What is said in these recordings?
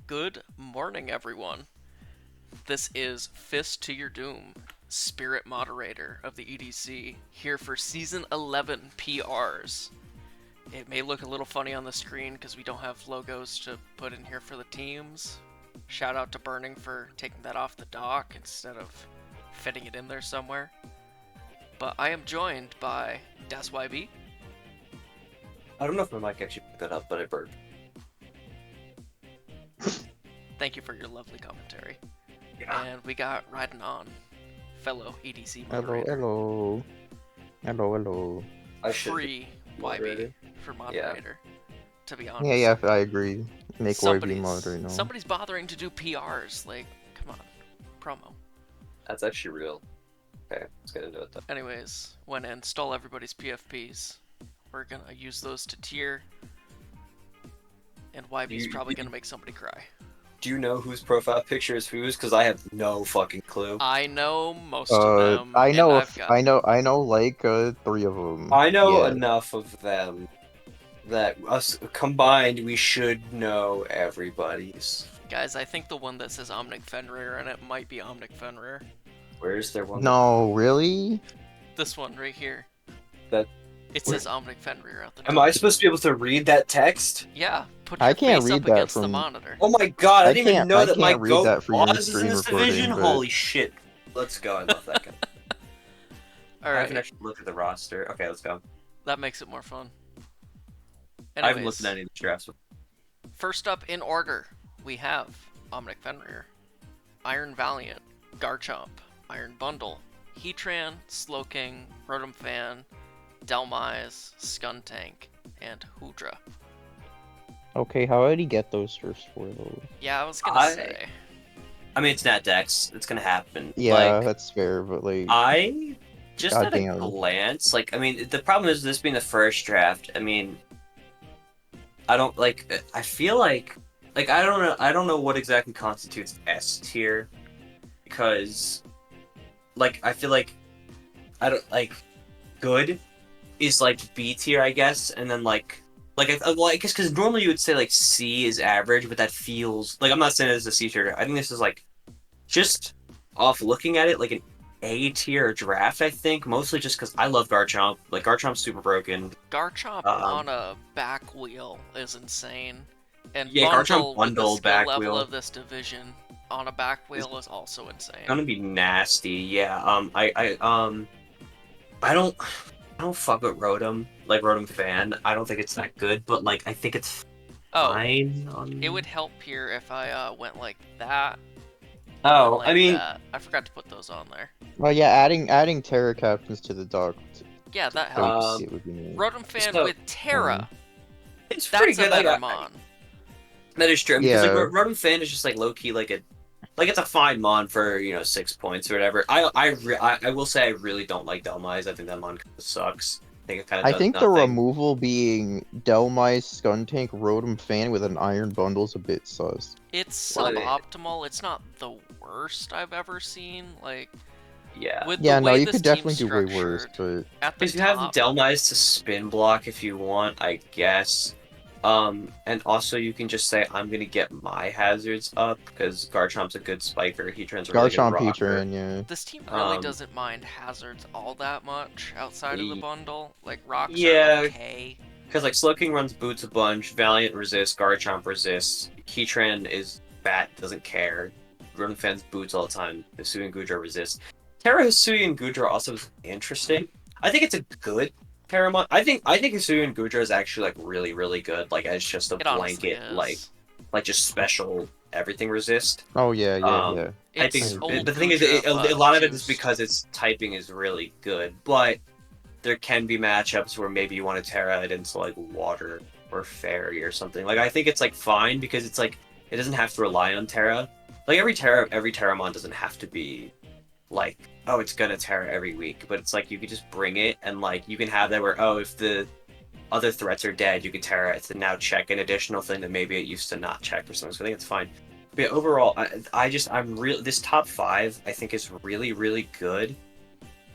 Good morning, everyone. This is Fist to Your Doom, Spirit Moderator of the EDC, here for Season 11 PRs. It may look a little funny on the screen because we don't have logos to put in here for the teams. Shout out to Burning for taking that off the dock instead of fitting it in there somewhere. But I am joined by DasYB. I don't know if my mic actually picked that up, but it burped. Thank you for your lovely commentary. Yeah. And we got Ridin On, fellow EDC Hello, moderator. hello. Hello, hello. I should Free YB moderator. for moderator, to be honest. Yeah, I agree. Make YB moderator now. Somebody's bothering to do PRs, like, come on, promo. That's actually real. Okay, let's get into it though. Anyways, when I install everybody's PFPs, we're gonna use those to tier, and YB's probably gonna make somebody cry. Do you know whose profile picture is whose? Because I have no fucking clue. I know most of them. I know, and I know, like 3 of them. I know Yeah. enough of them that us combined we should know everybody's. Guys, I think the one that says Omnic Fenrir and it might be Omnic Fenrir. Where's their one? No, really? This one right here. That- It says Omnic Fenrir at the top. Am I supposed to be able to read that text? Yeah, put I your can't face read up that against the from- monitor. Oh my god, I I didn't even can't- know I that my can't read goat that for your was in screen this recording, division. but- Holy shit. Let's go, I love that guy. I haven't Alright, actually looked at the roster. Okay, let's go. that makes it more fun. I haven't Anyways, looked at any of the drafts. first up in order, we have Omnic Fenrir, Iron Valiant, Garchomp, Iron Bundle, Heatran, Slowking, Rotom Fan, Delmise, Skuntank, and Hoodra. Okay, how did he get those first 4 though? Yeah, I was gonna I- say. I mean, it's Nat Dex. It's gonna happen. Yeah, Like, that's fair, but like, I just at a Goddamn. glance, like, I mean, the problem is this being the first draft. I mean, I don't like. I feel like I don't know. I don't know what exactly constitutes S tier, because, like, I feel like I don't like good is like B tier, I guess, and then I guess because normally you would say like C is average, but that feels like I'm not saying it's a C tier. I think this is like just off looking at it like an A tier draft. I think mostly just because I love Garchomp. Like Garchomp's super broken. Garchomp on a back wheel is insane. And Yeah, Bundle Garchomp Bundle with the skill back level wheel. of this division on a back wheel is also insane. Gonna be nasty. Yeah. I don't fuck with Rotom. Like Rotom fan. I don't think it's that good, but like I think it's Oh, fine. it would help here if I went like that. Oh, like I mean, that. I forgot to put those on there. well, yeah, adding Terra Captains to the dock. Yeah, that helps. It would be nice. Rotom Fan so- with Terra. it's pretty That's a good. Like, better mon. that is true. Because Yeah. like Rotom fan is just like low key like it's a fine mon for 6 points or whatever. I will say I really don't like Delmise. I think that mon kind of sucks. I think it kind of. I think the removal being Delmise, Skuntank, Rotom Fan with an Iron Bundle is a bit sus. It's Well, suboptimal. It's not the worst I've ever seen. Like, Yeah. with Yeah, the no, way you this could definitely team's do way worse, structured, but at the Because you have top, Delmise to spin block if you want, I guess. And also you can just say I'm gonna get my hazards up because Garchomp's a good spiker. Heatran's a really good Garchomp, rocker. Heatran, yeah. this team really Um, doesn't mind hazards all that much outside of the Ye- bundle. Like, rocks Yeah. are okay. Because like Slowking runs boots a bunch, Valiant resists, Garchomp resists, Heatran is fat, doesn't care. Rotom fans boots all the time. Hisui and Gudra resist. Terra Hisui and Gudra also is interesting. I think it's a good Terramon. I think Hisui and Gudra is actually like really, really good. Like as just a It honestly blanket, is. like just special everything resist. Oh yeah, yeah, Um, yeah. It's Typing, old the thing is, Gudra, a but lot of it is juiced. because its typing is really good, but there can be matchups where maybe you want to Terra it into like water or fairy or something. Like I think it's like fine because it's like it doesn't have to rely on Terra. Like every Terramon doesn't have to be like, oh, it's gonna Terra every week, but it's like you could just bring it and like you can have that where, oh, if the other threats are dead, you can Terra it to now check an additional thing that maybe it used to not check or something. So I think it's fine. But yeah, overall, I'm real. This top 5 I think is really, really good.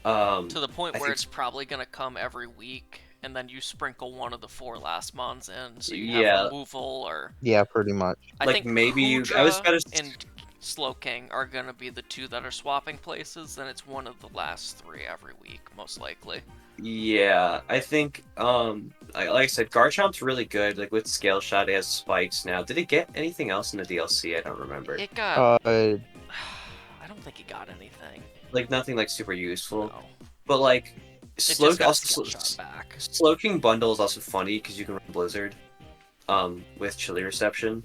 To the point I where think- it's probably gonna come every week, and then you sprinkle one of the 4 last mons in, so you Yeah. have removal, or Yeah, pretty much. I Like, think maybe I Hudra was about to. and Slowking are gonna be the 2 that are swapping places, and it's one of the last 3 every week, most likely. Yeah, I think like I said, Garchomp's really good. Like with Scale Shot, it has spikes now. Did it get anything else in the DLC? I don't remember. It got. Uh, I don't think it got anything. Like nothing like super useful. No. But like It just got also skill shot back. Slowking Bundle is also funny because you can run Blizzard with Chili Reception.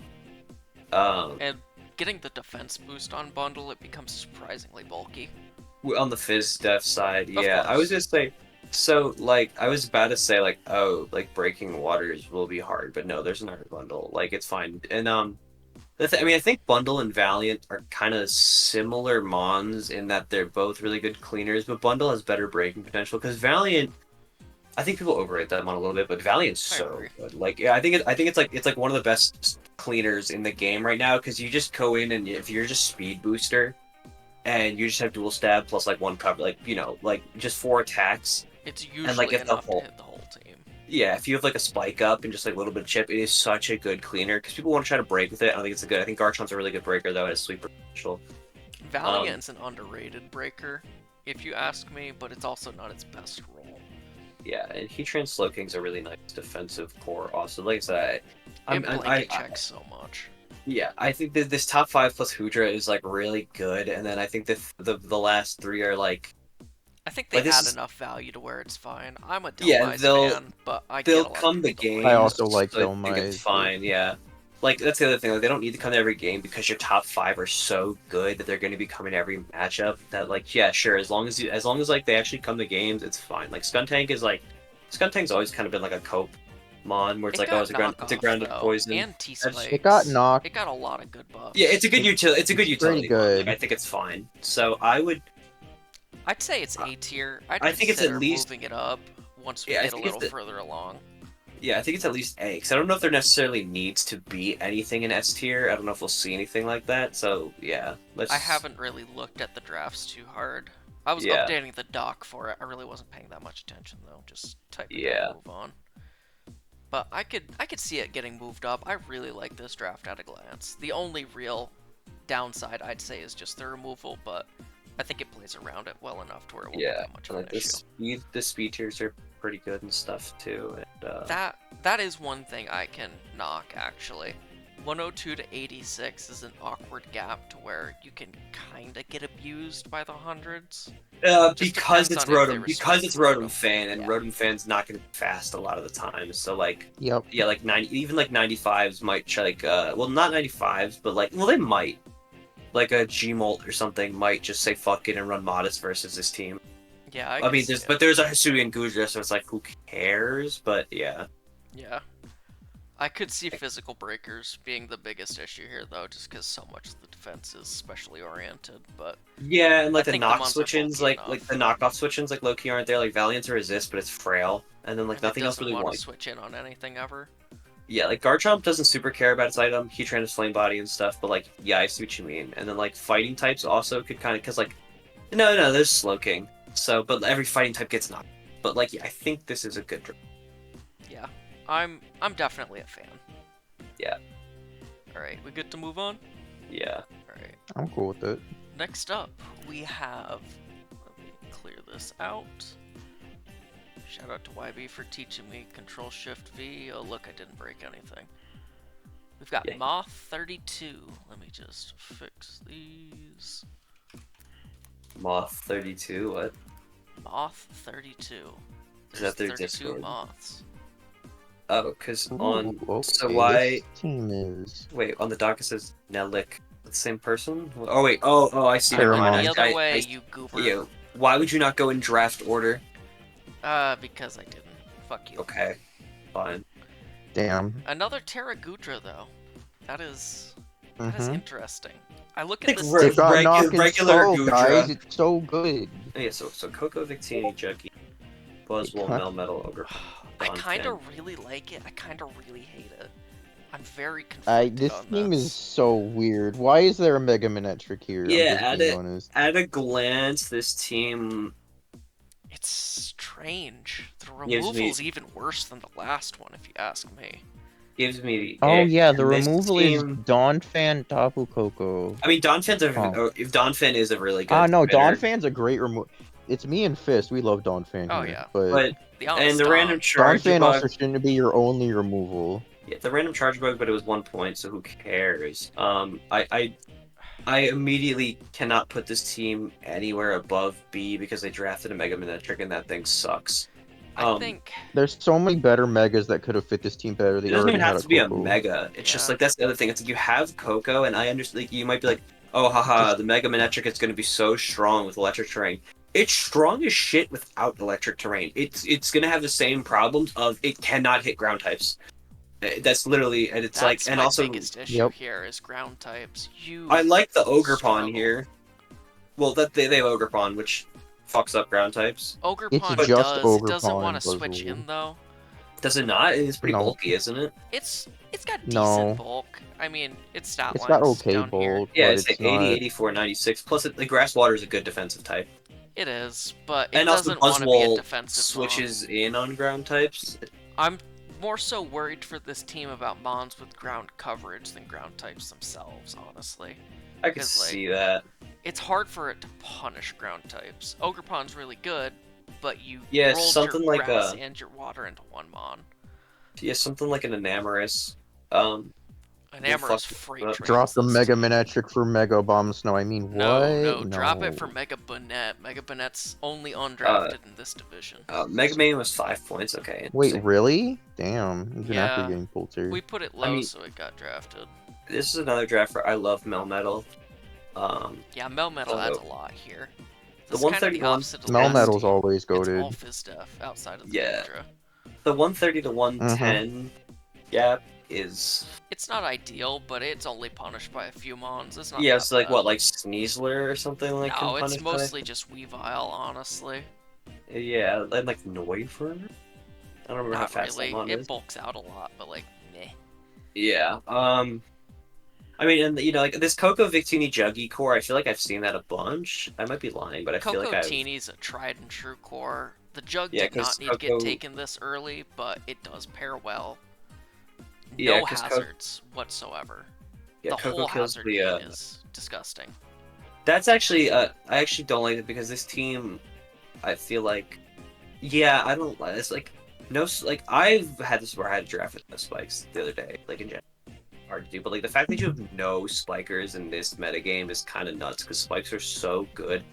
And getting the defense boost on bundle, it becomes surprisingly bulky. On the Fizz Def side, Of yeah. I was course. just say so like I was about to say like, oh, like Breaking Waters will be hard, but no, there's another bundle. Like it's fine. And I mean, I think Bundle and Valiant are kind of similar mons in that they're both really good cleaners, but Bundle has better breaking potential because Valiant. I think people overrate that mon a little bit, but Valiant's I so agree. good. Like, yeah, I think it's like one of the best cleaners in the game right now because you just go in and if you're just speed booster, and you just have dual stab plus like 1 cover, like like just 4 attacks. It's And like usually if the enough to whole hit the whole team. yeah, if you have like a spike up and just like a little bit of chip, it is such a good cleaner because people want to try to break with it. I don't think it's a good. I think Garchomp's a really good breaker though. It has sweep potential. Valiant's an underrated breaker, if you ask me, but it's also not its best role. Yeah, and Heatran Slowking's a really nice defensive core. Also, like I said, It blanket checks so much. yeah, I think that this top 5 plus Hudra is like really good, and then I think the last 3 are like. I think they Like, this add is- enough value to where it's fine. I'm a Yeah, Delmise they'll- fan, but I get a They'll lot come of to people don't games. I also like so I think it's Dhelmise. fine. Yeah, like that's the other thing. Like, they don't need to come to every game because your top 5 are so good that they're going to be coming to every matchup. That like, yeah, sure. As long as like they actually come to games, it's fine. Like Skuntank's always kind of been like a cope mon where it's like, oh, it's a grounded though, poison. and T-Spikes. It got knocked. It got a lot of good buffs. Yeah, it's a good utility. It's a good It's pretty utility mon. Like, good. I think it's fine. So I would. I'd say it's A tier. I'd I think it's at consider least- moving it up once we Yeah, I get a think it's little further along. Yeah, I think it's at least A, because I don't know if there necessarily needs to be anything in S tier. I don't know if we'll see anything like that. So yeah, let's. I haven't really looked at the drafts too hard. I was Yeah. updating the doc for it. I really wasn't paying that much attention though. Just typing Yeah. and move on. But I could see it getting moved up. I really like this draft at a glance. The only real downside I'd say is just the removal, but I think it plays around it well enough to where it won't Yeah, become much of an like issue. the speed tiers are pretty good and stuff too. And That is one thing I can knock actually. 102 to 86 is an awkward gap to where you can kind of get abused by the hundreds. Just because it's depends on if they Rotom, respect because it's Rotom Rotom. fan, and Yeah. Rotom fan's not going to be fast a lot of the time. So like, Yep. yeah, like 90, even like 95s might try like well, not 95s, but like, well, they might. Like a Gmolt or something might just say fuck it and run Modest versus this team. Yeah, I mean, guess, there's a Hisuian Gudra, so it's like, who cares? But yeah. yeah. I could see physical breakers being the biggest issue here, though, just because so much of the defense is specially oriented. But Yeah, and like I the think the knock mons are switch-ins, bulky like the enough. knockoff switch-ins, like low-key aren't there. Like Valiant's a resist, but it's frail, and then like and nothing it else doesn't really want to wants. switch in on anything ever. Yeah, like Garchomp doesn't super care about its item. He trained his flame body and stuff, but like, yeah, I see what you mean. And then like fighting types also could kind of, cause like, no, there's Slowking. So, but every fighting type gets knocked. But like, yeah, I think this is a good draft. Yeah, I'm definitely a fan. Yeah. All right, we good to move on? Yeah. All right. I'm cool with it. Next up, we have. Let me clear this out. Shout out to YB for teaching me Control Shift V. Oh look, I didn't break anything. We've got Yay. Moth 32. Let me just fix these. Moth 32. What? Moth 32. Is that their 32 Discord? moths. Oh, cause Ooh, on okay, so why? this team is Wait, on the doc it says Nelik. The same person? Oh wait. Oh, I see. Never Paramount. mind. The other I- way, I- you goober. yeah. Why would you not go in draft order? Because I didn't. Fuck you. Okay. Fine. damn. Another Terragudra, though. That is Mhm. interesting. I look Think at this. we're- It got knocked in regular slow, Gudra. guys. It's so good. Oh, yeah, so Coco, Victini, Juggy, Buzzwole, Huh? Melmetal, Ogre. I Don kind Fan. of really like it. I kind of really hate it. I'm very conflicted This on team this. is so weird. Why is there a Mega Manectric here? Yeah, I'm just add being it. honest. At a glance, this team. It's strange. The Gives me- removal's even worse than the last one, if you ask me. Gives me. Oh yeah, the this removal team- is Donphan Tapu Koko. I mean, Donphan's Oh. if Donphan is a really good. No, spinner, Donphan's a great removal. It's me and Fist. We love Donphan Oh, here, yeah. but The and the random charge Donphan bug. also shouldn't be your only removal. Yeah, the random charge bug, but it was 1 point, so who cares? I immediately cannot put this team anywhere above B because they drafted a Mega Manectric and that thing sucks. I think There's so many better megas that could have fit this team better. They It doesn't already even had have to be a Koko. mega. It's just Yeah. like that's the other thing. It's like you have Coco, and I understand. Like, you might be like, "Oh, haha, the Mega Manectric is going to be so strong with electric terrain." It's strong as shit without electric terrain. It's going to have the same problems of it cannot hit ground types. That's literally, and it's that's like, and my also, biggest issue Yep. here is ground types. I like the Ogre struggle. Pawn here. Well, that they have Ogre Pawn, which fucks up ground types. Ogre It's Pawn just does. It Ogre doesn't Pawn want to does switch rule. in though. Does it not? It's pretty No. bulky, isn't it? It's got decent No. bulk. I mean, its stat It's lines got okay down here. bulk, Yeah, but it's like it's 80, not. 84, 96. Plus, the Grass Water is a good defensive type. It is, but it And also, doesn't want to be a Buzzwole defensive switches in on ground types. I'm more so worried for this team about mons with ground coverage than ground types themselves, honestly. I can 'Cause, like, see that. It's hard for it to punish ground types. Ogre Pawn's really good, but you Yeah, rolled something your like grass a- and your water into one mon. Yeah, something like an Enamorous. An Amorous fuck freight up. trains Drop the this Mega team. Manectric for Mega Bomb Snow. I mean, No, what? drop it for Mega Bonnet. Mega Bonnet's only undrafted in this division. Mega Man was 5 points. Okay. Wait, interesting. really? Damn. Even Yeah. after getting Polter. We put it low, mean- so it got drafted. This is another draft where I love Melmetal. Yeah, Melmetal although- adds a lot here. The This is kind of 131 opposite of the last Melmetal's team. always It's all goaded. Fizdef outside of the Yeah. Daedra. The 130 to 110 gap is It's not ideal, but it's only punished by a few mons. It's not. yeah. that It's like bad. what, like Sneasler or something like. No, can it's punish by? mostly just Weavile, honestly. Yeah, and like Noifer. I don't remember how Not fast really. that mon It is. bulks out a lot, but like, meh. Yeah. I mean, and like this Coco Victini Juggy core, I feel like I've seen that a bunch. I might be lying, but I feel like I've. Cocotini's a tried and true core. The Jug Yeah, did not 'cause need to get Coco- taken this early, but it does pair well. Yeah, No 'cause hazards whatsoever. Yeah, The Coco whole kills hazard the. gain is disgusting. That's actually, I actually don't like it because this team, I feel like, yeah, I don't like. It's like like I've had this where I had to draft with no spikes the other day, like in general. Hard to do, but like the fact that you have no spikers in this metagame is kind of nuts because spikes are so good.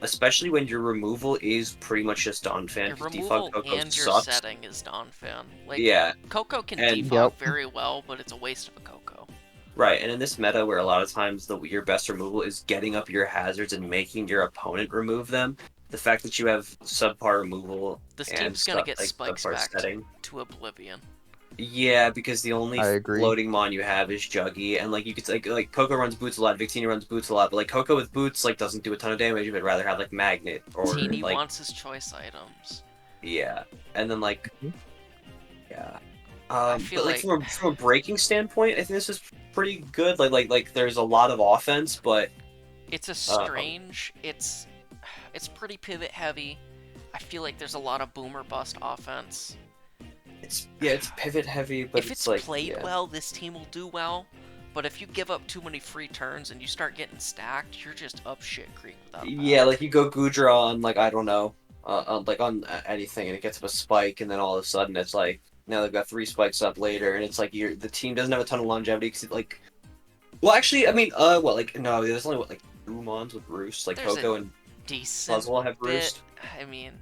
Especially when your removal is pretty much just Donphan. Your 'Cause removal defog Coco and your sucks. setting is Donphan. Like, Yeah, Coco can And- defog Yep. very well, but it's a waste of a Coco. right. And in this meta, where a lot of times your best removal is getting up your hazards and making your opponent remove them, the fact that you have subpar removal This and team's gonna stuff get like spikes subpar back setting. to oblivion. Yeah, because the only I agree. floating mon you have is Juggy, and like you could like Coco runs boots a lot, Victini runs boots a lot, but like Coco with boots like doesn't do a ton of damage. You'd rather have like Magnet or Teeny like wants his choice items. yeah, and then like Mhm. yeah. feel But like like- from a breaking standpoint, I think this is pretty good. Like there's a lot of offense, but It's a strange. It's pretty pivot heavy. I feel like there's a lot of boomer bust offense. it's pivot heavy. But If it's like played yeah. well, this team will do well. But if you give up too many free turns and you start getting stacked, you're just up shit creek without a Yeah, path. like you go Gudra on like I don't know, like on anything, and it gets up a spike, and then all of a sudden it's like now they've got 3 spikes up later, and it's like the team doesn't have a ton of longevity because like, well actually I mean well like no there's only what like 2 mons with Roost like There's Coco and decent Buzzwole have bit. Roost. I mean,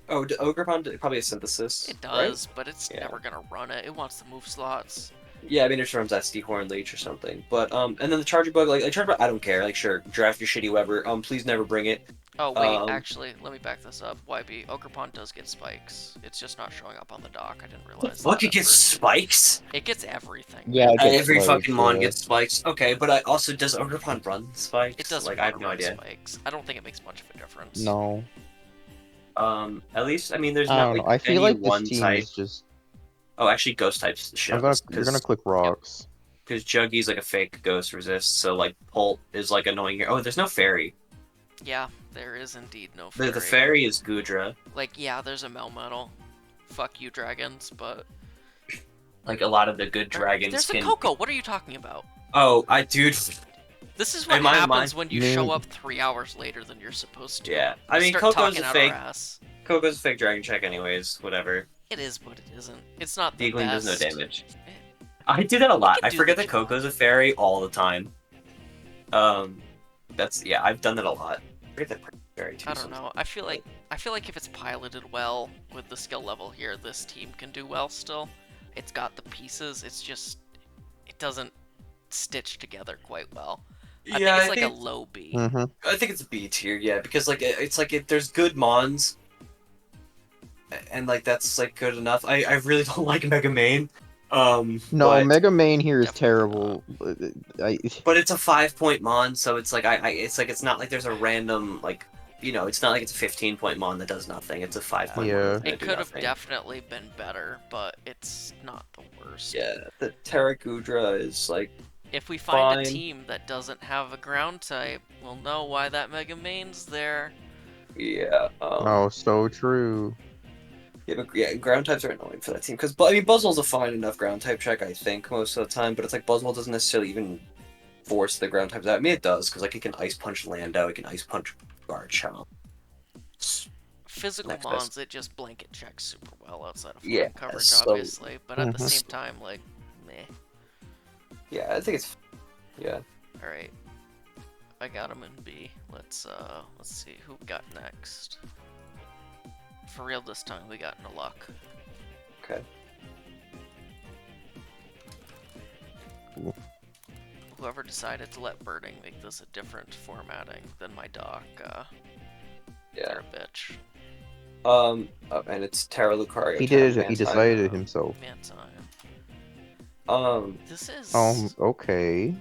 Oh, Ogrepon probably a synthesis. it right? does, but it's Yeah. never gonna run it. It wants to move slots. Yeah, I mean it just runs that Horn Leech or something. But and then the Charger Bug like Charger Bug I don't care like sure draft your shitty Weber please never bring it. Oh wait, Um, actually, let me back this up. YB, Ogerpon does get spikes. It's just not showing up on the dock. I didn't realize. Fuck, that it at gets first. spikes. It gets everything. Yeah, it gets Every spikes, fucking mon yeah. gets spikes. Okay, but I also does Ogrepon run spikes? It does. Like I have no run idea. Spikes. I don't think it makes much of a difference. No, At least I mean, there's I not don't know. like I feel any like this one team type. is just. Oh, actually, ghost types You're gonna because click rocks. Juggy's like a fake ghost resist, so like Pult is like annoying here. Oh, there's no fairy. Yeah, There is indeed no fairy. The fairy is Gudra. Like, yeah, there's a Melmetal. Fuck you, dragons, but... Like, a lot of the good dragons There's can... a Coco! What are you talking about? Oh, dude... This is what In my happens mind- when you show up 3 hours later than you're supposed to. Yeah. We I mean, start Coco's talking a out fake... our ass. Coco's a fake dragon check anyways, whatever. It is, but it isn't. It's not the Eagling best. does no damage. I do that a lot. can I do forget the that Coco's a fairy all the time. That's... Yeah, I've done that a lot. I forget that fairy too. I don't know. I feel like if it's piloted well with the skill level here, this team can do well still. It's got the pieces. It's just it doesn't stitch together quite well. I think it's like a low B. Mm-hmm. I think it's a B tier, yeah, because like it's like there's good mons, and like that's like good enough. I really don't like Mega Main. No, but, Mega Man here is Definitely terrible. but it's a 5-point mon, so it's like it's like it's not like there's a random like it's not like it's a 15-point mon that does nothing. It's a 5-point Yeah. mon. That's gonna It do could have nothing. definitely been better, but it's not the worst. Yeah, the Terra Gudra is like If we find a Fine. team that doesn't have a ground type, we'll know why that Mega Main's there. yeah. Oh, so true. Yeah, but yeah, ground types are annoying for that team because I mean Buzzwell's a fine enough ground type check I think most of the time, but it's like Buzzwell doesn't necessarily even force the ground types out. I mean it does because like it can ice punch Lando, it can ice punch Garchomp. Physical Next mons, best. it just blanket checks super well outside of Yeah, flying coverage, so- obviously. But at the Mhm. same time, like, meh. Yeah, I think it's yeah. All right, I got him in B. Let's see who we got next. For real this time, we got no luck. Okay. Whoever decided to let birding make this a different formatting than my doc, Yeah. they're a bitch. And it's Terra Lucario. He Terra did it. He Mantine. decided it himself. Man time. This is... Okay.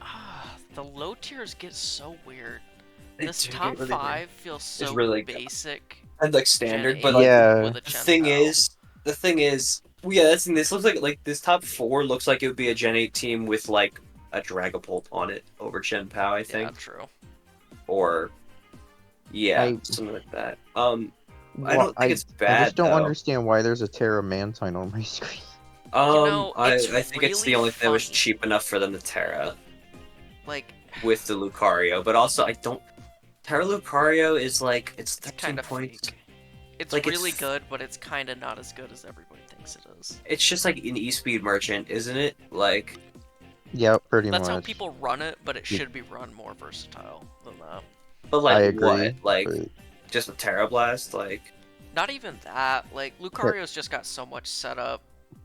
The low tiers get so weird. They This do get top really weird. 5 feels so really good. basic. And like standard, Gen but 8 like Yeah. with a the Gen thing Pal. is, well, yeah, that's this looks like this top 4 looks like it would be a Gen 8 team with like a Dragapult on it over Chen Pao, I think, Yeah, true. or yeah, I- something like that. I don't think it's I bad. just don't though. understand why there's a Terra Mantine on my screen. know, I it's think it's the really only thing that was funny. cheap enough for them to Terra Like, with the Lucario, but also I don't. Terra Lucario is like it's it's 13 kind of points. fake. It's Like, really it's- good, but it's kind of not as good as everybody thinks it is. It's just like an E-Speed Merchant, isn't it? Like, Yeah, pretty That's much. how people run it, but it Yeah. should be run more versatile than that. but like I agree. what? Like but- just with Terra Blast? Like, Not even that. Like, Lucario's just got so much setup.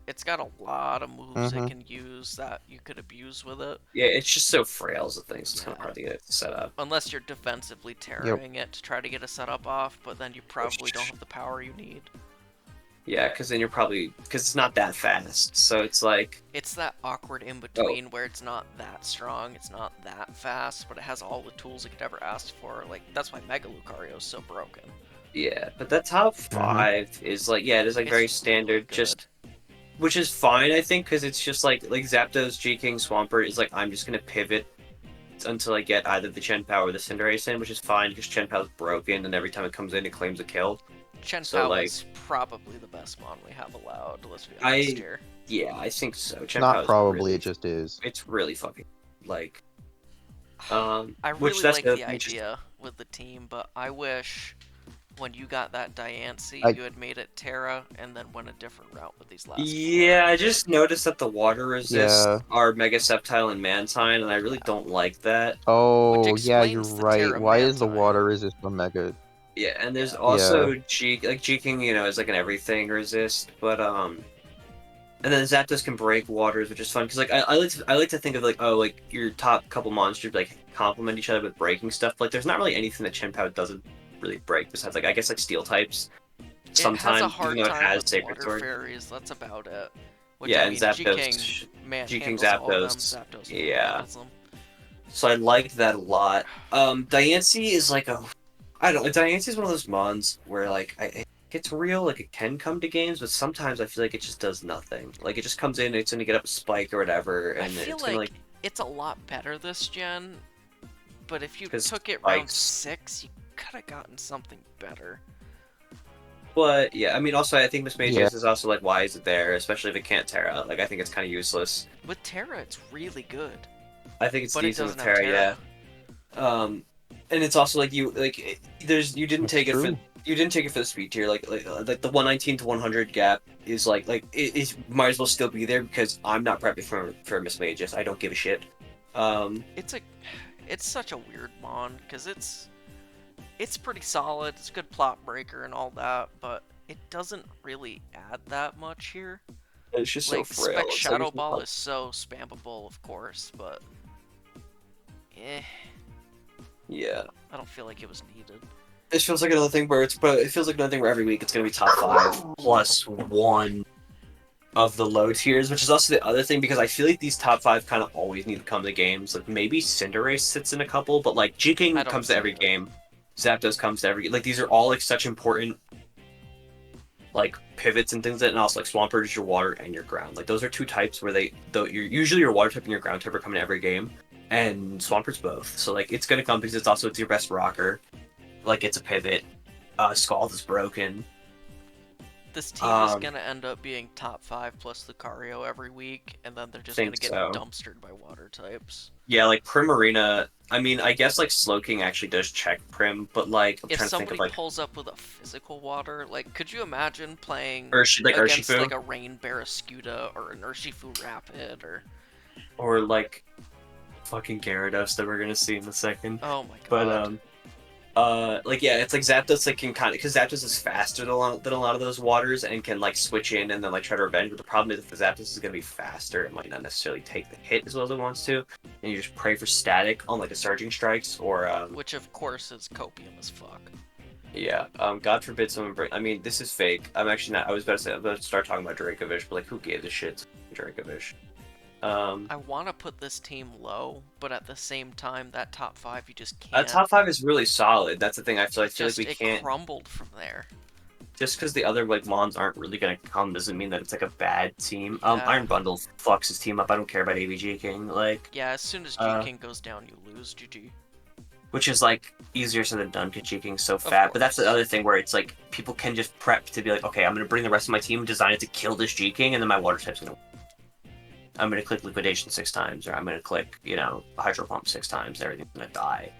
It's got a lot of moves it Mhm. can use that you could abuse with it. yeah, it's just so frail as a thing. So it's kind of Yeah. hard to get it set up. Unless you're defensively tearing it to try to get a setup off, but then you probably don't have the power you need. Yeah, because then you're probably because it's not that fast. So it's like, It's that awkward in between where it's not that strong, it's not that fast, but it has all the tools it could ever ask for. Like, that's why Mega Lucario is so broken. yeah. But that top 5 is like, yeah, it is like It's very really standard. good. Just which is fine, I think, because it's just like Zapdos, G-King, Swampert is like I'm just gonna pivot until I get either the Chen Pao or the Cinderace in, which is fine because Chen Pao's broken, and every time it comes in, it claims a kill. Chen So, Pao like- is probably the best mon we have allowed, let's be I- honest here. Yeah, I think so. Chen Not Pao's probably, really- it just is. It's really fucking like. I which really that's like the- the idea with the team, but I wish when you got that Diancie, I- you had made it Terra and then went a different route with these last Yeah, I just noticed that the water resists Yeah. are Mega Sceptile and Mantine, and I really don't like that. Oh, yeah, you're explains the right. Terra Why is the Mantine. water resist Omega? Yeah, and there's Yeah. also G-King, is like an everything resist, but and then Zapdos can break waters, which is fun because like I like to think of like your top couple monsters like complement each other with breaking stuff. Like there's not really anything that Chen Pao doesn't really break besides like I guess like steel types. It Sometimes has a hard even though it time has with Sacred water Sword. fairies, that's about it. Which, Yeah, I and mean, Zapdos- G-King G-King handles all of them, Zapdos, Zapdos yeah. handles them. So I like that a lot. Diancie is like I don't know, Diancie is one of those mons where like it's real, like it can come to games, but sometimes I feel like it just does nothing. Like it just comes in, it's gonna get up a spike or whatever, I and feel it's gonna like it's a lot better this gen, but if you 'Cause took it round spikes. 6, you could have gotten something better. But yeah, I mean, also I think Miss Mages Yeah. is also like, why is it there? Especially if it can't Terra. Like, I think it's kind of useless. With Terra, it's really good. I think it's But it decent with doesn't have Terra, yeah. Terra. And it's also like you didn't That's take it for true. you didn't take it for the speed tier. Like the 119 to 100 gap is like it might as well still be there because I'm not prepping for Miss Mages. I don't give a shit. It's such a weird mon because it's pretty solid. It's a good plot breaker and all that, but it doesn't really add that much here. It's just so Like frail. Spec It's like Shadow Ball is so spammable, of course, but yeah. I don't feel like it was needed. It feels like another thing where it feels like another thing where every week it's gonna be top 5 plus 1 of the low tiers, which is also the other thing because I feel like these top 5 kind of always need to come to games. Like maybe Cinderace sits in a couple, but like G-King I don't comes to see every it. game. Zapdos comes to every, like these are all like such important like pivots and things that, and also like Swampert is your water and your ground. Like those are two types where you're usually your water type and your ground type are coming to every game, and Swampert's both. So like it's gonna come because it's your best rocker. Like it's a pivot. Scald is broken. This team is gonna end up being top 5 plus Lucario every week, and then they're just gonna Think get so. dumpstered by water types. Yeah, like Primarina. I mean, I guess like Slowking actually does check Prim, but like I'm If trying to think of somebody like pulls up with a physical water, like, could you imagine playing Urshi, like against Urshifu, like a Rain Barraskewda or an Urshifu Rapid or like fucking Gyarados that we're gonna see in a second. oh my But god. like yeah, it's like Zapdos like can kind of because Zapdos is faster than a lot of those waters and can like switch in and then like try to revenge. But the problem is if the Zapdos is gonna be faster, it might not necessarily take the hit as well as it wants to, and you just pray for static on like a Surging Strikes or Which of course is copium as fuck. yeah, God forbid someone bring. I mean, this is fake. I'm actually not. I was about to say I'm about to start talking about Dracovish, but like who gave a shit to Dracovish? I want to put this team low, but at the same time, that top 5 you just A can't. top 5 is really solid. That's the thing. I feel like we It can't. crumbled from there. Just because the other like Mons aren't really gonna come doesn't mean that it's like a bad team. Yeah. Iron Bundle fucks his team up. I don't care about AVG King. Like Yeah, as soon as G-King goes down, you lose. GG. which is like easier said than done because G-King's so fat. But that's the other thing where it's like people can just prep to be like, okay, I'm gonna bring the rest of my team, design it to kill this G-King, and then my water type's gonna. I'm gonna click Liquidation 6 times, or I'm gonna click, Hydro Pump 6 times, and everything's gonna die.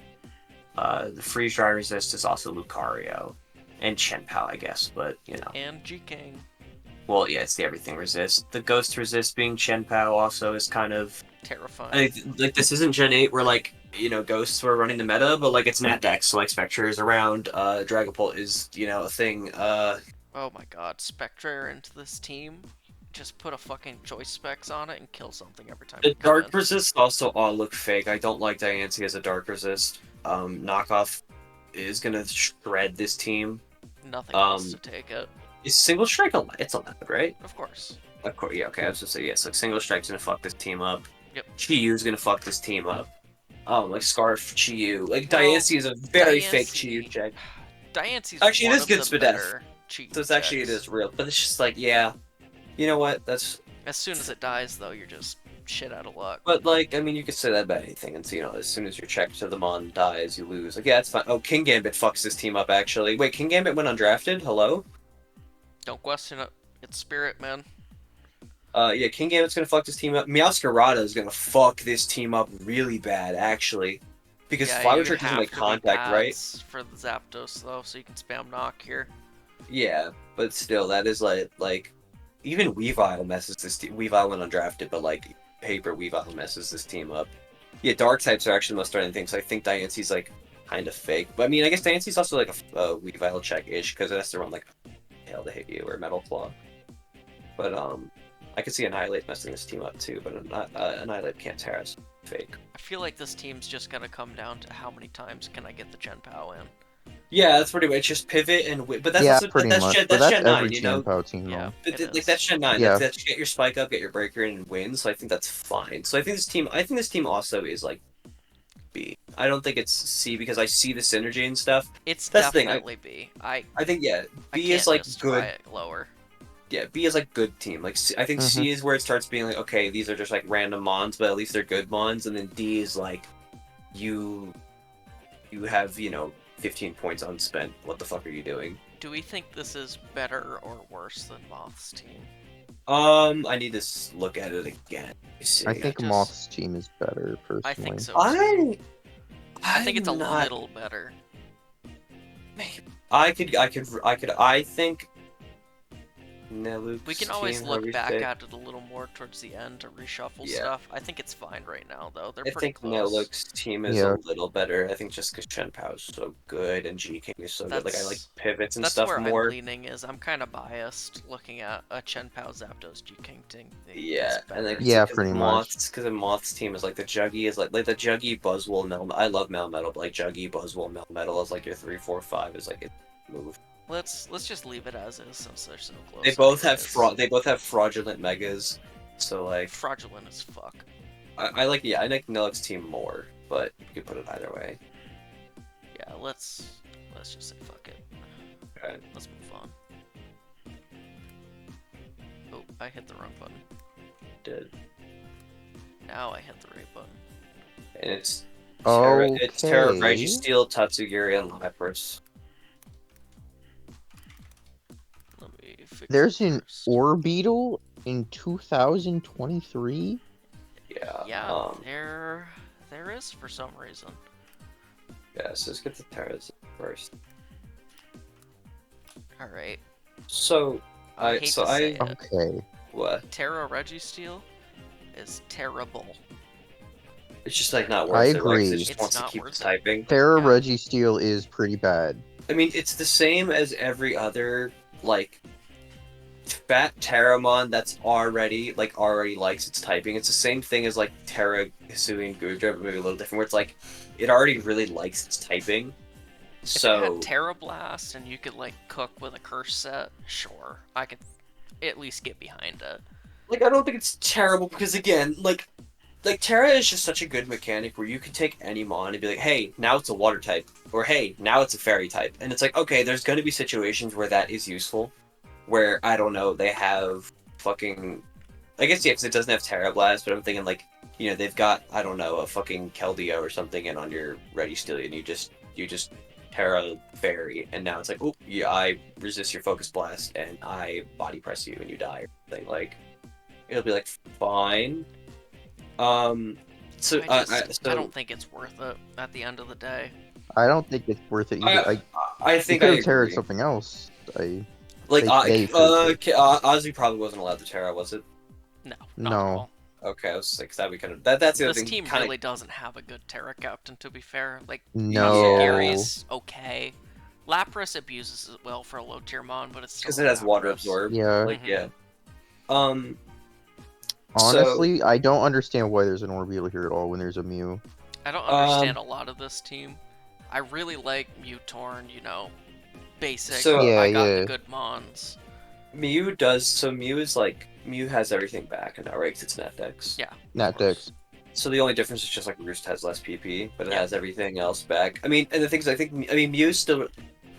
The Freeze Dry Resist is also Lucario. And Shenpao, I guess, but And G-King. Well, yeah, it's the Everything Resist. The Ghost Resist being Shenpao also is kind of Terrifying. like this isn't Gen 8 where like ghosts were running the meta, but like it's Nat Dex, so like Spectre is around, Dragapult is, a thing. Oh my god, Spectre into this team. Just put a fucking choice specs on it and kill something every time. The you come Dark in. Resist also all look fake. I don't like Diancie as a Dark Resist. Knockoff is gonna shred this team. Nothing else to take it. Is Single Strike allowed? It's allowed, right? Of course. Of course, yeah, okay, I was gonna say, yes, like, Single Strike's gonna fuck this team up. Yep. Chiyu's gonna fuck this team up. Like, Scarf, Chiyu. Like, Diancie is a very fake Chiyu check. Diancie's Actually, it one is of good the Spadef. better Chiyu So it's actually, it checks. is real. But it's just like, yeah. You know what? That's... As soon as it dies, though, you're just shit out of luck. But, like, I mean, you could say that about anything. And so, as soon as your check to the Mon dies, you lose. Like, yeah, it's fine. Oh, King Gambit fucks this team up, actually. Wait, King Gambit went undrafted? Hello? Don't question it. It's Spirit, man. Yeah, King Gambit's gonna fuck this team up. Meowscarada is gonna fuck this team up really bad, actually. Because Flower Trick doesn't make contact, right? For the Zapdos, though, so you can spam knock here. Yeah, but still, that is like even Weavile messes this team. Weavile went undrafted, but like paper Weavile messes this team up. Yeah, Dark types are actually the most starting things. So I think Diancie's like kind of fake, but I mean, I guess Diancie's also like a Weavile check-ish because it has to run like Hail to hit you or Metal Claw. But I could see Annihilate messing this team up too, but Annihilate can't tear us. Fake. I feel like this team's just gonna come down to how many times can I get the Genpao in. Yeah, that's pretty much just pivot and but that's Yeah, also, pretty that's much. Gen, But that's Gen every 9, you know. Genpao team, Yeah. though. Like that's Gen 9. Yeah. That's get your spike up, get your breaker in, and win. So I think that's fine. So I think this team also is like B. I don't think it's C because I see the synergy and stuff. It's That's the thing, definitely B. I think yeah, I B can't is like justify good. it lower. Yeah, B is like good team. Like I think C is where it starts being like, okay, these are just like random mons, but at least they're good mons. And then D is like you have 15 points unspent. What the fuck are you doing? Do we think this is better or worse than Moth's team? I need to look at it again. Let me see. I think just- Moth's team is better, personally. I think so too. I think it's a I'm not- little better. I think Neluk's We can always team, look however you back say- at it a little more towards the end to reshuffle Yeah. stuff. I think it's fine right now, though. They're I pretty think close. Neluk's team is Yeah. a little better. I think just because Shen Pao is so good and G King is so good. Like I like That's- pivots and That's stuff where more. I'm leaning. Is I'm kind of biased looking at a Chen Pao Zapdos G King thing. Yeah, and then Yeah, pretty much. Moth's because the Moth's team is like the Juggy is like the Juggy Buzzwole Mel. I love Melmetal, but like Juggy Buzzwole Melmetal is like your 3, 4, 5 is like it move. Let's just leave it as is since they're so close. They both have anyways. they both have fraudulent megas, so like Fraudulent as fuck. I like Neluk's team more, but you can put it either way. Yeah, let's just say fuck it. Alright. Let's move on. Oh, I hit the wrong button. Did Now I hit the right button. and it's Terra Okay. Registeel, Tatsugiri, and Lapras. Let me fix There's it an first. Orbeetle in 2023? Yeah. Yeah, there is for some reason. Yeah. So let's get the Terras first. All right. So I hate to say it. Okay. what? Terra Registeel is terrible. It's just like not worth I it. Like, agree. it just It's wants to not keep worth it. typing. Terra Yeah. Registeel is pretty bad. I mean, it's the same as every other like fat Terramon that's already likes its typing. It's the same thing as like Terra Hisui and Gudra, but maybe a little different. Where it's like it already really likes its typing. If So it had Terra Blast and you could like cook with a curse set, sure, I could at least get behind it. like I don't think it's terrible because again, like Terra is just such a good mechanic where you can take any mon and be like, hey, now it's a water type, or hey, now it's a fairy type, and it's like, okay, there's gonna be situations where that is useful, where I don't know, they have fucking, I guess yeah, because it doesn't have Terra Blast, but I'm thinking like, you know, they've got I don't know a fucking Keldeo or something, and on your Ready Steel, and you just Terra Fairy, and now it's like, oh yeah, I resist your Focus Blast, and I body press you, and you die, or something like, it'll be like fine. So I so don't think it's worth it at the end of the day. I don't think it's worth it either. I They think could I have Terra'd agree. something else. Like they could. Ozzy probably wasn't allowed to Terra, was it? No, not No. at all. Okay, I was like, that we kind of that's the other This thing. team kinda, really doesn't have a good Terra captain, to be fair. Like, No. Gary's okay. Lapras abuses it well for a low tier mon, but it's still because it has water Lapras. absorb. Yeah. Like Mhm. yeah. Honestly, I don't understand why there's an Orbeetle here at all when there's a Mew. I don't understand a lot of this team. I really like Mewtorn, you know, basic. So- Yeah, I got yeah. the good mons. Mew does so. Mew is like Mew has everything back now, right? 'Cause it's Netdex. Yeah. Not Dex. So the only difference is just like Roost has less PP, but it Yeah. has everything else back. I mean, and the things I mean, Mew's still.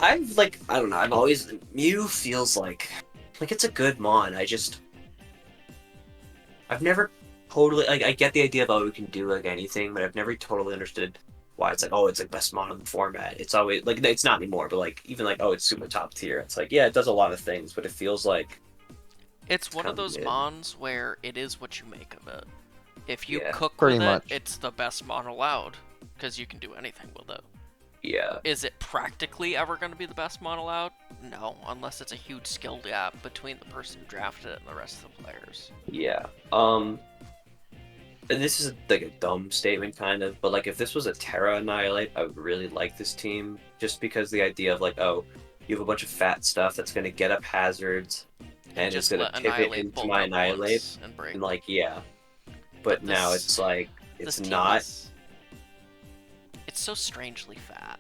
I've like I don't know. I've always Mew feels like it's a good mon. I've never totally like I get the idea of it can do like anything, but I've never totally understood why it's like it's like best mon in the format. It's always like it's not anymore, but like even like it's super top tier. It's like yeah, it does a lot of things, but it feels like It's one of kinda those mid. mons where it is what you make of it. If you Yeah. cook Pretty with much. it, it's the best mon allowed, because you can do anything with it. yeah. Is it practically ever going to be the best mon allowed? No, unless it's a huge skill gap between the person who drafted it and the rest of the players. Yeah. And this is like a dumb statement, kind of, but like if this was a Terra Annihilate, I would really like this team, just because the idea of like, you have a bunch of fat stuff that's gonna get up hazards, and it's just gonna let pivot Annihilate into bulk my up Annihilate, once and break. and like yeah. But But now this- it's like This it's team not. it's so strangely fat.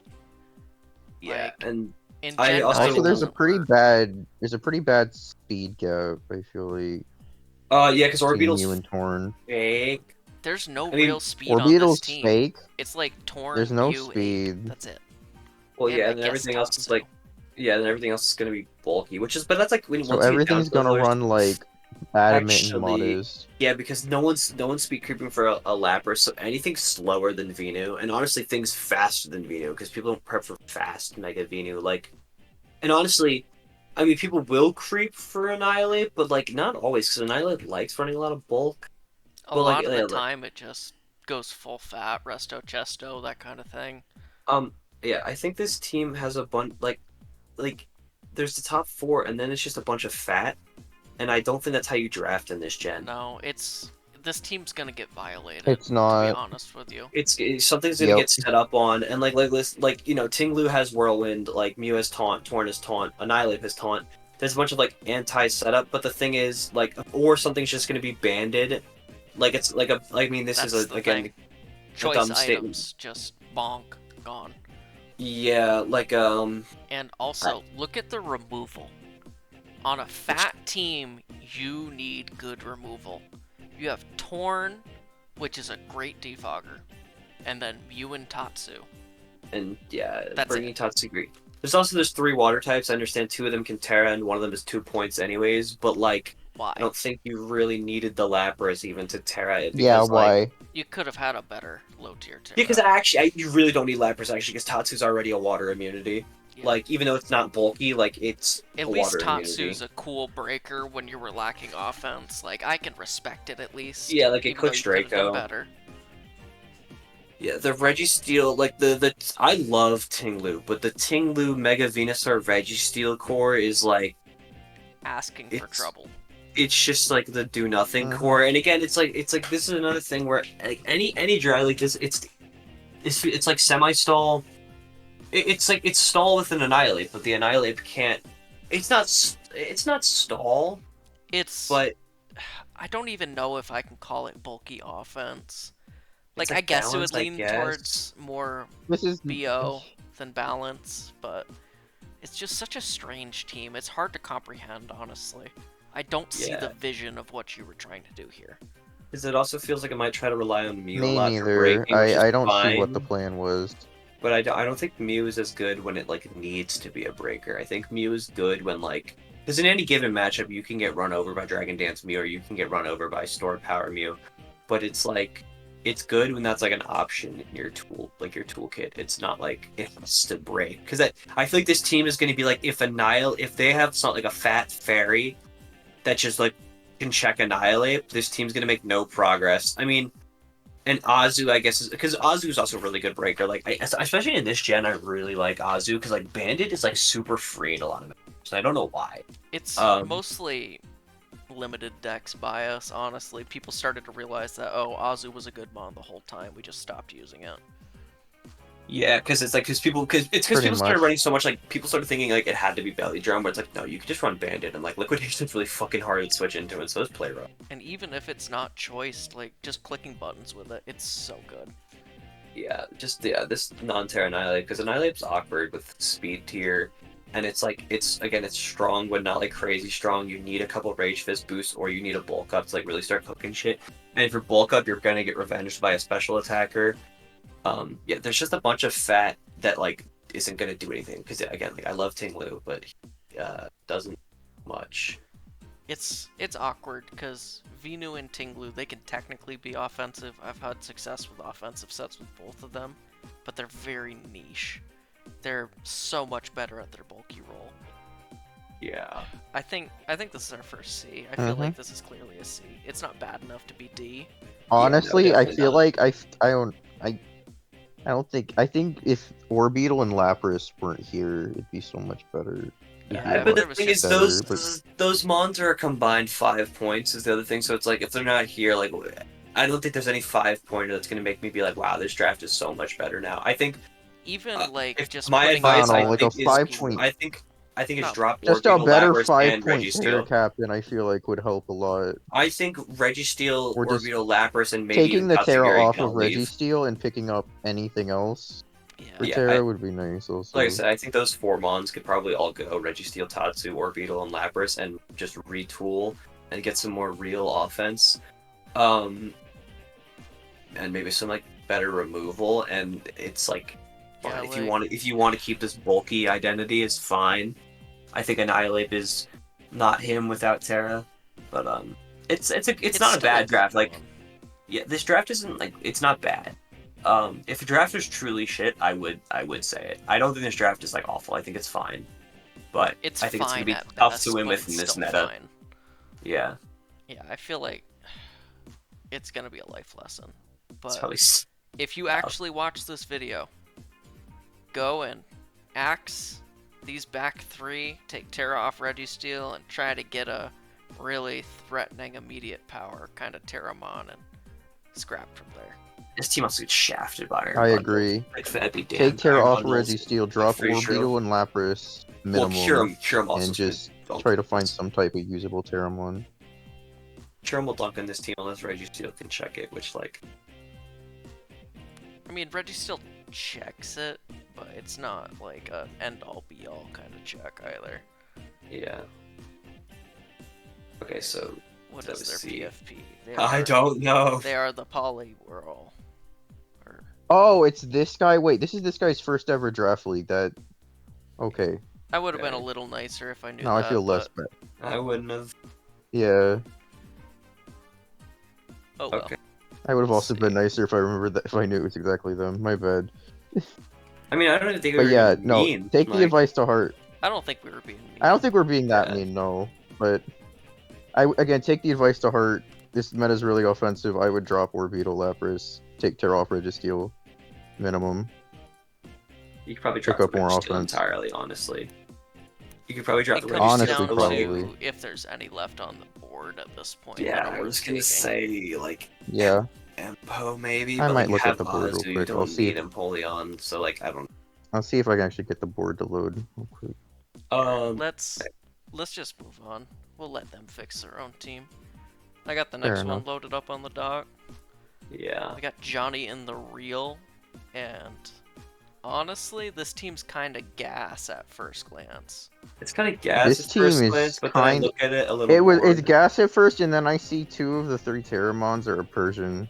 Yeah, like, and In I Gen also- 9, Also, it there's a doesn't pretty work. bad speed gap. I feel like yeah, because between Mew Orbeetle's and Torn. fake. There's no I mean, real speed on this Orbeetle's team. fake. It's like Torn, There's no Mew, Ake. speed. That's it. Well, yeah, I and then guess everything else is Tatsu. like, yeah, and everything else is gonna be bulky, which is, but that's like when So once you get down everything's to those gonna lower- run like Adamant and Actually, Modest. yeah, because no one's speed creeping for a Lapras, so anything slower than Venu, and honestly things faster than Venu, because people don't prep for fast Mega Venu. Like, and honestly, I mean, people will creep for Annihilate, but like not always, because Annihilate likes running a lot of bulk. A But like, lot of the yeah, time, it just goes full fat, resto chesto, that kind of thing. um, yeah, I think this team has a bunch like there's the top four, and then it's just a bunch of fat, and I don't think that's how you draft in this gen. No, this team's gonna get violated. It's To be not. honest with you, Something's gonna Yep. get set up on, and like Tinglu has Whirlwind, like Mew has Taunt, Torn has Taunt, Annihilate has Taunt. There's a bunch of like anti setup, but the thing is like, or something's just gonna be banded. Like it's like a, I mean, this that's is the again thing. a Choice dumb items statement. just bonk gone. Yeah, like And also, look at the removal. On a fat team, you need good removal. You have Torn, which is a great defogger, and then Mew and Tatsu. and yeah, That's bringing it. Tatsugiri. There's three water types. I understand two of them can Terra, and one of them is 2 points anyways. But like, Why? I don't think you really needed the Lapras even to Terra it Yeah, because like. why? You could have had a better low tier Yeah, because Terra. you really don't need Lapras actually, because Tatsu's already a water immunity. Yeah. Like, even though it's not bulky, like it's At a least water Tatsu's immunity. a cool breaker when you were lacking offense. Like, I can respect it at least. Yeah, like it even though clicks you could have done Draco. better. Yeah, the Registeel, like the I love Tinglu, but the Tinglu Mega Venusaur Registeel core is like Asking for it's trouble. it's just like the do nothing Mhm. core. And again, it's like this is another thing where like any dry like this, it's like semi stall. It's like it's stall with an Annihilate, but the Annihilate can't. It's not stall, It's... but I don't even know if I can call it bulky offense. it's Like, I like guess it balance, would I lean guess. towards more This is. BO than balance, but it's just such a strange team. It's hard to comprehend, honestly. I don't see the Yeah, vision of what you were trying to do here. because it also feels like it might try to rely on Mew a Me lot for neither. breaking, which is I don't see what the fine. plan was. But I don't think Mew is as good when it like needs to be a breaker. I think Mew is good when like because in any given matchup you can get run over by Dragon Dance Mew or you can get run over by Stored Power Mew, but it's like it's good when that's like an option in your your toolkit. It's not like it has to break because I feel like this team is going to be like if they have something like a fat fairy that just like can check Annihilate, this team's going to make no progress. I mean. And Azu, I guess, is because Azu is also a really good breaker. Like, especially in this gen, I really like Azu because like Bandit is like super free in a lot of matches. I don't know why. It's Um, mostly limited dex bias, honestly. People started to realize that, oh, Azu was a good mon the whole time, we just stopped using it. yeah, because it's like because Pretty people started much. running so much. Like people started thinking like it had to be Belly Drum, but it's like no, you could just run Bandit and like Liquidation's really fucking hard to switch into, and so is Play Rough. And even if it's not choiced, like, just clicking buttons with it, it's so good. Yeah, this non-Terra Annihilate because Annihilate's awkward with speed tier, and it's like it's strong but not like crazy strong. You need a couple Rage Fist boosts or you need a bulk up to like really start cooking shit. And if you're bulk up, you're gonna get revenged by a special attacker. Yeah, there's just a bunch of fat that like isn't gonna do anything because again, like I love Tinglu, but he doesn't much. It's awkward because Venu and Tinglu, they can technically be offensive. I've had success with offensive sets with both of them, but they're very niche. They're so much better at their bulky role. Yeah. I think this is our first C. I feel like this is clearly a C. It's not bad enough to be D. Honestly, I definitely feel not. like I don't think. I think if Orbeetle and Lapras weren't here, it'd be so much better. Yeah, It'd be But the it was thing is, just better, those mons are a combined 5 points. Is the other thing. So it's like if they're not here, like I don't think there's any 5 pointer that's gonna make me be like, wow, this draft is so much better now. I think even like if just my putting advice, I I don't know, like a think is 5 point. I think it's No. drop Just a Orbeetle, better Lapras, and 5 point Terra Registeel. Captain, I feel like would help a lot. I think Registeel, Or just Orbeetle, Lapras, and maybe taking even the Terra Tatsugiri off can of all leave. Registeel and picking up anything else for Yeah. Yeah, Terra would be nice also. like I said, I think those four mons could probably all go Registeel, Tatsu, Orbeetle, and Lapras, and just retool and get some more real offense. And maybe some like better removal. And it's like, fine. Yeah, If you want to keep this bulky identity, is fine. I think Annihilate is not him without Terra. But it's not a still bad good draft. Like, one. yeah, this draft isn't like it's not bad. If a draft was truly shit, I would say it. I don't think this draft is like awful. I think it's fine, but It's I think it's gonna fine be at tough best, to win but with it's in this still meta. fine. Yeah, Yeah, I feel like it's gonna be a life lesson. it's But probably. if you actually watch this video, go and axe these back three, take Terra off Registeel, and try to get a really threatening immediate power kind of Terramon and scrap from there. This team also gets shafted by Iron I Bundles. agree. Like, that'd be damn. Take Terra Iron off Bundles, Registeel, drop pretty sure- Orbeetle and Lapras Well, minimum, Curum also and just try to find some type of usable Terramon. Curum will dunk on this team unless Registeel can check it, which like I mean, Registeel checks it, but it's not like a end-all be-all kind of check either. yeah. Okay, so What Let is me their see. PFP? They I are- don't know. They are the Poliwhirl. Or Oh, it's this guy. Wait, this is this guy's first ever draft league. That okay. I would have been a Okay. little nicer if I knew Now that. I feel less but... bad. I wouldn't have. Yeah, Oh well. Okay. I would have Let's also see. been nicer if I remembered that. If I knew it was exactly them. My bad. I mean, I don't even think we But were yeah, being no. mean. Take the like, advice to heart. I don't think we were being mean. I don't think we're being that Yeah. mean, no. But again, take the advice to heart. This meta's really offensive. I would drop Orbeetle, Lapras, take Terra off Registeel, minimum. You could probably pick drop up the more Registeel offense. entirely, honestly. You could probably drop It the comes Honestly, down Registeel probably. below. to if there's any left on the board at this point. Yeah, that are I worth was gonna taking. say like Yeah, Empo maybe, I but might like, look you at have the board real Azu, you quick. I'll don't see need if- Empoleon, so like I don't. I'll see if I can actually get the board to load real quick. Let's just move on. We'll let them fix their own team. I got the Fair next one enough. loaded up on the dock. Yeah. I got Johnny in the reel, and honestly, this team's kind of gas at first glance. It's kind of gas This at first team is glance, but then I kind- look at it a little It was more. it's gas at first, and then I see two of the three Terramons are a Persian.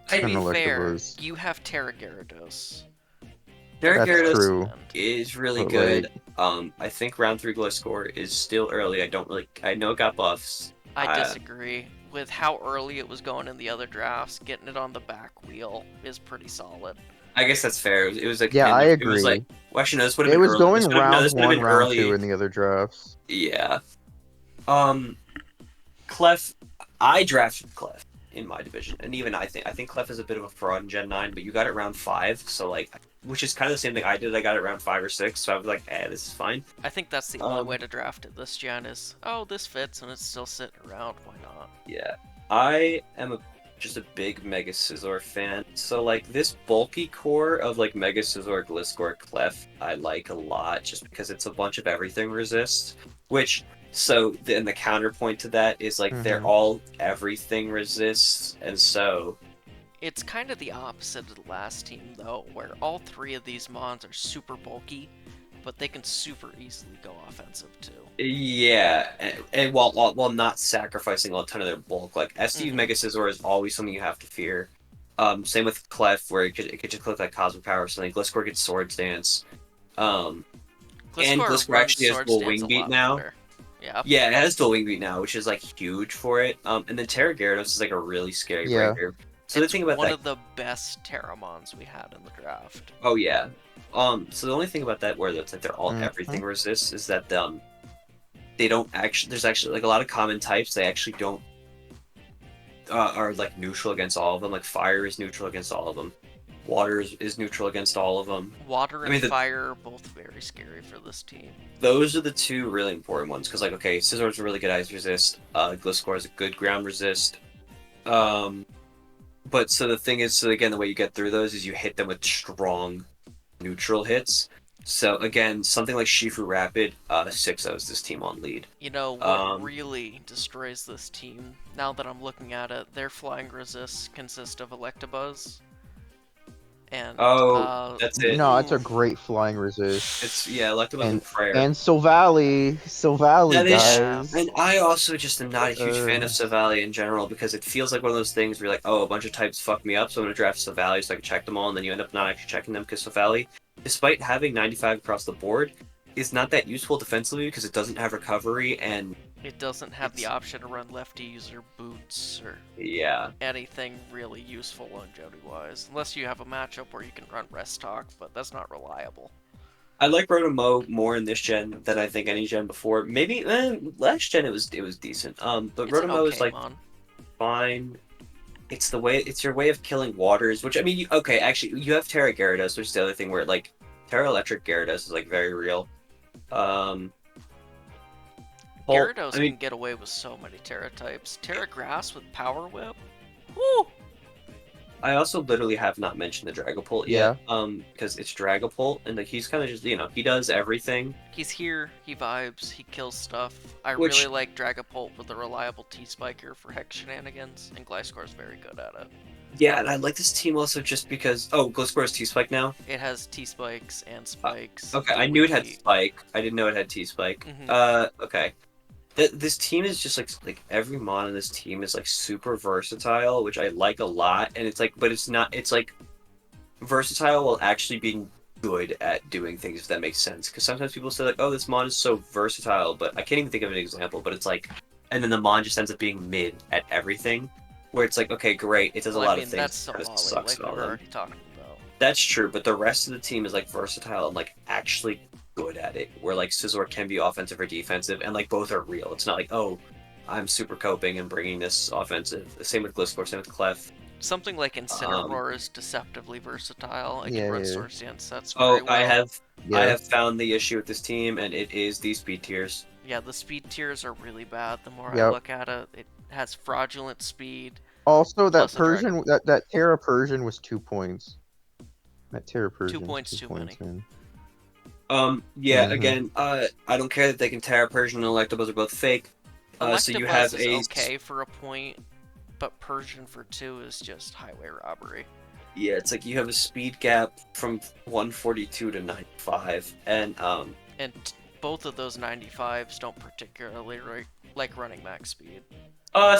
To And be fair, Electabuzz. you have Terra Gyarados. Derek That's Gyarados true. And is really But, good. I think round 3 Gliscor is still early. I know it got buffs. I disagree. With how early it was going in the other drafts, getting it on the back wheel is pretty solid. I guess that's fair. It was like Yeah, I It was agree. like well, actually no, this would have It been was early. going This would've- no, round this would've one, been round early. two in the other drafts. Yeah. Clef. I drafted Clef in my division, and even I think Clef is a bit of a fraud in Gen 9, but you got it round 5, so like, which is kind of the same thing I did. I got it round 5 or 6, so I was like, this is fine. I think that's the only way to draft it this gen is, oh, this fits and it's still sitting around, why not? Yeah. I am just a big Mega Scizor fan, so like this bulky core of like Mega Scizor, Gliscor, Clef, I like a lot, just because it's a bunch of everything resist, which. So then the counterpoint to that is like they're Mhm. all everything resists, and so It's kind of the opposite of the last team, though, where all three of these mons are super bulky, but they can super easily go offensive, too. yeah, and while not sacrificing a ton of their bulk, like SD Mhm. Mega Scizor is always something you have to fear. Same with Clef, where it could just click like Cosmic Power or something. Gliscor gets Swords Dance. And Gliscor runs actually has Swords dual Dance Wing a Beat lot now. better. Yeah. Yeah, it has dual Wing Beat now, which is like huge for it. And then Terra Gyarados is like a really scary Yeah. breaker. So the thing about one that, of the best Terramons we had in the draft. oh yeah. So the only thing about that where it's like they're all Mhm. everything resists is that they don't actually. There's actually like a lot of common types they actually don't are like neutral against all of them. Like fire is neutral against all of them. Water is neutral against all of them. Water and I mean, fire are both very scary for this team. Those are the two really important ones because like okay, Scizor's a really good ice resist. Gliscor is a good ground resist. But so the thing is, so again, the way you get through those is you hit them with strong neutral hits. So again, something like Shifu Rapid, 6-0s this team on lead. You know, what really destroys this team, now that I'm looking at it, their flying resists consist of Electabuzz. And, that's it. No, it's a great flying resist. It's Electabuzz and Prayer. And Silvally, That is- guys. And I also just am not a huge fan of Uh. Savali in general because it feels like one of those things where you're like, oh, a bunch of types fuck me up, so I'm going to draft Savali so I can check them all, and then you end up not actually checking them because Savali, despite having 95 across the board, is not that useful defensively because it doesn't have recovery, and It doesn't have the It's- option to run lefties or boots or Yeah. anything really useful longevity-wise. Unless you have a matchup where you can run rest talk, but that's not reliable. I like Rotom more in this gen than I think any gen before. Maybe last gen it was decent. But It's an Rotom is okay like mon. fine. It's your way of killing waters, which I mean, okay, actually you have Terra Gyarados, which is the other thing where like Terra Electric Gyarados is like very real. Um, well, Gyarados I mean, can get away with so many Terra types. Terra Grass with Power Whip? Woo! I also literally have not mentioned the Dragapult Yeah. yet, because it's Dragapult, and like he's kind of just he does everything. He's here, he vibes, he kills stuff. I Which- really like Dragapult with a reliable T-Spiker for Hex shenanigans, and Gliscor's very good at it. Yeah, and I like this team also just because Gliscor is T-Spike now. It has T-Spikes and Spikes. Okay, I knew it had DWP. Spike. I didn't know it had T-Spike. Mhm. Okay. This team is just like every mon in this team is like super versatile, which I like a lot. And it's like, but it's not. It's like versatile while actually being good at doing things, if that makes sense. Because sometimes people say like, "Oh, this mon is so versatile," but I can't even think of an example. But it's like, and then the mon just ends up being mid at everything, where it's like, okay, great, it does a Well, lot I mean, of things. that's It kinda Somali, sucks like at we all were of them. already talking about. That's true, but the rest of the team is like versatile and like actually good at it. Where like Scizor can be offensive or defensive, and like both are real. It's not like, oh, I'm super coping and bringing this offensive. Same with Gliscor, same with Clef. Something like Incineroar is deceptively versatile. It Yeah, can run yeah. Swords Dance sets Oh, very well. Yeah. I have found the issue with this team, and it is these speed tiers. Yeah, the speed tiers are really bad. The more I Yep. look at it, it has fraudulent speed. Also, that Plus a Persian, that Terra Persian was 2 points. That Terra Persian was points 2 too points, many. man. Yeah, Mhm. again, I don't care that they can Terra Persian and Electabuzz are both fake. So you have Electabuzz is okay for a point, but Persian for 2 is just highway robbery. Yeah, it's like you have a speed gap from 142 to 95, and And both of those 95s don't particularly like running max speed.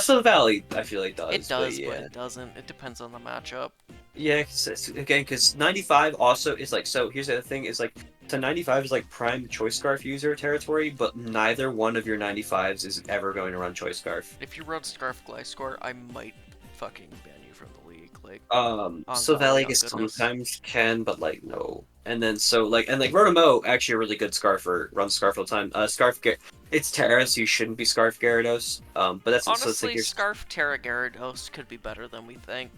So Valley I feel like does. It does, but but yeah, it doesn't. It depends on the matchup. yeah. Because 95 also is like, so here's the other thing is like, so 95 is like prime Choice Scarf user territory, but neither one of your 95s is ever going to run Choice Scarf. If you run Scarf Gliscor, I might fucking ban you from the league. Like, So golly, Valley I oh guess goodness. sometimes can, but like no. And then so like, and like Rotom actually a really good Scarfer, runs Scarf all the time. It's Terra, so you shouldn't be Scarf Gyarados. But that's so it's Honestly, like you're, Scarf Terra Gyarados could be better than we think.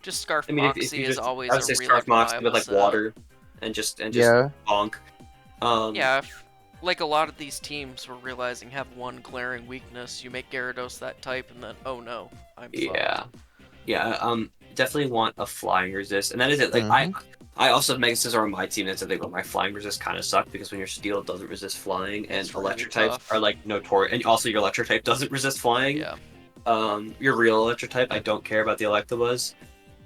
Just Scarf I mean, if Moxie you is just, always I a would say really Scarf Moxie reliable with like setup. water, and just Yeah. bonk. Yeah, if, like a lot of these teams we're realizing have one glaring weakness. You make Gyarados that type, and then oh no, I'm Yeah. fucked. Yeah, definitely want a flying resist, and that is it. Like Mhm. I also have Mega Scizor on my team, and so they go, my flying resist kind of suck because when your steel doesn't resist flying, and It's really electric types tough. are like notorious, and also your electric type doesn't resist flying. Yeah. Your real electric type, I don't care about the Electabuzz.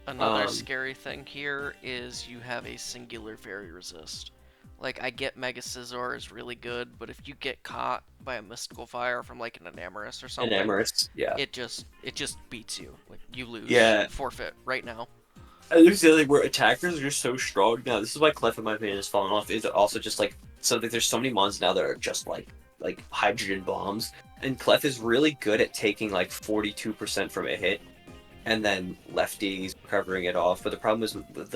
Another scary thing here is you have a singular fairy resist. Like, I get Mega Scizor is really good, but if you get caught by a Mystical Fire from like an Enamorus or something, Enamorus, yeah. it just beats you. Like, you lose. Yeah. Forfeit right now. And there's the other thing where attackers are just so strong now. This is why Clef, in my opinion, has fallen off. Is also just like, so like, there's so many mons now that are just like hydrogen bombs, and Clef is really good at taking like 42% from a hit, and then lefties covering it off. But the problem is with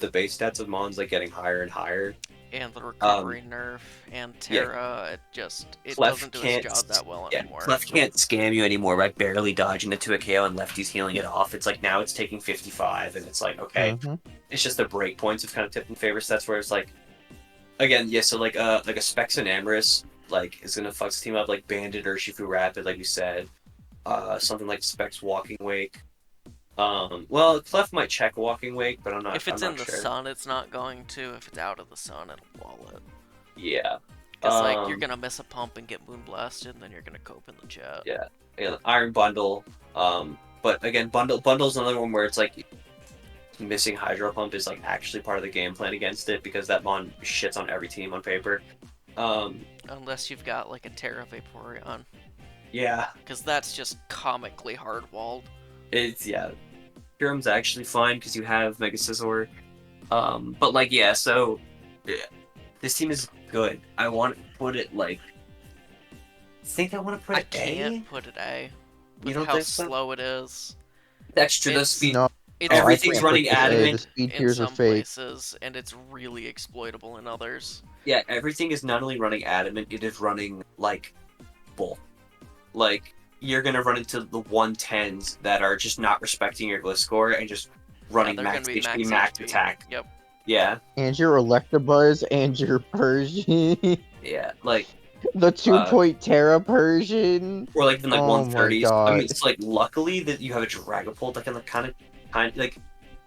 the base stats of mons like getting higher and higher. And the recovery nerf and Terra, it Clef doesn't do can't- its job that well Yeah, anymore. Clef can't scam you anymore by barely dodging into a KO and lefties healing it off. It's like now it's taking 55, and it's like, okay, Mhm. it's just the break points have kind of tipped in favor. So that's where it's like, again, yeah. So like a Specs and Amorous like is gonna fuck the team up, like Bandit or Shifu Rapid, like you said. Something like Specs Walking Wake. Well, Clef might check Walking Wake, but I'm not. If it's I'm in not the sure. sun, it's not going to. If it's out of the sun, it'll wall it. Yeah. Because like you're gonna miss a pump and get moon blasted, and then you're gonna cope in the chat. Yeah. Iron Bundle. But again, Bundle's another one where it's like missing Hydro Pump is like actually part of the game plan against it because that mon shits on every team on paper. Unless you've got like a Terra Vaporeon, Yeah. because that's just comically hard walled. It's Pyram's actually fine because you have Mega Scizor. But like so yeah, this team is good. I want to put it like think I want to put I it can't A. put it A. You With don't how think so? slow it is. That's true. The It's- speed. No, It's I Everything's can't put running this A. adamant. The speed in tiers are some fake. places, and it's really exploitable in others. Yeah, everything is not only running adamant, it is running like bull. Like you're gonna run into the 110s that are just not respecting your glyph score and just running they're max gonna be HP, max max HP. attack. Yep. Yeah, And your Electabuzz and your Persian. yeah, like The 2-point Terra Persian. or like even like Oh my 130s. I god. mean, it's like luckily that you have a Dragapult that can like kind of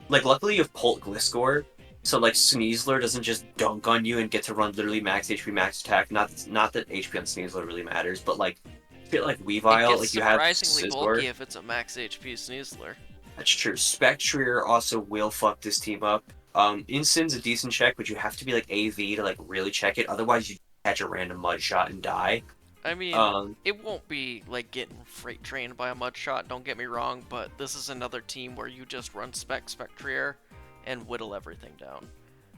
like luckily you have Pult glyph score. So like Sneasler doesn't just dunk on you and get to run literally max HP, max attack. Not that HP on Sneasler really matters, but like shit like It Weavile, gets like you have surprisingly Sizzler. bulky if it's a max HP Sneasler. That's true. Spectrier also will fuck this team up. Incin's a decent check, but you have to be like AV to like really check it. Otherwise, you catch a random mud shot and die. I mean, it won't be like getting freight trained by a mud shot, don't get me wrong, but this is another team where you just run Spectrier and whittle everything down.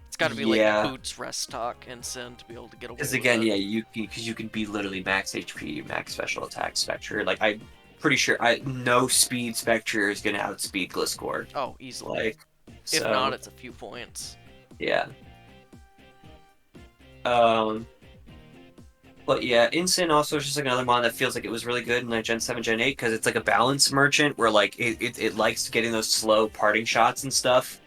It's got to be Yeah. like Boots, Restock, and Sin to be able to get away Because with again, it. yeah, because you can be literally max HP, max special attack Spectrier. Like I'm pretty sure no speed Spectrier is gonna outspeed Gliscor. Oh, easily. Like, If so, not, it's a few points. yeah. But yeah, Incin also is just like another mod that feels like it was really good in like Gen 7, Gen 8 because it's like a balance merchant where like it likes getting those slow parting shots and stuff.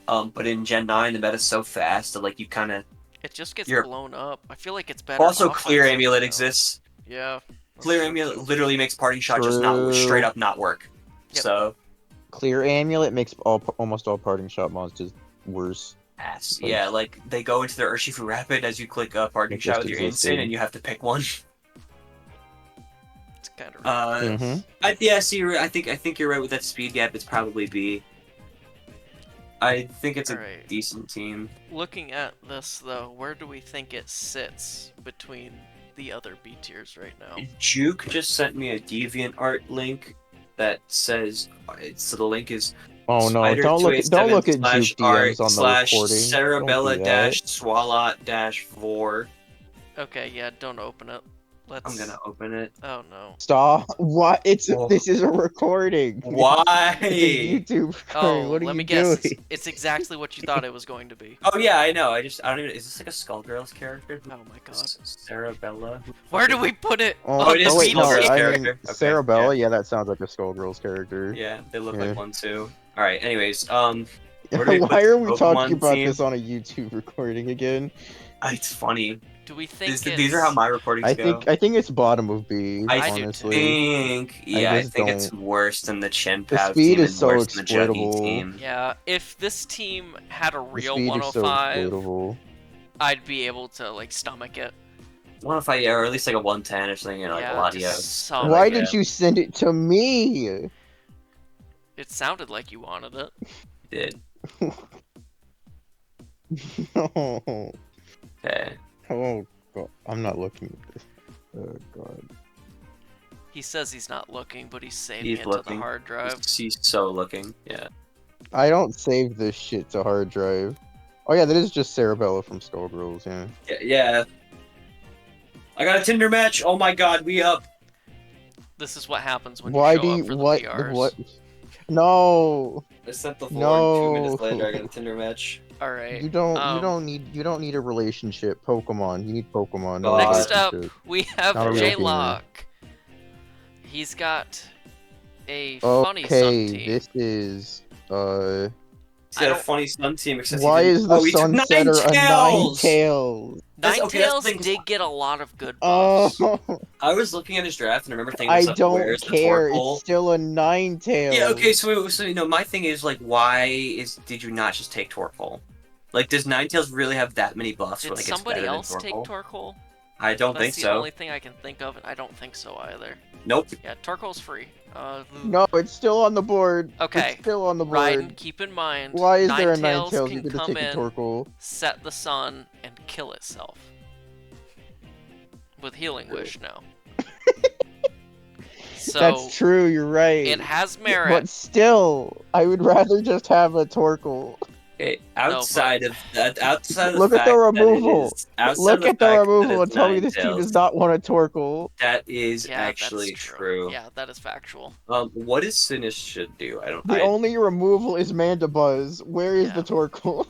But in Gen 9, the meta's so fast that like you kind of... It just gets You're- blown up. I feel like it's better. Also, Clear offensively Amulet now. exists. Yeah. Clear Amulet literally makes parting shot just True. straight up not work. Yep. So, Clear Amulet makes almost all parting shot monsters worse. ass. Like- Yeah, like they go into their Urshifu Rapid as you click parting It shot just with your existed. Incin and you have to pick one. It's kind of Mhm. I think you're right with that speed gap. It's probably B. I think it's a Alright. decent team. Looking at this though, where do we think it sits between the other B tiers right now? Juke just sent me a DeviantArt link that says so the link is Oh no! Don't look at Juke DMs on the recording. Cerebella Don't do that. dash Swalot dash Vor. Okay, yeah, don't open it. Let's. I'm gonna open it. Oh no. Stop! What? Oh. This is a recording. Why? It's a YouTube recording. Oh, What are let you me guess. doing? It's exactly what you thought it was going to be. Oh yeah, I know. I don't even. Is this like a Skullgirls character? Oh my god. Cerebella. Where do we put it? Oh, it is wait, no, Skullgirls I character. mean Okay, Cerebella. Yeah, that sounds like a Skullgirls character. Yeah, they look Yeah. like one too. All right. Anyways, where do we put Why are we Pokemon talking about team? this on a YouTube recording again? It's funny. Do we think These are how my recordings I go. think it's bottom of B. I do honestly. think, yeah, I just think it's don't- worse than the Chen The Pao speed team is and so worse than the Juggy exploitable. team. Yeah, if this team had a The real speed is so 105, exploitable. I'd be able to like stomach it. 105, yeah, or at least like a 110 or something, like yeah, Latios. just some- Why like did that. you send it to me? It sounded like you wanted it. Did. No. Okay. Oh god, I'm not looking at this. Oh god. He says he's not looking, but he's saving He's it to looking. the hard drive. He's so looking, yeah. I don't save this shit to hard drive. Oh yeah, that is just Cerebella from Skullgirls, yeah. Yeah. I got a Tinder match! Oh my god, we up! This is what happens when Why you show do up you for the what PRs. what? No, I sent the forward No. 2 minutes later, I got a Tinder match. All right. you don't um, you don't need a relationship. Pokemon, you need Pokemon. Oh, No Next up, relationship. we have Not a real J-Lock. He's got a funny sun Okay, team. this is He's got a funny Sun team, except why he is didn't... the oh, he took Sunsetter a Ninetales! Ninetales? That's- okay, that's the Ninetales thing. did get a lot of good buffs. Oh, I was looking at his draft and I remember thinking, I to myself, where's don't the care. Torkoal? It's still a Ninetales. Yeah, okay, so you know, my thing is like, did you not just take Torkoal? Like, does Ninetales really have that many buffs? Did where, like, it's somebody better than else take Torkoal? Torkoal? I don't That's think the so. only thing I can think of, and I don't think so either. Nope. Yeah, Torkoal's free. No, it's still on the board. Okay, It's still on the board. Raiden, keep in mind, Why is there a Ninetales Ninetales? You can could have come taken in, Torkoal. set the sun, and kill itself. With Healing Wish now. So, That's true. You're right. it has merit. But still, I would rather just have a Torkoal. Okay, outside of that, outside of the Look at fact the that it removal. is outside Look of the at the fact that removal and it's tell me this team Ninetales, does not want a Torkoal. that is Yeah, actually that's true. true. Yeah, that is factual. What does Sinistra do? The only removal is Mandibuzz. Where is Yeah. the Torkoal?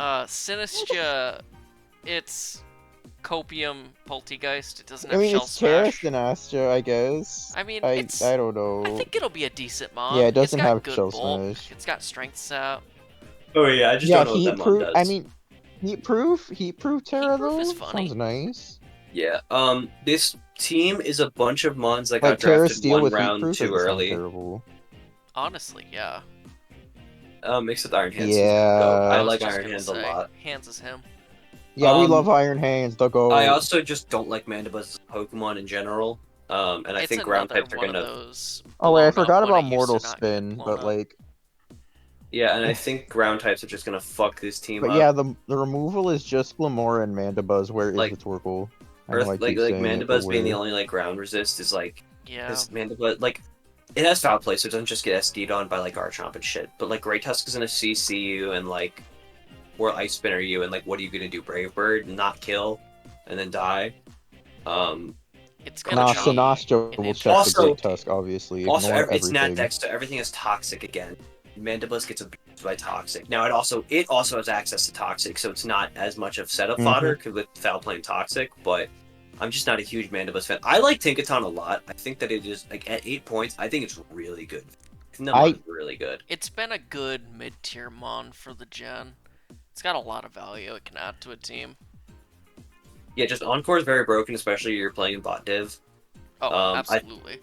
Sinistra, it's Copium Poltegeist. It doesn't I have mean, Shell it's Terra Smash. Sinastra, I guess. I mean, I don't I know. think it'll be a decent mon. Yeah, it doesn't it's got have good Shell bulk. Smash. It's got strength sap. Oh yeah, I just Yeah, don't know what that mon Heat-proof. does. I mean, Heat-proof Terra Heat-proof is though funny. sounds nice. Yeah. This team is a bunch of mons that Like got Terra drafted Steel one with round Heat-proof too doesn't sound early. terrible. Honestly, yeah. Except Iron Hands. Yeah. I was like just Iron gonna Hands say, a lot. Hands is him. Yeah, we love Iron Hands. The GOAT. I also just don't like Mandibuzz as a Pokemon in general. And I It's think ground another types are one gonna. of those. Oh wait, I blown up forgot when about it used Mortal to not get Spin, blown but up. like, Yeah, and I think ground types are just gonna fuck this team but up. yeah, the removal is just Glamora and Mandibuzz. Where is Like, the Torkoal? I know I Earth, keep like saying it, but Mandibuzz being the where? only like ground resist is like, Yeah. because Mandibuzz like, it has foul play, so it doesn't just get SD'd on by like Garchomp and shit. But like Great Tusk is gonna CC you and like, or Ice Spinner you, and like, what are you gonna do, Brave Bird, not kill, and then die? It's gonna Nah, be Sinastra an will check the Also- Great Tusk, obviously. Also, Ignore it's Nat everything. Dex, so everything is toxic again. Mandibuzz gets abused by toxic. Now it also has access to toxic, so it's not as much of setup fodder with foul playing toxic. But I'm just not a huge Mandibuzz fan. I like Tinkaton a lot. I think that it is like at 8 points. I think it's really good. It's really good. It's been a good mid-tier mon for the gen. It's got a lot of value it can add to a team. Yeah, just Encore is very broken, especially if you're playing in bot div. Oh, absolutely.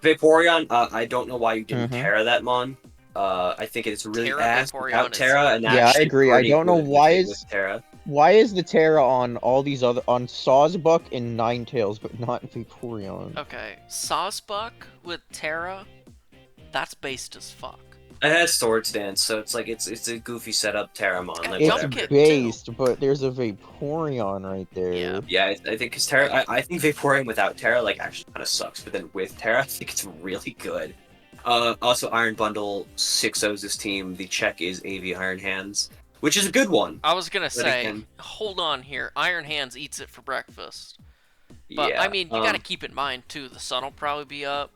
Vaporeon, I don't know why you didn't Mhm. Terra that mon. I think it's really Terra ass Vaporeon without is- Terra, and Yeah, I actually agree. I pretty don't know good why with is Terra. why is the Terra on all these other on Sawsbuck and Ninetales, but not Vaporeon? Okay, Sawsbuck with Terra, that's based as fuck. It has Sword Stance, so it's like it's a goofy setup Terramon. got Like It's Jump whatever. Kick, based, but there's a Vaporeon right there. Yeah. Yeah, I think because Terra, I think Vaporeon without Terra like actually kind of sucks, but then with Terra, I think it's really good. Also Iron Bundle 6-0's this team. The check is AV Iron Hands, which is a good one. I was gonna say, again- hold on here. Iron Hands eats it for breakfast. But, Yeah, I mean, you gotta keep in mind, too, the sun will probably be up.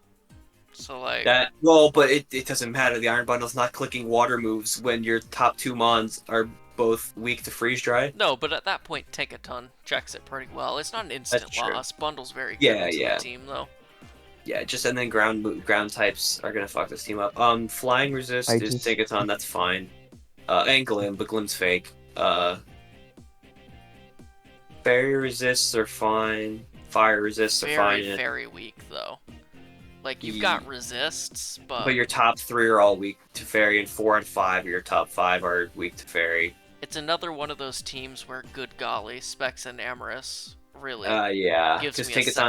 So, like... that. Well, but it doesn't matter. The Iron Bundle's not clicking water moves when your top two mons are both weak to freeze dry. No, but at that point, Tinkaton checks it pretty well. It's not an instant That's true. loss. Bundle's very good Yeah, into yeah. the team, though. Yeah, just and then ground types are gonna fuck this team up. Flying resist is Tinkaton, that's fine. And Glim, but Glim's fake. Fairy resists are fine. Fire resists are fine. Very weak, though. Like, you've got resists, but But your top 3 are all weak to fairy, and 4 and 5 of your top 5 are weak to fairy. it's another one of those teams where, good golly, Specs and Amorous really Yeah, gives because me a second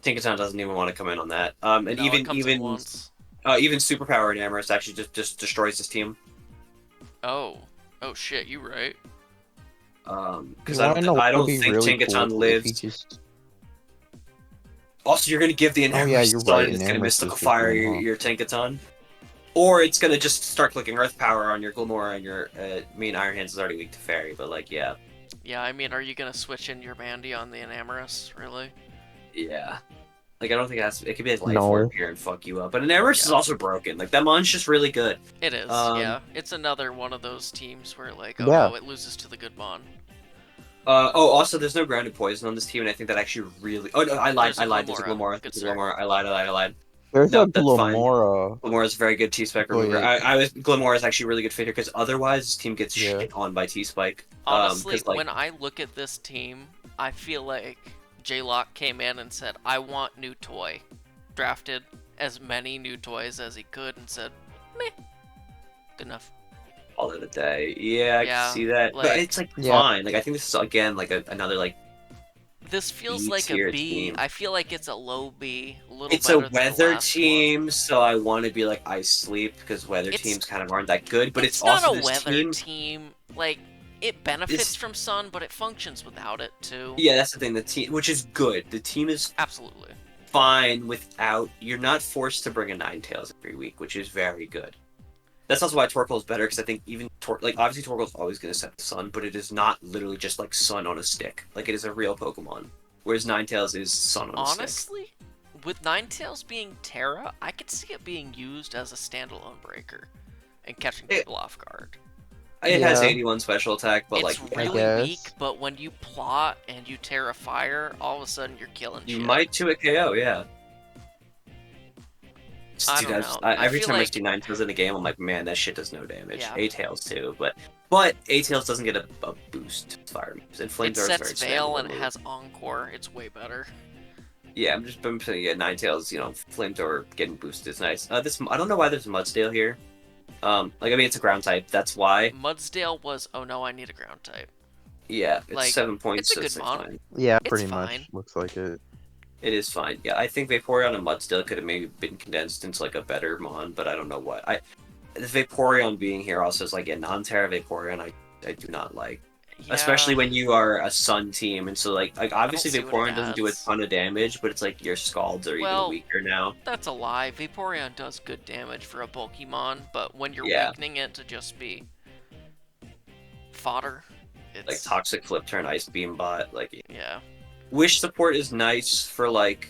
Tinkaton doesn't even want to come in on that. And No, it even comes in once. even Superpower and Amorous actually just destroys this team. Oh shit, you right. Because I don't think Tinkaton lives. Also, you're gonna give the Enamorous you're Sun, right, and it's gonna Enamorous Mystical is Fire just your, wrong. your Tinkaton. Or it's gonna just start clicking Earth Power on your Glamora and your Iron Hands is already weak to Fairy, but like, yeah. Yeah, I mean, are you gonna switch in your Mandy on the Enamorous, really? Yeah. Like, I don't think it could be like Life No. Orb here and fuck you up. But Enamorous is also broken. Like, that mon's just really good. It is, yeah. It's another one of those teams where, like, oh Yeah. no, it loses to the good Mon. Also, there's no grounded poison on this team, and I think that actually really. Oh no, I lied. There's a There's a Glamora. Glamora. Good There's a start. Glamora. I lied. There's No, a that's fine. Glamora. Glamora's a very good T-Spike Oh, remover. yeah. Glamora's actually a really good fit here because otherwise this team gets Yeah. shit on by T-Spike. Honestly, 'cause, like, when I look at this team, I feel like J-Lock came in and said, I want new toy. Drafted as many new toys as he could and said, meh, good enough. all of the day. Yeah, I Yeah, can see that. But like- it's like Yeah. fine. Like I think this is again like another like This feels B like tier a B. team. I feel like it's a low B. A little it's a better than the weather last team, so I want to be like Ice Sleep because weather It's- teams kind of aren't that good. But one. it's not also a this weather team. Like, it benefits This- from sun, but it functions without it, too. Yeah, that's the thing. The team, which is good. The team is Absolutely. fine without. You're not forced to bring a Ninetales every week, which is very good. That's also why Torkoal is better, because I think even like obviously Torkoal is always going to set the sun, but it is not literally just like sun on a stick. Like it is a real Pokemon. Whereas Ninetales is sun on a stick. Honestly, with Ninetales being Terra, I could see it being used as a standalone breaker and catching people off guard. It has Yeah. 81 special attack, but It's like really guess. weak, but when you plot and you Terra Fire, all of a sudden you're killing you shit. might 2 a KO, yeah. I Dude, don't know. every feel time I like- see Ninetales in a game, I'm like, man, that shit does no damage. Yeah. A-Tails too, but A-Tails doesn't get a boost to fire moves, and It Flamethrower is sets very Veil standalone and it move. has Encore. It's way better. Yeah, I'm saying Ninetales, Flamethrower getting boosted is nice. This I don't know why there's Mudsdale here. Like I mean it's a ground type, that's why. Mudsdale was, oh no, I need a ground type. Yeah, it's Like, 7 points. it's a good so mon. fine. Yeah, It's pretty fine. much looks like it. It is fine. Yeah, I think Vaporeon and Mudsdale could have maybe been condensed into like a better mon, but I don't know what. The Vaporeon being here also is like a non-Terra Vaporeon. I do not like. Yeah, Especially when you are a Sun team, and so like obviously see what it Vaporeon doesn't do a adds. ton of damage, but it's like your Scalds are Well, even weaker now. that's a lie. Vaporeon does good damage for a Pokemon, but when you're Yeah. weakening it to just be fodder, it's Like Toxic Flip Turn, Ice Beam Bot, like yeah. Wish support is nice for like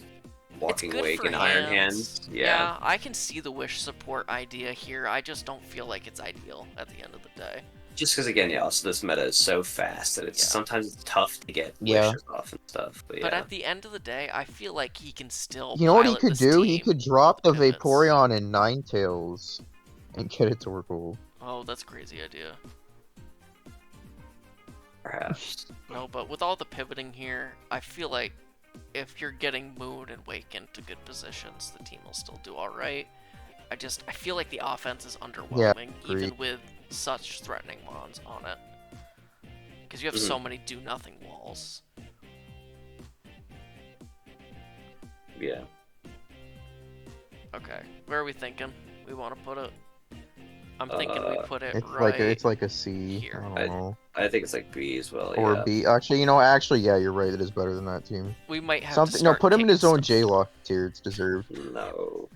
Walking It's good Wake for and Iron Hands. Yeah. I can see the wish support idea here. I just don't feel like it's ideal at the end of the day. Just because again, yeah, also this meta is so fast that it's Yeah. sometimes it's tough to get Yeah. wishes off and stuff. But yeah. But at the end of the day, I feel like he can still. You know what he pilot could this do? He team could drop the with pivots. Vaporeon and Ninetales and get a Torkoal. Oh, that's a crazy idea. Perhaps. No, but with all the pivoting here, I feel like if you're getting Moon and Wake into good positions, the team will still do alright. I feel like the offense is underwhelming, even agreed. with such threatening mons on it. Because you have so many do-nothing walls. Yeah. Okay, where are we thinking we want to put it? I'm thinking we put it It's right. it's like a C. here. I don't know. I think it's like B as well. Or yeah. B. Actually, yeah, you're right. It is better than that team. We might have Something. to No, start put him in taking his own some- J-Lock tier. It's deserved. No.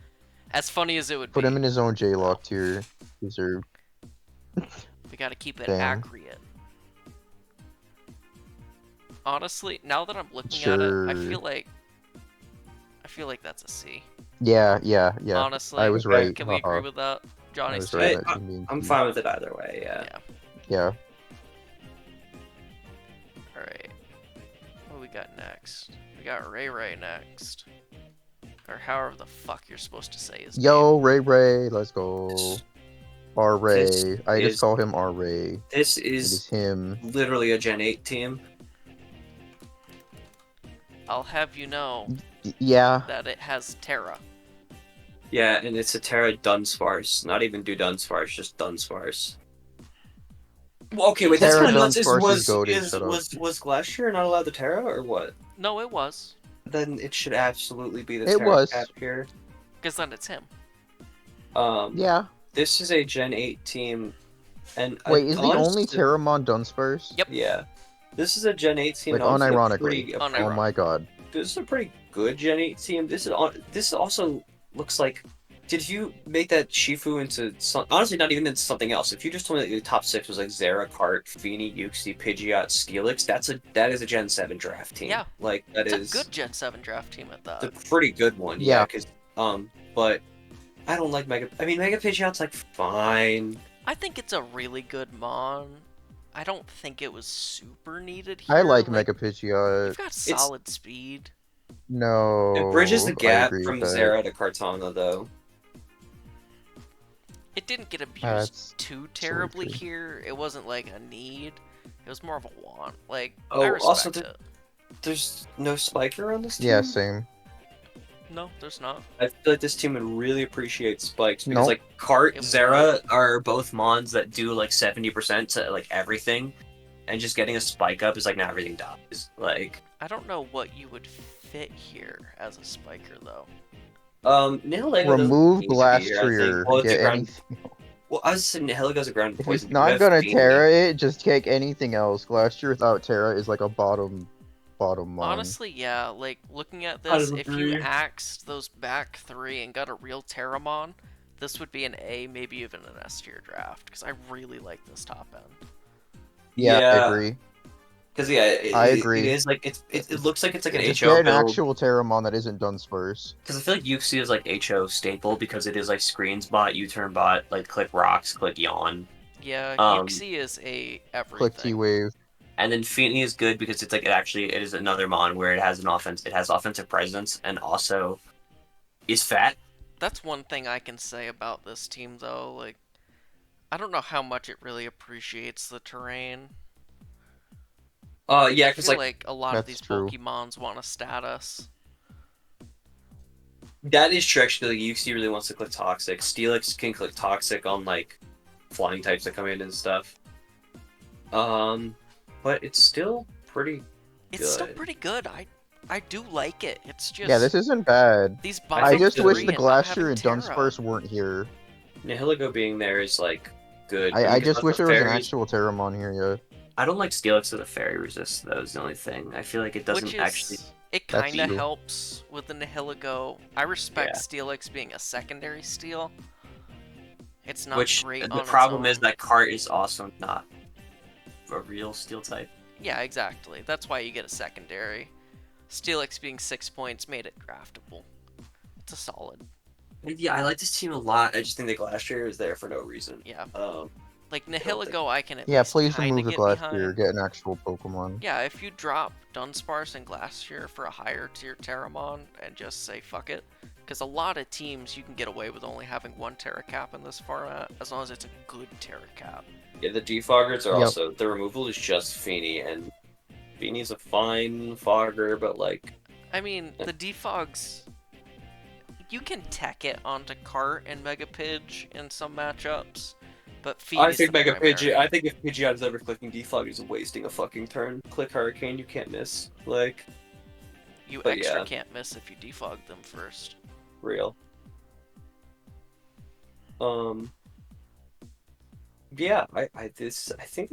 As funny as it would Put be, him in his own J-Lock tier. Deserved. we gotta keep it Damn. accurate. Honestly, now that I'm looking at it, I feel like that's a C. Yeah. Honestly, I was Okay. right. Can we agree with that? I Johnny was Steve? right. That team being I'm C. fine with it either way. Yeah. Yeah. Yeah. Alright. What do we got next? We got Ray next. Or however the fuck you're supposed to say his name. Yo, Ray, let's go. R Ray. This I is- just call him R Ray. This It is is him. literally a Gen 8 team. I'll have you know Yeah. that it has Terra. Yeah, and it's a Terra Dunsparce. Not even do Dunsparce, just Dunsparce. Well, okay, wait, that's Terra kind of nuts. Dunsparce is goated, shut up. Was Glacier not allowed the Terra, or what? No, it was. Then it should absolutely be the It Terra was. cap here. Because then it's him. Yeah. This is a Gen 8 team, and Wait, is the only honestly- Terramon Dunsparce? Yep. Yeah. This is a Gen 8 team. Like, and honestly, unironically. a Oh Unironic. my god. This is a pretty good Gen 8 team. This also looks like. Did you make that Shifu into honestly not even into something else? If you just told me that your top 6 was like Zera, Cart, Feeny, Uxie, Pidgeot, Steelix, that is a Gen 7 draft team. Yeah. Like that It's is a good Gen 7 draft team at that. it's a pretty good one. Yeah. Yeah. Cause but I don't like Mega. I mean, Mega Pidgeot's like fine. I think it's a really good mon. I don't think it was super needed here. I like Mega Pidgeot. You've got solid speed. No. It bridges the I gap agree from with that. Zera to Kartana though. It didn't get abused That's too terribly true. here. It wasn't like a need. It was more of a want. Like, Oh, I respect also it. There's no Spiker on this team. Yeah, same. No, there's not. I feel like this team would really appreciate spikes because Nope. like Cart, It Zera are both mons that do like 70% to like everything, and just getting a spike up is like now everything dies. Like I don't know what you would fit here as a spiker though. Nihilego doesn't Remove need to be here, I think. Glastrier. Well, it's a Get ground. anything. Well, I was saying Nihiligo's a ground If poison. it's You not have gonna Feeny. Terra it, just take anything else. Glastrier without Terra is like a bottom mon. Honestly, yeah. Like looking at I this, if you agree. axed those back 3 and got a real Terramon, this would be an A, maybe even an S tier draft, because I really like this top end. Yeah, I Yeah. agree. Because yeah, I it agree. is like it looks like it's like an Just HO get an build. actual Terramon that isn't Dunsparce. Because I feel like Uxie is like HO staple because it is like screens bot, U-turn bot, like click rocks, click yawn. Yeah, Um, Yuxi is a Click everything. T-Wave. And then Feeny is good because it's like it is another mon where it has offensive presence and also is fat. That's one thing I can say about this team, though. Like, I don't know how much it really appreciates the terrain. Yeah, I because feel like like a lot of That's these true. Pokemons want a status. that is true. Actually, like, Uxie really wants to click toxic. Steelix can click toxic on like flying types that come in and stuff. But it's still pretty It's good. still pretty good. I do like it. It's just Yeah, this isn't bad. these I I bottom just think wish three the and not having Glacier and Terra. Dunsparce weren't here. Nihiligo being there is like good. I just because wish the there was an fairies- actual Terramon here, yeah. I don't like Steelix as a fairy resist. That was the only thing. I feel like it doesn't Which is, actually. it That's kind of true. helps with the Nihiligo. I respect Yeah. Steelix being a secondary steal. It's not Which great the on problem its is own. that cart is also not a real steel type. Yeah, exactly. That's why you get a secondary. Steelix being 6 points made it draftable. It's a solid. And yeah, I like this team a lot. I just think the Glacier is there for no reason. Yeah. Um, Like don't think- Nihiligo, I can at Yeah, least please kind remove of the get Glacier, behind. get an actual Pokemon. Yeah, if you drop Dunsparce and Glacier for a higher tier Terramon and just say fuck it, because a lot of teams you can get away with only having one Terra Cap in this format as long as it's a good Terra Cap. yeah, the defoggers are Yep. also the removal is just Feeny, and Feeny's a fine fogger, but like I mean, the defogs, you can tech it onto Cart and Megapidge in some matchups, but Phoebe's the primary. I think if Pidgeot is ever clicking defog, he's wasting a fucking turn. Click Hurricane, you can't miss. Like You but extra yeah. can't miss if you defog them first. real. Yeah, I think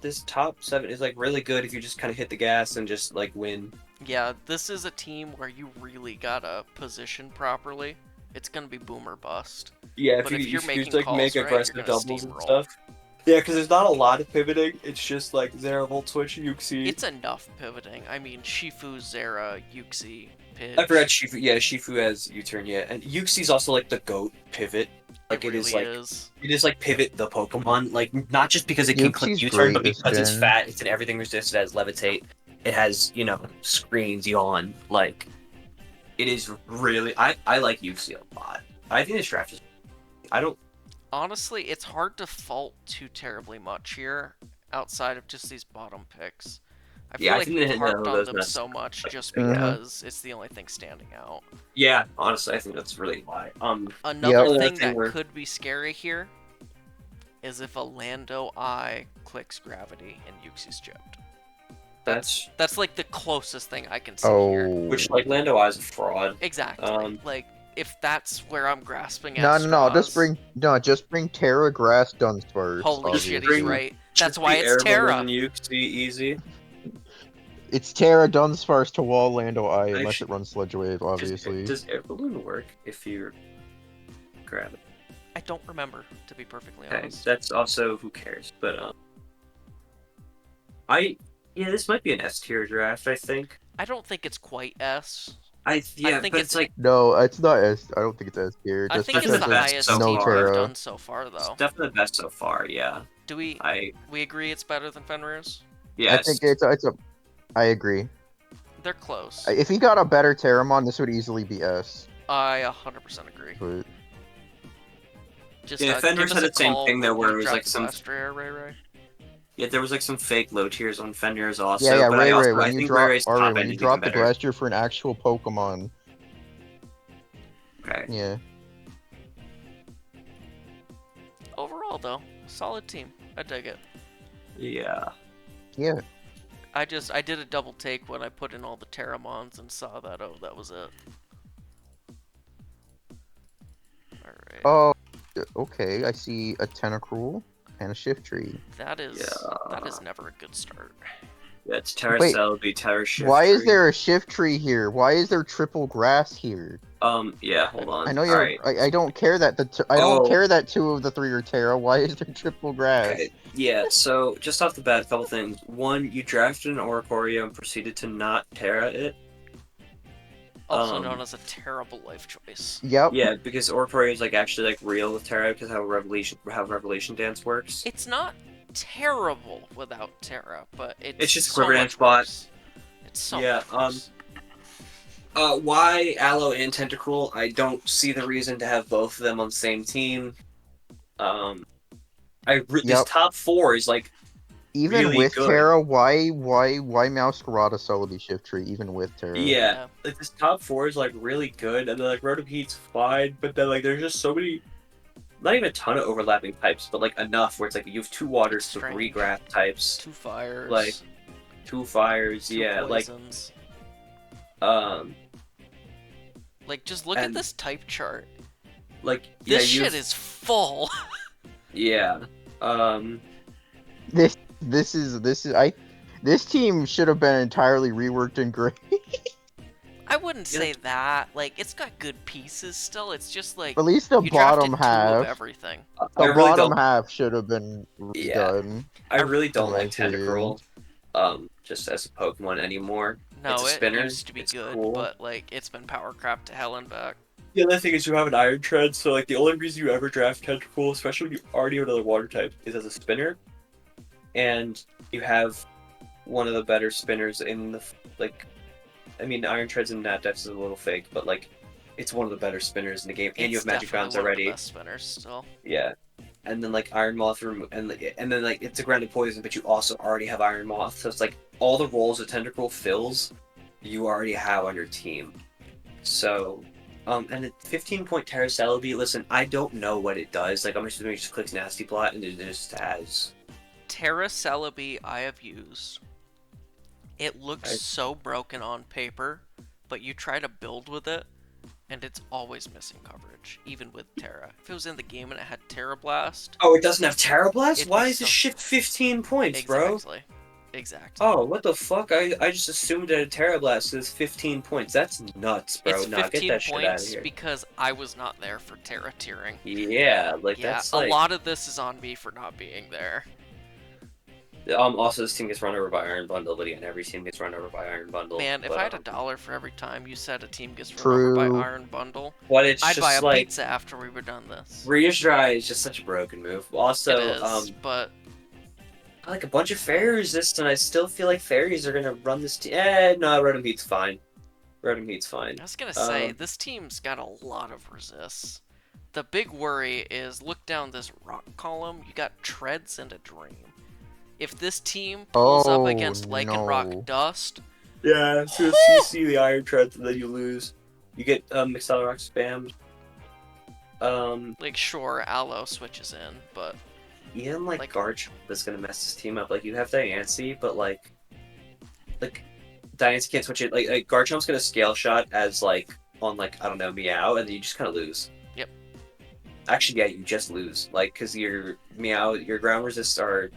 this top 7 is like really good if you just kind of hit the gas and just like win. Yeah, this is a team where you really gotta position properly. It's gonna be boom or bust. Yeah, But if you're making like calls make right, aggressive you're gonna doubles and steamroll. stuff. Yeah, because there's not a lot of pivoting. It's just like Zera Volt Switch, Uxie. It's enough pivoting. I mean, Shifu, Zera, Yuxi, Pidge. I forgot Shifu. Yeah, Shifu has U-turn. Yeah, and Uxie's also like the goat pivot. Like It it is really like is. it is like pivot the Pokemon. Like not just because it can click Uxie's U-turn, but great this because it's gen. fat. It's an everything resist. It has levitate. It has screens yawn. Like it is really. I like Uxie a lot. I think this draft is. I don't. Honestly, it's hard to fault too terribly much here, outside of just these bottom picks. I feel Yeah, I like think we've Nintendo harped on does them mess so much just Mhm. because it's the only thing standing out. Yeah, honestly, I think that's really why. Another Yep. thing that where- could be scary here is if a Lando Eye clicks gravity and Yuxi's chipped. That's That's like the closest thing I can see here. Oh. which like Lando Eye's a fraud. Exactly. Like if that's where I'm grasping at No, straws, just bring Terra Grass Dunsparce. holy shit, he's obviously. right. That's Just why be it's air Terra. balloon Uxie easy. It's Terra Dunsparce to wall Lando Eye unless Actually, it runs Sludge Wave, obviously. Does air balloon work if you grab it? I don't remember, to be perfectly Okay, honest. that's also who cares. But this might be an S tier draft. I think. I don't think it's quite S. But think it's like No, it's not S. I don't think it's S tier. I Just think it's because the best highest so team far. we've Terra. done so far, it's though. definitely the best so far. Yeah. Do we agree it's better than Fenrir's? Yes. I think it's a. I agree. They're close. If he got a better Terramon, this would easily be S. I 100% agree. But Just Yeah, give Fenrir's us had a the same call thing there when where you it was drop like the some. blast Ray. Yeah, there was like some fake low tiers on Fenrir's also. yeah, but Ray I when you think drop Ray's top when end you is drop even the better. Glacier for an actual Pokemon, Okay. yeah. Overall, though, solid team. I dig it. Yeah. Yeah. I did a double take when I put in all the Terramons and saw that, oh, that was it. Alright. Oh, okay. I see a Tentacruel and a Shift Tree. That is Yeah. never a good start. Yeah, it's Terra Wait, Celebi, Terra Shift Why is Tree. there a shift tree here? Why is there triple grass here? Yeah, hold on. I know you. Alright. I don't care that I don't Oh, care that 2 of the 3 are Terra. Why is there triple grass? okay. Yeah, so just off the bat, a couple things. One, you drafted an Oricorio and proceeded to not Terra it. Also known as a terrible life choice. Yep. Yeah, because Oricorio is like actually like real with Terra because how Revelation Dance works. It's not terrible without Terra, but It's just so Quiver much Dance bot. worse. It's so Yeah, much worse. Why Aloe and Tentacruel? I don't see the reason to have both of them on the same team. This Yep. top 4 is like Even really with good. Terra, why Masquerada Celebi shift tree? Even with Terra. Yeah, like this top 4 is like really good, and then like Rotom Heat's fine, but then like there's just so many, not even a ton of overlapping types, but like enough where it's like you have 2 waters, It's 3 strange. grass types, 2 fires. like 2 fires, 2 yeah, poisons. Like just look at and- this type chart. like This yeah, shit is full. yeah, This team should have been entirely reworked in gray. I wouldn't say that. Like it's got good pieces still. It's just like At least the you drafted bottom 2 of half. everything. I The really bottom don't, half should have been redone. I really don't in my like Tentacruel, just as a Pokemon anymore. No, It's a it spinner, used to be it's good, cool. but like it's been power crap to hell and back. The other thing is you have an Iron Tread, so like the only reason you ever draft Tentacruel, especially when you already have another water type, is as a spinner, and you have one of the better spinners in the like. I mean, Iron Treads in that depth is a little fake, but like, it's one of the better spinners in the game, and you It's have Magic definitely Rounds one already. of the best spinners still. Yeah, and then like Iron Moth and then like it's a grounded poison, but you also already have Iron Moth, so it's like all the roles a Tentacruel fills, you already have on your team. So, and at 15-point Terra Celebi, listen, I don't know what it does. Like I'm assuming it just clicks Nasty Plot and it just has. Terra Celebi I have used. It looks so broken on paper, but you try to build with it, and it's always missing coverage, even with Terra. If it was in the game and it had Terra Blast... Oh, it doesn't have Terra Blast? It'd Why be is it so- shift 15 points, bro? Exactly. Oh, what the fuck? I just assumed that a Terra Blast is 15 points. That's nuts, bro. It's Nah, get 15 that shit out of points here. because I was not there for Terra tiering. Yeah, like Yeah, that's a like. lot of this is on me for not being there. Also, this team gets run over by Iron Bundle, but again, every team gets run over by Iron Bundle. Man, if but, I had $1 for every time you said a team gets run over by True. Iron Bundle, But it's I'd just buy a like pizza after we were done this. Rear's Dry is just such a broken move. Also, It is, but I like a bunch of fairy resist, and I still feel like fairies are gonna run this team. No, Rotom Heat's fine. Rotom Heat's fine. I was gonna say, this team's got a lot of resists. The big worry is, look down this rock column, you got Treads and a Dream. If this team pulls up against Lake and Rock no. Dust... Yeah, as soon as you see the Iron Treads, and then you lose. You get Mixella Rock spammed. Like, sure, Aloe switches in, but... Even like Garchomp is gonna mess this team up. Like you have Diancie, but like Diancie can't switch it. Like Garchomp's gonna scale shot as like on like I don't know Meow, and then you just kind of lose. Yep. Actually, yeah, you just lose. Like because your Meow, your ground resists are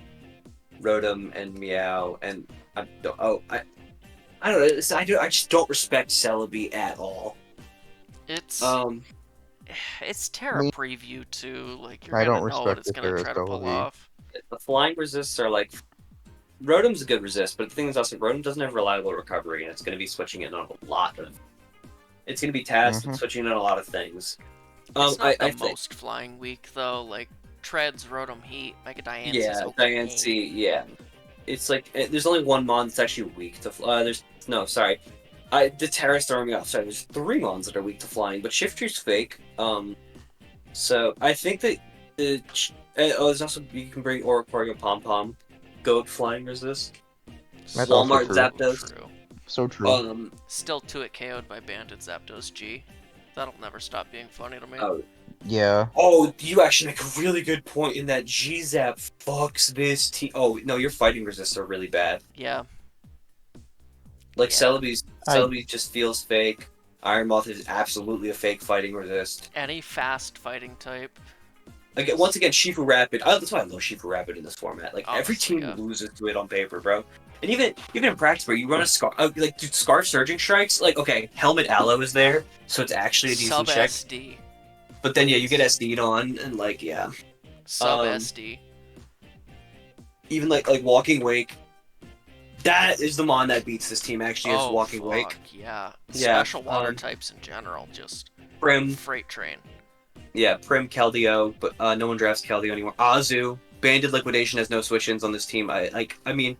Rotom and Meow, and I don't know. I just don't respect Celebi at all. It's Terra I mean, Preview too. Like you're I gonna don't know what respect it's the gonna Terra try to pull Celebi. off. The flying resists are like Rotom's a good resist, but the thing is also Rotom doesn't have reliable recovery, and it's going to be switching in on a lot of. It's going to be tasked with switching in on a lot of things. It's not I the most flying weak though. Like Treads, Rotom Heat, Mega Diancie. Yeah, okay. Diancie, yeah. It's like there's only one mon that's actually weak to. The Terra's throwing me off. Sorry, there's 3 mons that are weak to flying, but Shifter's fake. So I think that there's also you can bring Oricorio Pom Pom, Goat flying resist. That's also Walmart true. Zapdos. True. So true. Still 2-hit KO'd by Banded Zapdos G. That'll never stop being funny to me. Yeah. Oh, you actually make a really good point in that G-Zap fucks this team. Oh, no, your fighting resists are really bad. Yeah. Like, Yeah. Celebi just feels fake. Iron Moth is absolutely a fake fighting resist. Any fast fighting type. Again, once again, Shifu Rapid. That's why I love Shifu Rapid in this format. Like every Honestly, team yeah. loses to it on paper, bro. And even in practice, bro, you run a Scar, like dude, Scarf Surging Strikes. Like okay, Helmet Aloe is there, so it's actually a decent Sub check. SD. But then yeah, you get SD'd on, and like yeah, Sub SD. even like Walking Wake. That is the mon that beats this team. Actually, is Walking Wake. Yeah. Yeah, Special water types in general, just Prim. freight train. Yeah, Prim, Keldeo, but no one drafts Keldeo anymore. Azu, Banded Liquidation has no switch-ins on this team. I mean,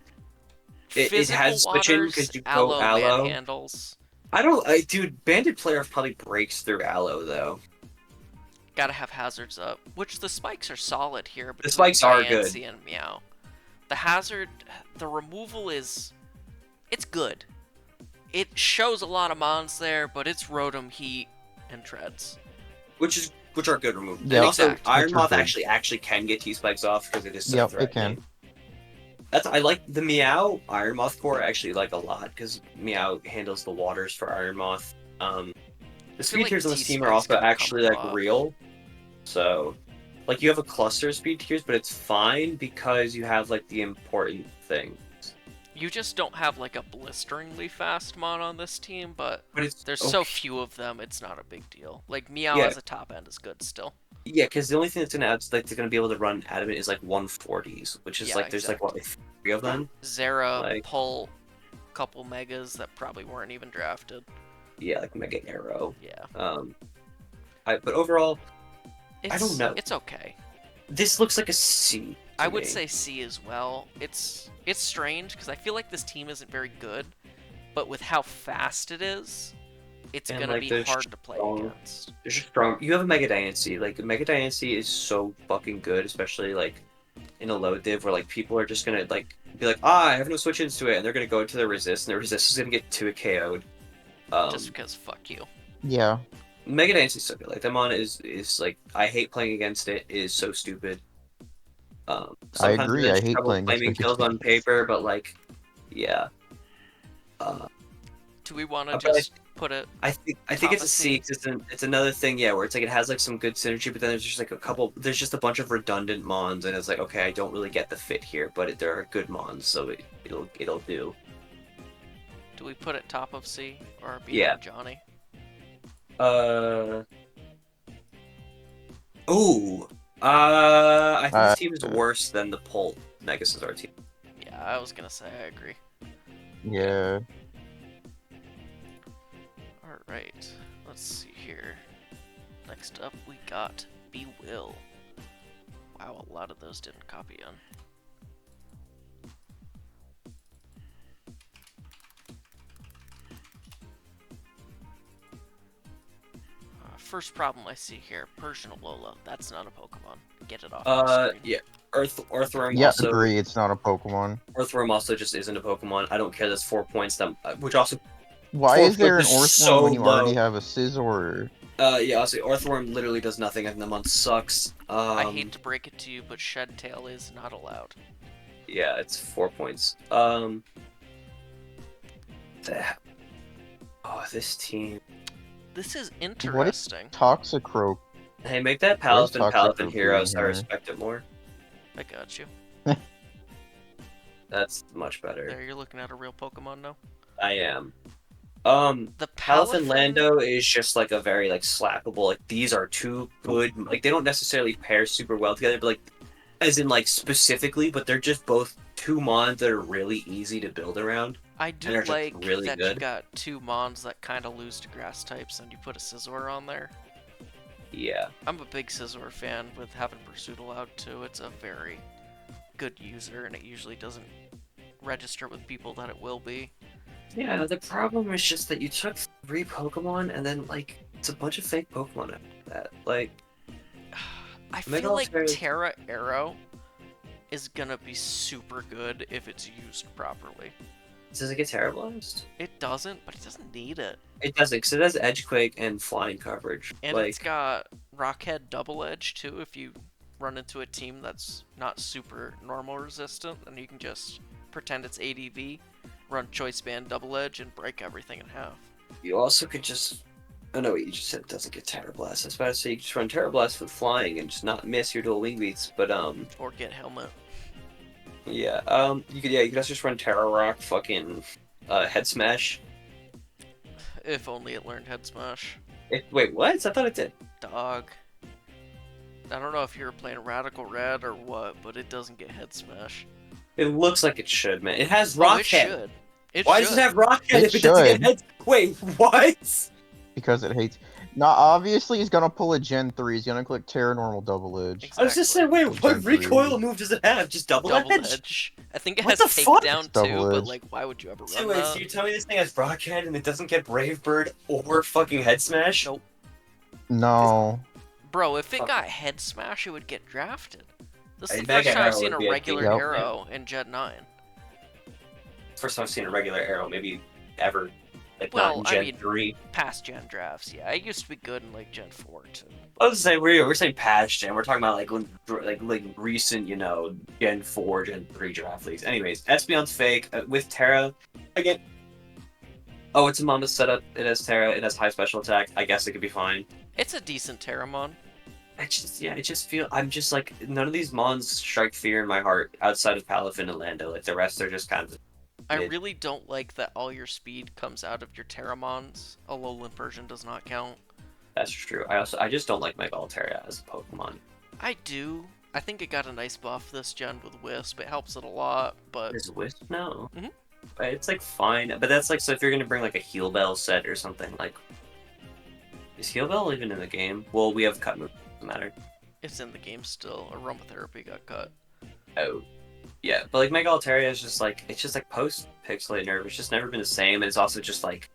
it has switch-in because you go Aloe. Manhandles. Dude, Banded player probably breaks through Aloe though. Gotta have hazards up, which the spikes are solid here. The spikes are good. Diancie and Meow. The hazard, the removal it's good. It shows a lot of mons there, but it's Rotom, Heat, and Treads. Which are good removals. Yeah, and also, exactly. Iron Moth actually can get T-Spikes off because it is so threatening. It can. I like the Meow Iron Moth core actually like a lot because Meow handles the waters for Iron Moth. The speed tiers on this team are also actually like real. So, like you have a cluster of speed tiers, but it's fine because you have like the important things. You just don't have like a blisteringly fast mon on this team, but there's okay. so few of them, it's not a big deal. Like Meow as a top end is good still. Yeah, because the only thing that's gonna add, like, they're gonna be able to run Adamant is like 140s, which is like there's like what, like 3 of them. Zera, pull, couple megas that probably weren't even drafted. Yeah, like Mega Arrow. Yeah. But overall, I don't know. It's okay. This looks like a C. I would say C as well. It's strange because I feel like this team isn't very good, but with how fast it is, it's gonna be hard to play against. There's strong. You have a Mega Diancie. Like Mega Diancie is so fucking good, especially like in a low div where like people are just gonna like be like, I have no switch ins to it, and they're gonna go to their resist, and their resist is gonna get 2 KO'd. Just because fuck you. Yeah. Mega Dance is so good. Like, them on is like, I hate playing against it. It is so stupid. I agree. I hate playing against kills on paper, but like, yeah. Do we want to just put it? I think it's a C because it's another thing, yeah, where it's like it has like some good synergy, but then there's just like there's just a bunch of redundant mons, and it's like, okay, I don't really get the fit here, but there are good mons, so it'll do. Do we put it top of C or yeah. Johnny? I think this team is worse than the Pult Megacesar team. Yeah, I was gonna say I agree. Yeah. Alright, let's see here. Next up we got Will. Wow, a lot of those didn't copy in. First problem I see here, Persian Alola. That's not a Pokemon. Get it off the screen. Yeah. Earthworm yeah, also... agree, it's not a Pokemon. Earthworm also just isn't a Pokemon. I don't care, that's 4 points. Which also... Why is there an Earthworm when you low. already have a Scizor? Yeah, honestly, Earthworm literally does nothing, and the month sucks. I hate to break it to you, but Shed Tail is not allowed. Yeah, it's 4 points. This team... This is interesting. Toxicroak. Hey, make that Palafin hero so I respect it more. I got you. That's much better. There, you're looking at a real Pokemon now? I am. The Palafin Lando is just like a very like slappable, like these are two good, like they don't necessarily pair super well together, but like as in like specifically, but they're just both two mons that are really easy to build around. I do like really that good. You got two mons that kind of lose to grass types and you put a Scizor on there. Yeah. I'm a big Scizor fan with having Pursuit allowed too. It's a very good user and it usually doesn't register with people that it will be. Yeah, the problem is just that you took 3 Pokemon and then like it's a bunch of fake Pokemon after that. Like I feel like Terra Arrow is gonna be super good if it's used properly. Does it get Terra Blast? It doesn't, but it doesn't need it. It doesn't, because it has Edgequake and flying coverage. And it's got Rockhead Double Edge too if you run into a team that's not super normal resistant, and you can just pretend it's ADV, run Choice Band Double Edge, and break everything in half. You also could just Oh no, you just said it doesn't get Terra Blast. I was about to say you just run Terra Blast with flying and just not miss your dual wing beats, but Or get helmet. yeah, you could also just run Terra Rock, fucking Head Smash. If only it learned Head Smash. Wait, what? I thought it did. Dog. I don't know if you were playing Radical Red or what, but it doesn't get Head Smash. It looks like it should, man. It has Oh, Rock it Head. should. It Why should. does it have Rock Head It if it doesn't get should. Head? Wait, what? Because it hates. Now, obviously, he's gonna pull a Gen 3. He's gonna click Terra Normal Double Edge. Exactly. I was just saying, wait, what Gen 3. recoil move does it have? Just double edge? I think it What has the fuck? takedown Double too, but edge. like, why would you ever run So wait, that? so you tell me this thing has Rock Head and it doesn't get Brave Bird or fucking Head Smash? Nope. No. Bro, if it Fuck. got Head Smash, it would get drafted. This is Hey, the Mega first time I've Arrow seen would a be a regular Yep. arrow in Gen 9. First time I've seen a regular arrow, maybe ever. Like Well, not in I Gen mean- 3. Past Gen drafts, yeah. It used to be good in like Gen 4 too. I was saying we're saying past Gen. We're talking about like recent, Gen 4, Gen 3 draft leagues. Anyways, Espeon's fake with Terra again. Oh, it's a Mamba setup. It has Terra. It has high special attack. I guess it could be fine. It's a decent Terramon. It just feel I'm just like none of these mons strike fear in my heart outside of Palafin and Lando. Like the rest are just kind of. I Mid. really don't like that all your speed comes out of your Terramons. A Alolan version does not count. That's true. I just don't like Mega Altaria as a Pokemon. I do. I think it got a nice buff this gen with Wisp. It helps it a lot, but Is Wisp? No. Mhm. But it's like fine. But that's like so if you're gonna bring like a Heal Bell set or something like. Is Heal Bell even in the game? Well, we have cut move. Doesn't matter. it's in the game still. Aromatherapy got cut. Oh. Yeah, but like Mega Altaria is just like it's just like post Pixelate Nerve. It's just never been the same, and it's also just like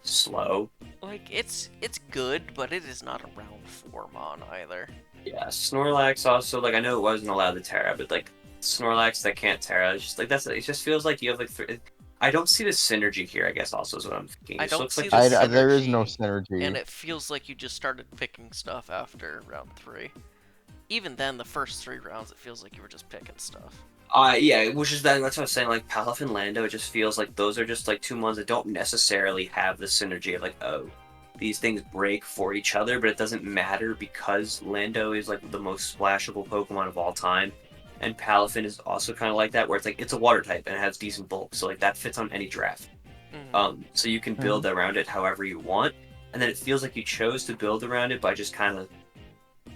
slow. Like it's good, but it is not a round 4 mon either. Yeah, Snorlax also like I know it wasn't allowed to Terra, but like Snorlax that can't Terra, it's just like it just feels like you have like I don't see the synergy here. I guess also is what I'm thinking. I It don't looks see like the There is no synergy, synergy. And it feels like you just started picking stuff after round 3. Even then, the first 3 rounds, it feels like you were just picking stuff. Yeah, which is that's what I was saying. Like Palaf and Lando, it just feels like those are just like two ones that don't necessarily have the synergy of like these things break for each other, but it doesn't matter because Lando is like the most splashable Pokemon of all time. And Palafin is also kind of like that, where it's like it's a water type and it has decent bulk, so like that fits on any draft. Mhm. So you can build around it however you want, and then it feels like you chose to build around it by just kind of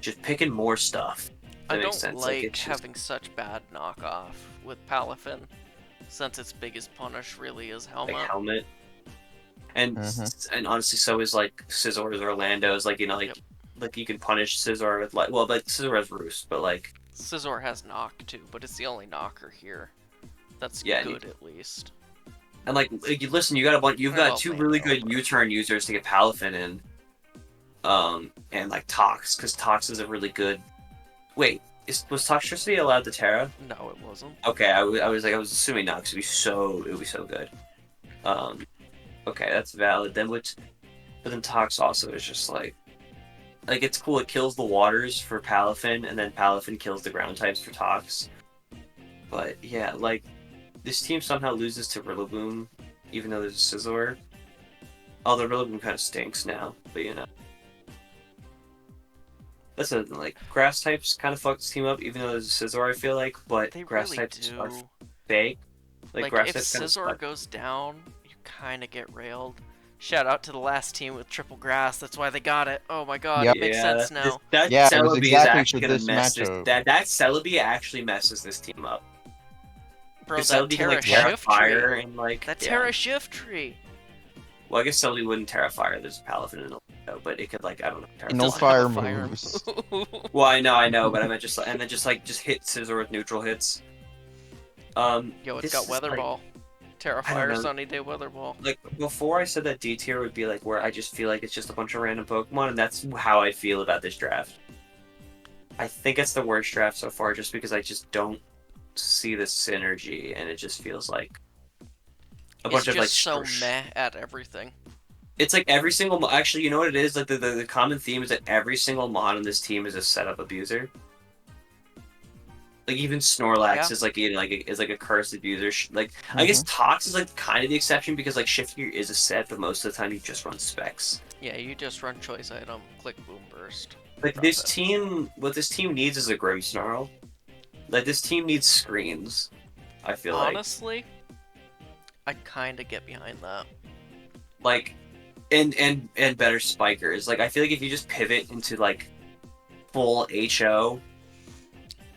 just picking more stuff. I That makes don't sense. like it's just- having such bad knockoff with Palafin, since its biggest punish really is Helmet. like Helmet. And Mhm. and honestly, so is like Scizor's or Orlando's. Like Yep. like you can punish Scizor with like Scizor has Roost, but like Scizor has knock too, but it's the only knocker here. That's Yeah, good at least. and like you listen, you've got Well, two Lando, really good but- U-turn users to get Palafin in, and like Tox, because Tox is a really good. Wait, was Toxtricity allowed to Terra? No, it wasn't. Okay, I was assuming not, because it would be so good. Okay, that's valid. But then Tox also is just like it's cool. It kills the waters for Palafin, and then Palafin kills the ground types for Tox. But yeah, like this team somehow loses to Rillaboom, even though there's a Scizor. Although Rillaboom kind of stinks now, but that's a like grass types kind of fuck this team up, even though there's a Scizor. I feel like, but They grass really types do. are fake. Like, grass if types kind of Scizor suck. goes down, you kind of get railed. Shout out to the last team with triple grass. That's why they got it. Oh my god, Yep. it makes sense now. That Yeah, it was Celebi is exactly actually for gonna this mess this. matchup. That Celebi actually messes this team up. Bro, Because that Celebi can Terra like Terra Shift Fire tree. and like That yeah. Terra Shift tree. Well, I guess Celebi wouldn't Terra Fire. There's a Palafin and a but it could like I don't know. Terra It No doesn't fire have a fire moves. move. Well, I know, but I meant just and then just hit Scizor with neutral hits. Yo, it's this got is, Weather like- Ball. Terra I don't Fire, know. Sunny Day Weather Ball. Like before, I said that D tier would be like where I just feel like it's just a bunch of random Pokemon, and that's how I feel about this draft. I think it's the worst draft so far, just because I just don't see the synergy, and it just feels like a bunch It's of just like so meh at everything. It's like every single actually, you know what it is? Like the common theme is that every single mod on this team is a setup abuser. Like even Snorlax Yeah. is like a cursed abuser. I guess Tox is like kind of the exception because like Shift Gear is a set, but most of the time he just runs specs. Yeah, you just run choice item, click boom burst. Like drop this it. team, what this team needs is a Grave Snarl. Like this team needs screens. I feel Honestly, I kind of get behind that. like, and better spikers. Like I feel like if you just pivot into like full HO,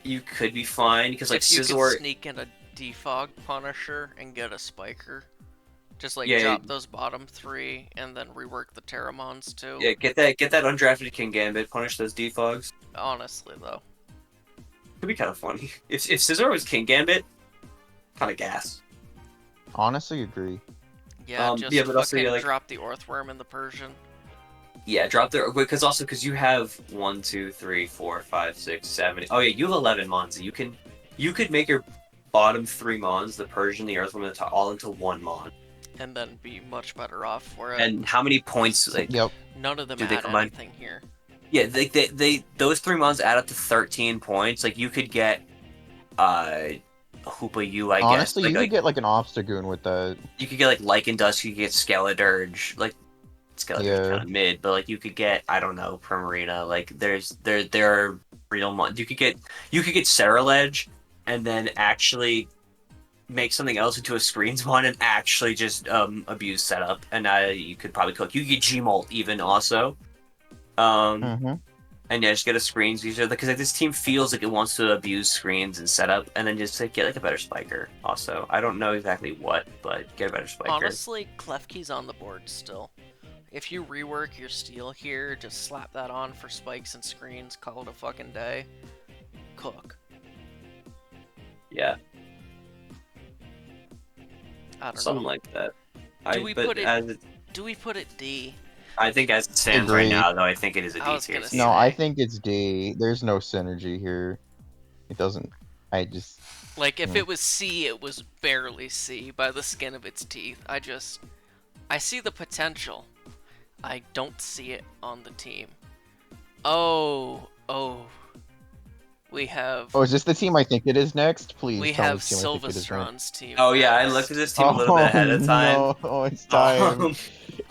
you could be fine because like If you could Scizor, sneak in a defog Punisher and get a spiker, just like yeah, drop those bottom 3 and then rework the Terramons too. yeah, get that undrafted King Gambit, punish those defogs. Honestly though. Could be kind of funny if Scizor was King Gambit, kind of gas. Honestly, agree. Yeah, just yeah, but also, fucking yeah, like- drop the Orthworm and the Persian. Yeah, drop there because you have 1, 2, 3, 4, 5, 6, 7. Oh yeah, you have 11 mons. You could make your bottom 3 mons, the Persian, the Earthworm, and the all into 1 mon. And then be much better off for it. And how many points? Like, Yep. None of them do they add combine? anything here. Yeah, they those 3 mons add up to 13 points. Like you could get Hoopa U, I guess. Honestly, Like, you could get like an Obstagoon with that. you could get like Lycan Dust, you could get Skeledirge, like Skeledirge Yeah. kind of mid, but like you could get, I don't know, Primarina. Like there are real mons. You could get Ceruledge and then actually make something else into a screens mon and actually just abuse setup, and you could probably cook. You could get Gmolt even also. Mm-hmm. And yeah, just get a screens user because like this team feels like it wants to abuse screens and setup, and then just like, get like a better spiker. Also, I don't know exactly what, but get a better spiker. Honestly, Klefki's on the board still. If you rework your steel here, just slap that on for spikes and screens, call it a fucking day. Cook. Yeah, I don't something know. like that. Do we put it D? I think as it stands Agree. right now, though, I think it is a I D was tier. gonna team. No, say. I think it's D. There's no synergy here. It doesn't. I just. Like, if it was C, it was barely C by the skin of its teeth. I see the potential. I don't see it on the team. Oh. We have Oh, is this the team I think it is next? Please. we tell me have the team I think it is next. Sylvestron's team. Oh yeah, I next. looked at this team a little bit ahead of time. No, oh, it's time. Um,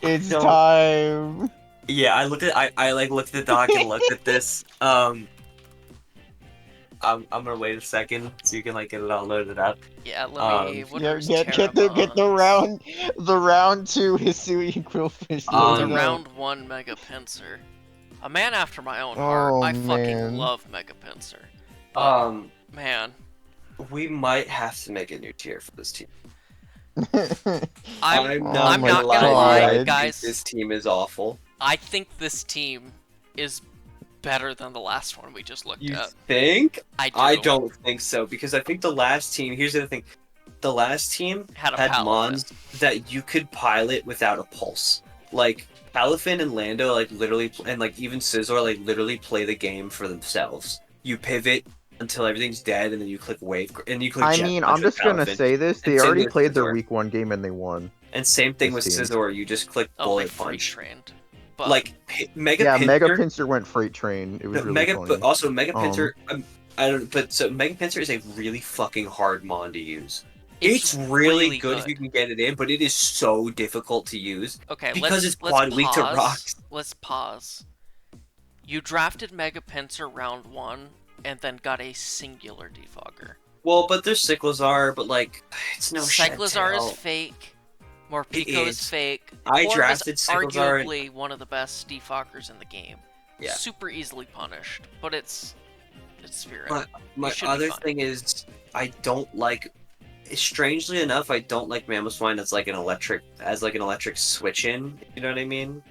It's no. time. Yeah, I looked at the doc and looked at this. I'm gonna wait a second so you can like get it all loaded up. Yeah, let me. What Yeah, are get the round 2 Hisui Quillfish. The Um, round 1 Mega Pinsir. A man after my own heart. Oh, I fucking man. love Mega Pinsir. Man, We might have to make a new tier for this team. I'm Oh not my gonna God. lie, I think guys. This team is awful. I think this team is better than the last one we just looked You at. think? I do. I don't think so because I think the last team. Here's the other thing. The last team Had a had Palafin. mons that you could pilot without a pulse. Like Palafin and Lando, like literally, and like even Scizor, like literally play the game for themselves. You pivot until everything's dead, and then you click wave, and you click. I jet mean, punch I'm with just gonna Palafin. say this. They And same already with played their Scizor. week 1 game and they won. And same thing with This team. Scizor, you just click Oh, they bullet freight punch. trained. But Like Mega Yeah, Pinsir, Mega Pinsir went freight train. It was no, really Mega, funny. but also Mega Pinsir. I don't. But so Mega Pinsir is a really fucking hard mon to use. It's really good if you can get it in, but it is so difficult to use. Okay, because let's it's quad weak to pause. rocks. Let's pause. You drafted Mega Pinsir round 1 and then got a singular defogger. Well, but there's Cyclizar, but like it's no Cyclizar Chantel. is fake. Morpeko is is. fake. I Korv drafted is Cyclizar and- arguably one of the best defoggers in the game. Yeah. Super easily punished, but it's Spirit. But my should be other fine. thing is, I don't like. Strangely enough, I don't like Mamoswine as like an electric switch in. You know what I mean?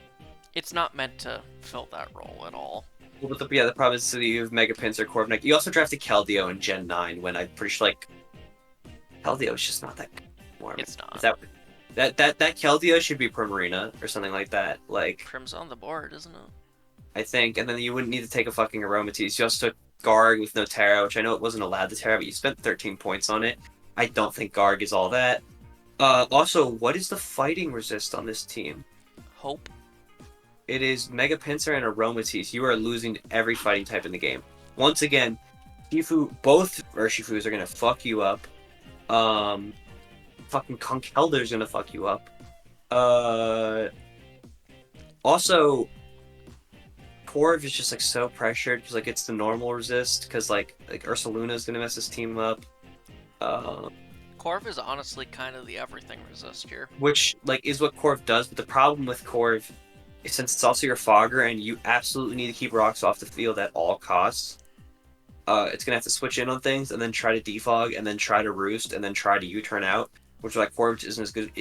It's not meant to fill that role at all. Well, but the problem is that you have Mega Pinsir, Corviknight. You also drafted Keldeo in Gen 9 when I'm pretty sure like Keldeo is just not that good anymore. It's not. That Keldeo should be Primarina or something like that. Like Prim's on the board, isn't it? I think, and then you wouldn't need to take a fucking Aromatisse. You also took Garg with no Terra, which I know it wasn't allowed to Terra, but you spent 13 points on it. I don't think Garg is all that. Also, what is the fighting resist on this team? Hope. It is Mega Pinsir and Aromatisse. You are losing every fighting type in the game. Once again, both Urshifus are gonna fuck you up. Fucking Conkeldur's gonna fuck you up. Also, Corv is just like so pressured because like it's the normal resist because like Ursaluna is gonna mess his team up. Corv is honestly kind of the everything resist here. Which like is what Corv does, but the problem with Corv is since it's also your Fogger and you absolutely need to keep rocks off the field at all costs. It's gonna have to switch in on things and then try to defog and then try to roost and then try to U-turn out, which like Corv isn't as good.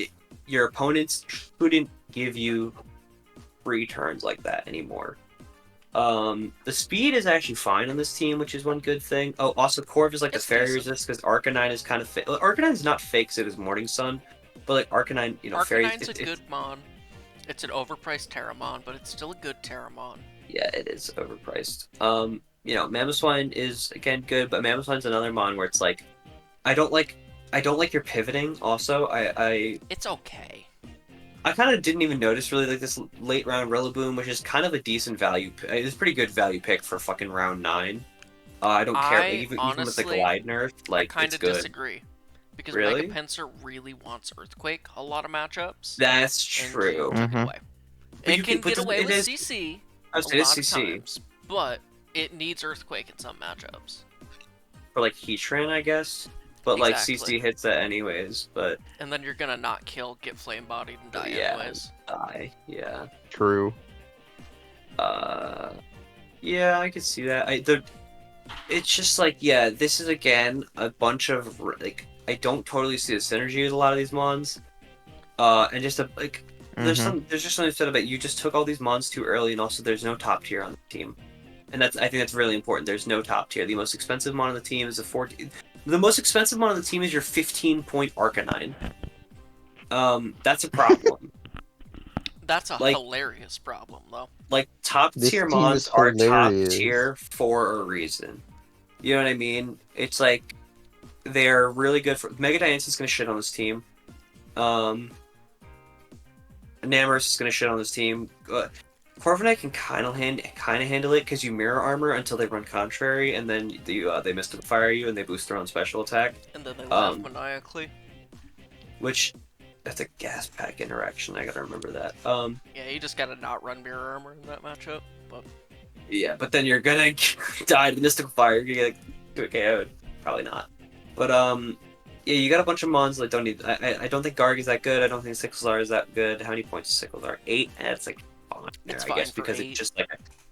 Your opponents shouldn't give you free turns like that anymore. The speed is actually fine on this team, which is one good thing. Oh, also Corv is like the fairy resist because Arcanine is kind of fake. Arcanine's not fake, so it is Morning Sun, but like Arcanine, fairy. Arcanine's a good mon. It's an overpriced Terramon, but it's still a good Terramon. Yeah, it is overpriced. Mamoswine is again good, but Mamoswine's another mon where it's like, I don't like your pivoting. Also, It's okay. I kind of didn't even notice really like this late round Rillaboom, which is kind of a decent value. It's a pretty good value pick for fucking round 9. I don't care, like, even with the glide nerf, like I kind it's of good. Disagree, because Really? Mega Pinsir really wants Earthquake a lot of matchups. That's true. And took it away. It can get away with is, CC I a was gonna lot say of CC. times, but it needs Earthquake in some matchups. For like Heatran, I guess. But like Exactly. CC hits that anyways, but And then you're gonna not kill, get flame bodied, and die yeah, anyways. yeah. True. Yeah, I could see that. It's just like, yeah, this is again a bunch of like I don't totally see the synergy with a lot of these mons. And just there's just something said about you just took all these mons too early, and also there's no top tier on the team, and I think that's really important. There's no top tier. The most expensive mon on the team is a 14. The most expensive mon on the team is your 15-point Arcanine. That's a problem. That's a hilarious problem, though. Like, top tier mons are top tier for a reason. You know what I mean? It's like they're really good for Mega Diance's gonna shit on this team. Namorous is gonna shit on this team. Corviknight can kind of handle it because you mirror armor until they run contrary, and then they mystic fire you and they boost their own special attack. And then they laugh maniacally. Which that's a gas pack interaction. I gotta remember that. Yeah, you just gotta not run mirror armor in that matchup. But yeah, but then you're gonna die to mystical fire. You're gonna get KO'd. Probably not. But yeah, you got a bunch of mons that don't need. I don't think Garg is that good. I don't think Sickles is that good. How many points is Sickles? 8. It's like fine. It's I fine guess for because 8. it's just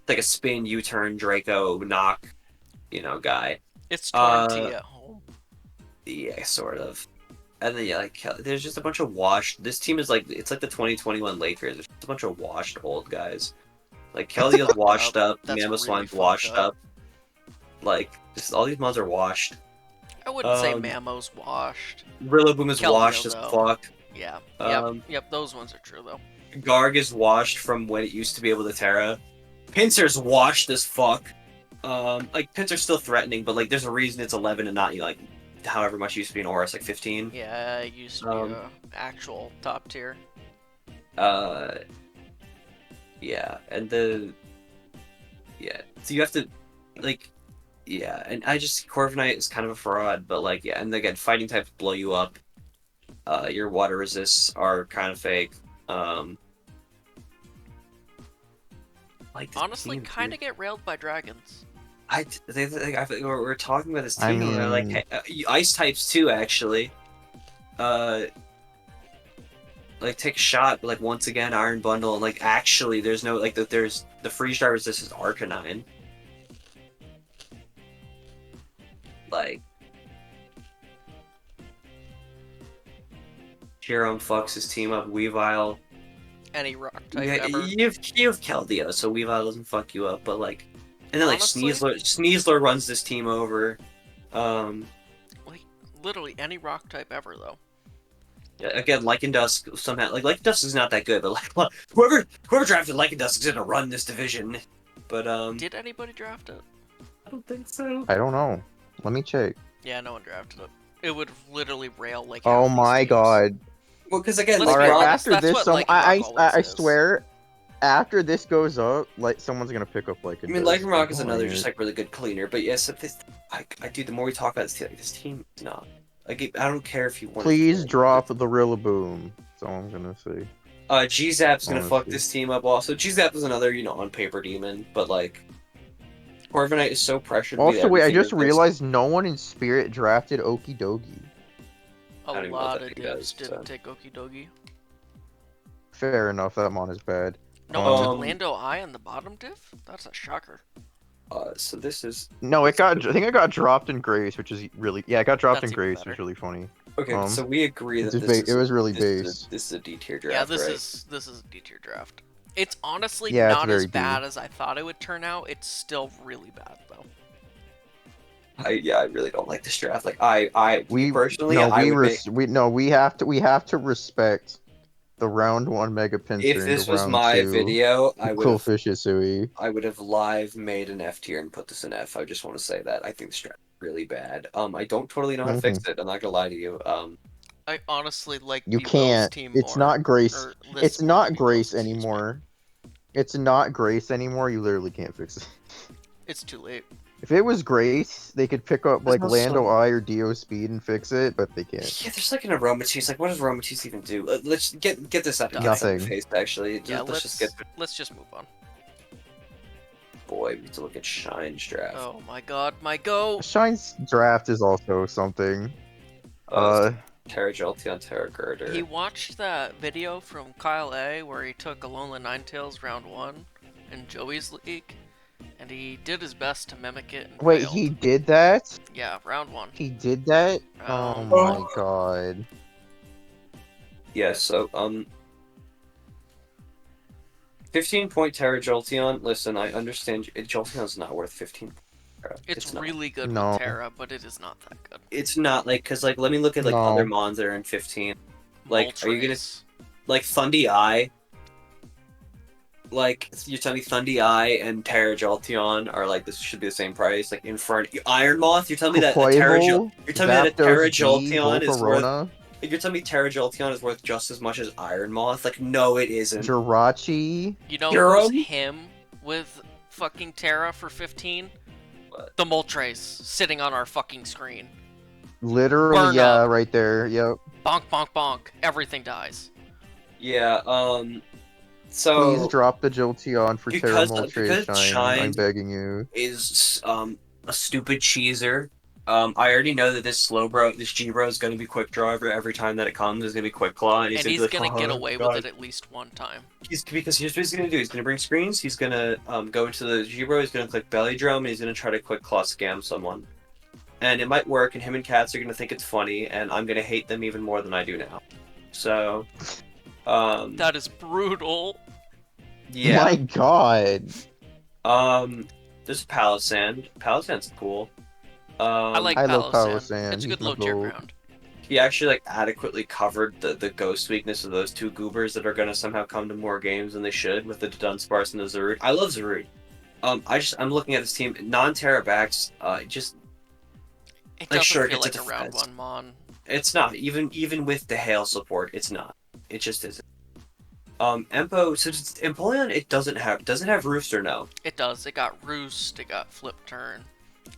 like a spin, U-turn, Draco, knock, guy. It's Torrenti at home. Yeah, sort of. And then yeah, there's just a bunch of washed. This team is like it's like the 2021 Lakers. There's just a bunch of washed old guys. Like Keldio's washed up, Mamoswine's really washed up. Like just all these mons are washed. I wouldn't say Mamo's washed. Rillaboom is Keldeo, washed as fuck. Yeah. Yep, those ones are true though. Garg is washed from when it used to be able to Terra. Pinsir's washed as fuck. Pinsir's still threatening, but like there's a reason it's 11 and not however much it used to be in Aurus, like 15. Yeah, it used to be actual top tier. Yeah, and so you have to and I just Corviknight is kind of a fraud, but and again, fighting types blow you up. Your water resists are kind of fake. Honestly, kind of get railed by dragons. I think we're talking about this team. They're like ice types too, actually. Take a shot, but once again, Iron Bundle, and actually, there's no there's the freeze dry resist is Arcanine. Jerome fucks his team up. Weavile. Any rock type ever. You have Keldeo, so Weavile doesn't fuck you up, but and then Sneasler runs this team over. Literally any rock type ever though. Yeah, again, Lycan Dusk somehow Lycan Dusk is not that good, but whoever drafted Lycan Dusk is gonna run this division. But did anybody draft it? I don't think so. I don't know. Let me check. Yeah, no one drafted it. It would literally rail Oh my god. Well, because again, all right, after this, I swear, after this goes up, someone's gonna pick up Lycan. I mean, Lycan Rock is another just really good cleaner, but yes, if this, the more we talk about this team is not. I don't care if you want. Please drop the Rillaboom. That's all I'm gonna say. G-Zap's gonna fuck Honestly. this team up also. G-Zap is another, on paper demon, but like Corviknight is so pressured to be Also, wait, I everything just in this. realized no one in Spirit drafted Okidogi. A I don't even know what lot that of thing divs does, didn't so. take Okidogi. Fair enough, that mon is bad. No one took Um, Lando Eye on the bottom div? That's a shocker. So this is No, it got. I think it got dropped in Grace, which is really. Yeah, it got dropped That's in even Grace, better. which is really funny. okay. So we agree that It was really this is base. this is a D tier Yeah, draft, this right? is a D tier draft. It's honestly Yeah, it's not as very D. bad as I thought it would turn out. It's still really bad though. I really don't like this draft. Like me We personally, no, I we would make res we no, we have to respect the round 1 Mega if Pinsir and the this was round my 2 video, Quillfish Isui. I would have live made an F tier and put this in F. I just want to say that I think this draft is really bad. I don't totally know how to fix it. I'm not gonna lie to you. I honestly like You B-Will's can't. team It's more. not Grace. Or this It's more than not B-Will's, Grace excuse me. anymore. It's not Grace anymore. You literally can't fix it. It's too late. If it was Grace, they could pick up There's like no Lando so- Eye or Dio Speed and fix it, but they can't. Yeah, there's like an Aromatisse. Like, what does Aromatisse even do? Let's get this out. Get this out of Nothing. face. Actually, Yeah, let's just get. let's just move on. Boy, we need to look at Shine's draft. Oh my god, my go! Shine's draft is also something. Terra Jolteon, Terra Girder. He watched that video from Kyle A where he took Alolan Ninetales round 1 in Joey's league, and he did his best to mimic it and Wait, failed. he did that? Yeah, round 1. He did that? Oh Round my one. god. Yeah, so 15-point Terra Jolteon. Listen, I understand Jolteon's not worth 15. It's not. really good No. with Terra, but it is not that good. It's not like because let me look at No. other mons that are in 15. Like, are you gonna Moltres. like Thundy Eye? Like you're telling me Thundy Eye and Terra Jolteon are like this should be the same price? Like Iron Moth? You're telling me that a Terra Quavo, You're telling me that a Terra Zapdos D, Jolteon is worth Volcarona, You're telling me Terra Jolteon is worth just as much as Iron Moth? Like, no, it isn't. Jirachi. You know Durham? who's him with fucking Terra for 15? What? The Moltres sitting on our fucking screen. Literally, Burn yeah, up. right there. Yep. Bonk, bonk, bonk. Everything dies. Yeah, Please so drop the Jolteon for because Terramoltre Shine. Shine I'm begging you. is a stupid cheeser. I already know that this G-Bro is gonna be quick draw every time that it comes. Is gonna be quick claw, and And he's he's gonna gonna be like, get "Oh, away God." with it at least one time. Because here's what he's gonna do. He's gonna bring screens. He's gonna go into the G-Bro. He's gonna click belly drum, and he's gonna try to quick claw scam someone. And it might work, and him and Cats are gonna think it's funny, and I'm gonna hate them even more than I do now. So, That is brutal. yeah. My god. There's Palisand. Palisand's cool. I like I love Palisand. Palisand. It's a He's good my low tier goat. ground. He actually like adequately covered the ghost weakness of those two goobers that are gonna somehow come to more games than they should with the Dunsparce and the Zarude. I love Zarude. I'm looking at this team, non-Terra backs, just It Like, doesn't sure, feel it's a like a round defense. 1 mon. it's not even with the hail support, it's not. It just isn't. Empo, so Empoleon, it doesn't have roofs or no? It does. It got Roost. It got Flip Turn.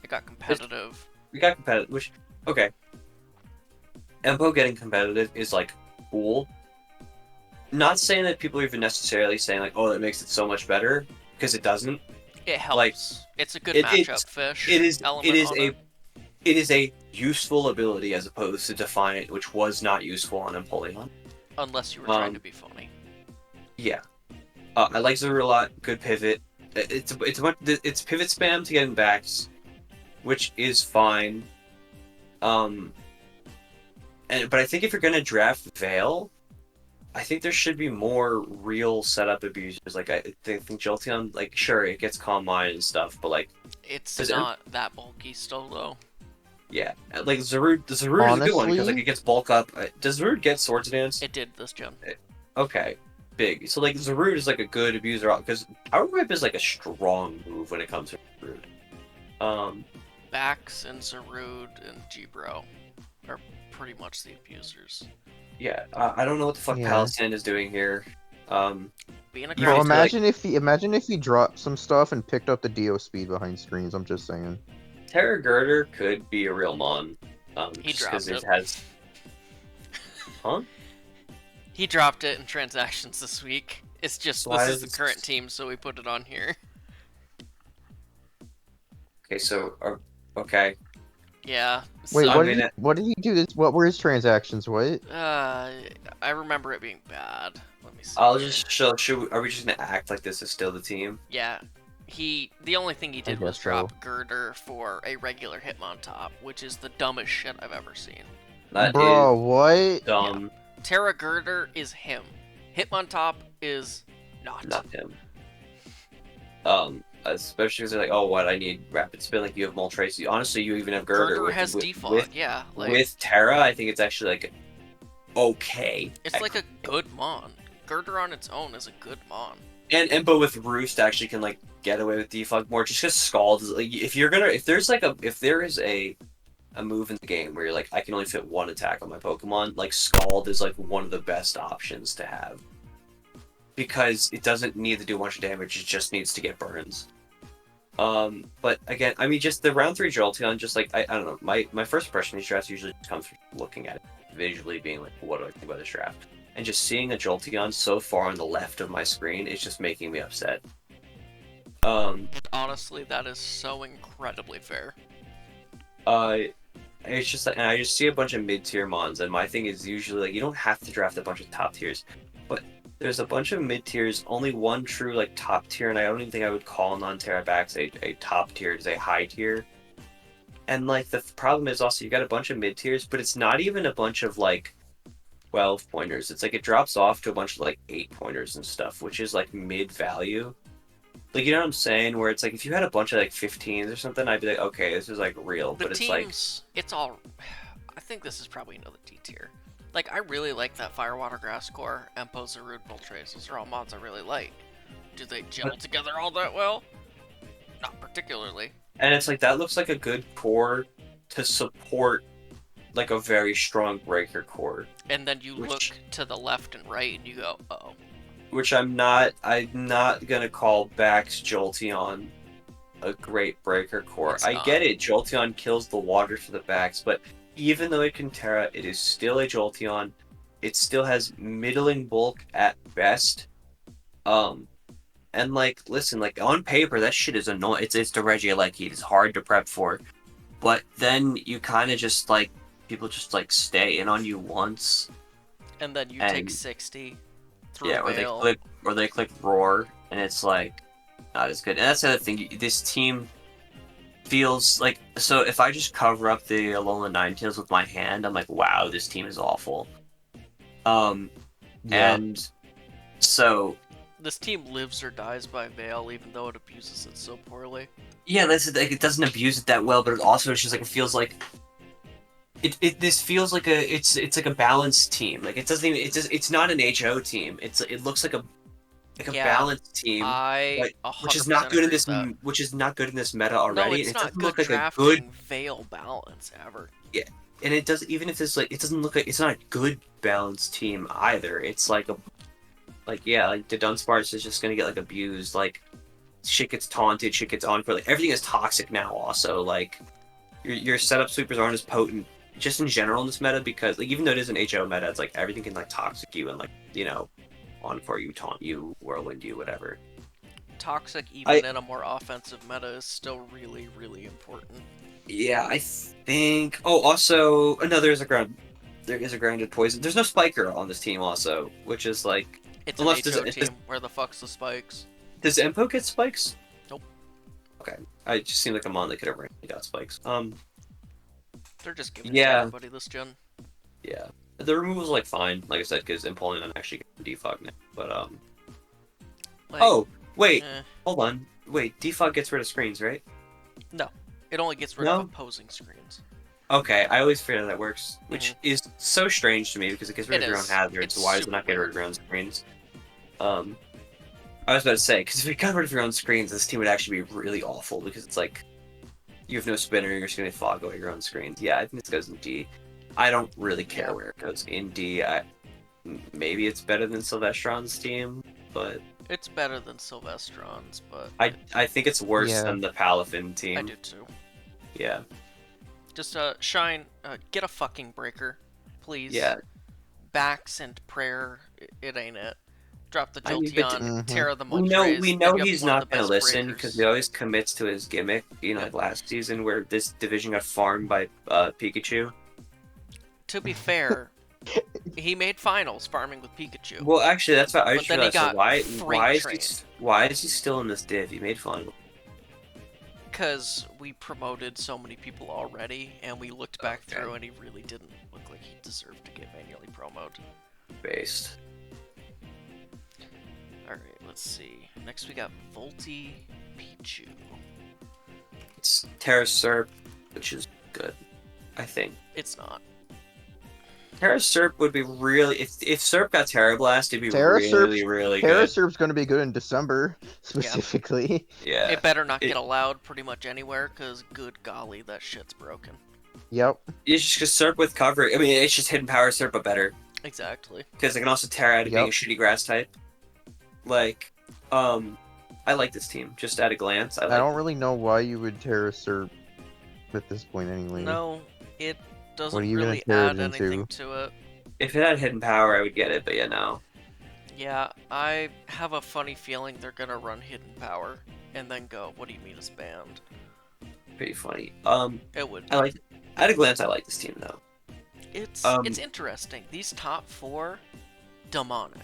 It got competitive. We got competitive, which okay. Empo getting competitive is like cool. Not saying that people are even necessarily saying like, oh, that makes it so much better, because it doesn't. It helps. Like, it's a good it- matchup it's- fish. It is element it is on a it is a useful ability as opposed to Defiant, which was not useful on Empoleon. Unless you were trying to be funny. Yeah. I like Zaru a lot. Good pivot. It's pivot spam to get in backs, which is fine. But I think if you're gonna draft Veil, I think there should be more real setup abusers. Like I think Jolteon, like sure it gets Calm Mind and stuff, but like It's Does it- not that bulky still though. yeah, like Zarude is a good one because Honestly- like it gets bulk up. Does Zarude get Swords Dance? It did this gen. Okay, big. So like Zarude is like a good abuser because Power Whip is like a strong move when it comes to Zarude. Bax and Zarude and G-Bro are pretty much the abusers. Yeah, I don't know what the fuck Yeah. Palisand is doing here. Being a You Bro, feel ground like- imagine if he dropped some stuff and picked up the Dio Speed behind screens. I'm just saying. Terra Girder could be a real mon. He just 'cause dropped it it. has. Huh? He dropped it in transactions this week. It's just So this why is the is current team, so we put it on here. Okay, so okay. Yeah. Wait, So, I mean, what did he do this? What were his transactions? What? I remember it being bad. Let me see. I'll here. just show. Are we just gonna act like this is still the team? Yeah. The only thing he did was guess so. drop Girder for a regular Hitmontop, which is the dumbest shit I've ever seen. That Bro, is what? dumb. Terra Girder is him. Hitmontop is not. Not him. Especially because they're like, oh, what? I need rapid spin. Like you have Moltres. Honestly, you even have Girder. Girder with, has with, defog, with, yeah. Like, with Terra, I think it's actually like okay. it's like a good mon. Girder on its own is a good mon. And but with Roost actually can like get away with defog more just because Scald is like if there is a move in the game where you're like I can only fit one attack on my Pokemon, like Scald is like one of the best options to have. Because it doesn't need to do a bunch of damage, it just needs to get burns. But again, I mean just the round 3 Jolteon, just like I don't know, my first impression of these drafts usually comes from looking at it visually being like, what do I think about this draft? And just seeing a Jolteon so far on the left of my screen is just making me upset. Honestly, that is so incredibly fair. It's just like, and I just see a bunch of mid-tier mons, and my thing is usually like, you don't have to draft a bunch of top tiers, but there's a bunch of mid-tiers, only one true like top tier, and I don't even think I would call non-Terra backs a top tier, it's a high tier. And like, the problem is also, you got a bunch of mid-tiers, but it's not even a bunch of like 12 pointers. It's like it drops off to a bunch of like 8 pointers and stuff, which is like mid value. Like, you know what I'm saying? Where it's like if you had a bunch of like 15s or something, I'd be like, okay, this is like real. The but it's teams, like it's all. I think this is probably another D tier. Like, I really like that Firewater Grass Core, Empo, Zarude, Moltres. Those are all mods I really like. Do they gel together all that well? Not particularly. and it's like that looks like a good core to support like a very strong breaker core. And then you Which- look to the left and right and you go, uh-oh. Which I'm not gonna call Bax Jolteon a great breaker core. It's I not. get it, Jolteon kills the water for the Bax, but even though it can Terra, it is still a Jolteon. It still has middling bulk at best. And like, listen, like on paper, that shit is annoying. It's the Regieleki. It's hard to prep for, but then you kind of just like people just like stay in on you once. And then you And- take 60 through Yeah, Veil. or they click roar, and it's like not as good. And that's the other thing. This team feels like so. If I just cover up the Alolan Ninetales with my hand, I'm like, wow, this team is awful. Yeah. And so This team lives or dies by Veil, even though it abuses it so poorly. yeah, that's like it doesn't abuse it that well, but it also it's just like it feels like. This feels like it's like a balanced team. Like it doesn't even it's not an HO team. It looks like a Yeah, balanced team. I Which is not good in this. That. Which is not good in this meta already. No, it's and it not doesn't good look like drafting a good. Veil balance ever. And it does even if it's like it doesn't look like it's not a good balanced team either. It's like like the Dunsparce is just gonna get like abused. Like shit gets taunted, shit gets on for like everything is toxic now. Also like your setup sweepers aren't as potent just in general in this meta because like even though it is an HO meta, it's like everything can like toxic you and like on for you, taunt you, whirlwind you, whatever. Toxic, even in a more offensive meta, is still really, really important. Yeah, I think. Oh, also, no, there is a grounded poison. There's no spiker on this team, also, which is like. It's Unless an HO there's- team. Where the fuck's the spikes? Does Empo get spikes? Nope. Okay, I just seemed like a mon that could have randomly got spikes. They're just giving Yeah. it to everybody this gen. Yeah, the removal's like fine, like I said, because Empoleon actually getting defog now. But Like, oh wait, eh, hold on, wait, defog gets rid of screens, right? no. It only gets rid No? of opposing screens. Okay, I always figured that works, which Mhm. is so strange to me because it gets rid It of your own is. hazards. It's So why does it super not get rid weird. of your own screens? I was about to say because if you got rid of your own screens, this team would actually be really awful because it's like you have no spinner, you're just gonna fog away your own screens. Yeah, I think this goes in D. I don't really care Yeah. where it goes in D. Maybe it's better than Sylvestron's team, but It's better than Sylvestron's, but I think it's worse Yeah. than the Palafin team. I do too. Yeah. Just Shine, get a fucking breaker, please. Yeah. Backs and Prayer, it ain't it. Drop the I mean, but Jolteon, Mhm. Terra the we know Moltres. we then know you have he's one of not the gonna best listen because breakers. he always commits to his gimmick. You know, Yep. like last season where this division got farmed by Pikachu. To be fair, he made finals farming with Pikachu. Well, actually, that's what I But just then he realized. So got freight trained. why is he still in this div? He made fun. Because we promoted so many people already, and we looked back Okay. through, and he really didn't look like he deserved to get manually promoted. Based. Alright, let's see. Next we got Volti Pichu. It's Terra Serp, which is good, I think. It's not. Terra Serp would be really if Serp got Terra Blast, it'd be Terra really Terra good. Serp's going to be good in December, specifically. Yeah. It better not It- get allowed pretty much anywhere, because good golly, that shit's broken. Yep. It's just because Serp with cover. I mean, it's just hidden power Serp, but better. Exactly. Because it can also Terra out of being a Yep. shitty grass type. Like, I like this team just at a glance. I don't really know why you would Terra Serp at this point anyway. No, it doesn't What are you gonna really tear add it into? anything to it. If it had hidden power, I would get it, but yeah, no. Yeah, I have a funny feeling they're gonna run Hidden Power, and then go, what do you mean it's banned? Pretty funny. It would. I like at a glance. I like this team though. It's um, interesting. These top four, demonic.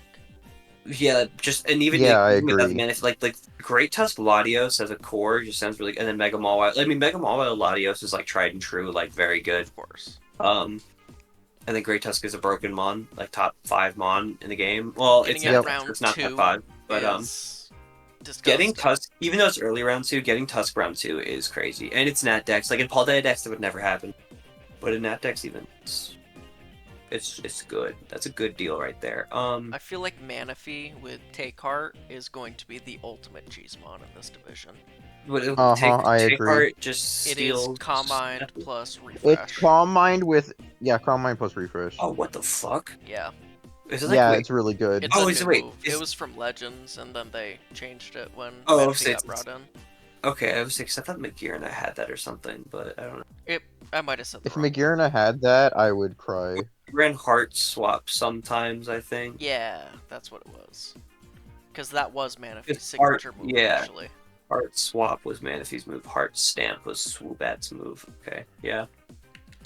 Yeah, just and even Yeah, I even without the agree. mana, if, like Great Tusk Latios as a core just sounds really, and then Mega Mawile. I mean, Mega Mawile Latios is like tried and true, like very good. Of course. And then Great Tusk is a broken mon, like top 5 mon in the game. Well, Getting it's it not, round it's not top 2 5, but is getting disgusting. Tusk, even though it's early round 2, getting Tusk round 2 is crazy, and it's Nat Dex. Like in Paldea Dex, that would never happen, but in Nat Dex, even it's good. That's a good deal right there. I feel like Manaphy with Take Heart is going to be the ultimate Cheesemon in this division. But it Uh-huh, take I agree. Heart just It is steals. Calm Mind plus It's Refresh. Calm Mind with Calm Mind plus Refresh. Oh, what the fuck? Yeah, Is it like Yeah, wait, it's really good. it's Oh, a is it- new wait, move. is- It was from Legends, and then they changed it when Oh, Manaphy it's- got brought in. okay? I was thinking, I thought McGear and I had that or something, but I don't know. I might have said the If wrong. Magirna had that, I would cry. Ran Heart Swap sometimes, I think. Yeah, that's what it was. Because that was Manaphy's It's Heart- signature move, yeah. actually. Heart Swap was Manaphy's move. Heart Stamp was Swoobat's move. Okay, yeah.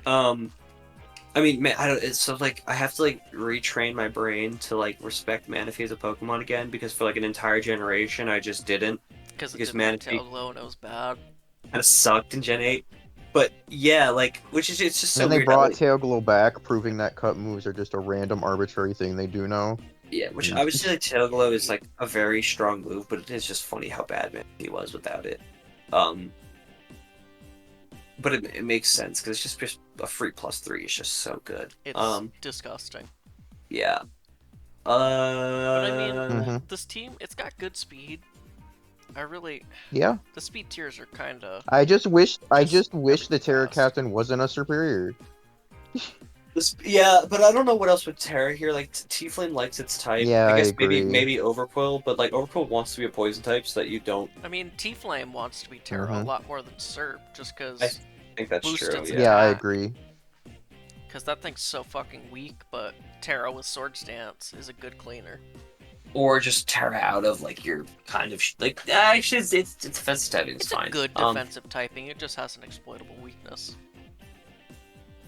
I mean, man, I don't. It's so like I have to like retrain my brain to like respect Manaphy as a Pokemon again because for like an entire generation I just didn't. Because it Because didn't have Manaphy- Tailglow and it was bad. Kind of sucked in Gen 8. But yeah, like which is it's just so And then they weird. how, brought like, Tailglow back, proving that cut moves are just a random arbitrary thing they do now. yeah, which obviously like Tailglow is like a very strong move, but it is just funny how bad Manaphy was without it. But it makes sense because it's just a free +3 is just so good. It's disgusting. Yeah. But I mean, Mhm. this team, it's got good speed. Yeah. The speed tiers are kind of... I just wish the everything Terra fast. Captain wasn't a superior. Yeah, but I don't know what else with Terra here. Like T-Flame likes its type. Yeah, I guess I agree. maybe Overquill, but like Overquill wants to be a poison type, so that you don't. I mean, T-Flame wants to be Terra a Mhm. lot more than Serp, just I because think that's Boost true. its Yeah. Yeah, I attack. agree. that thing's so fucking weak, but Terra with Sword Stance is a good cleaner. Or just Terra out of like your kind of like. Actually, it's defensive typing. It's fine. a good defensive typing, it just has an exploitable weakness.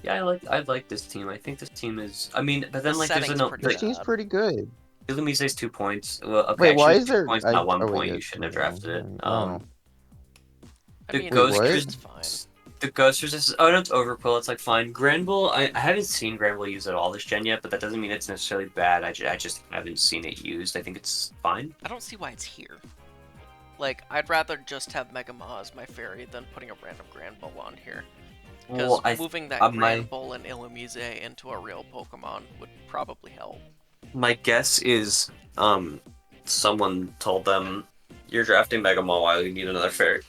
Yeah, I like this team. I think this team is. I mean, but then The like there's setting's no. pretty This Like, team's bad. pretty good. Illumise's 2 points. Well, okay, Wait, why actually, is 2 there? points, not 1 wait, point. yeah, You shouldn't have drafted it. Oh. I The mean, Ghost Wait, it's what? fine. The Ghost Resistance. Oh, no, it's Overquill. It's like fine. Granbull. I haven't seen Granbull use at all this gen yet, but that doesn't mean it's necessarily bad. I just haven't seen it used. I think it's fine. I don't see why it's here. Like, I'd rather just have Mega Maw as my fairy than putting a random Grand Bull on here. Because Well, moving that my Grand Bull and Illumise into a real Pokemon would probably help. my guess is someone told them you're drafting Mega Mawile. You need another fairy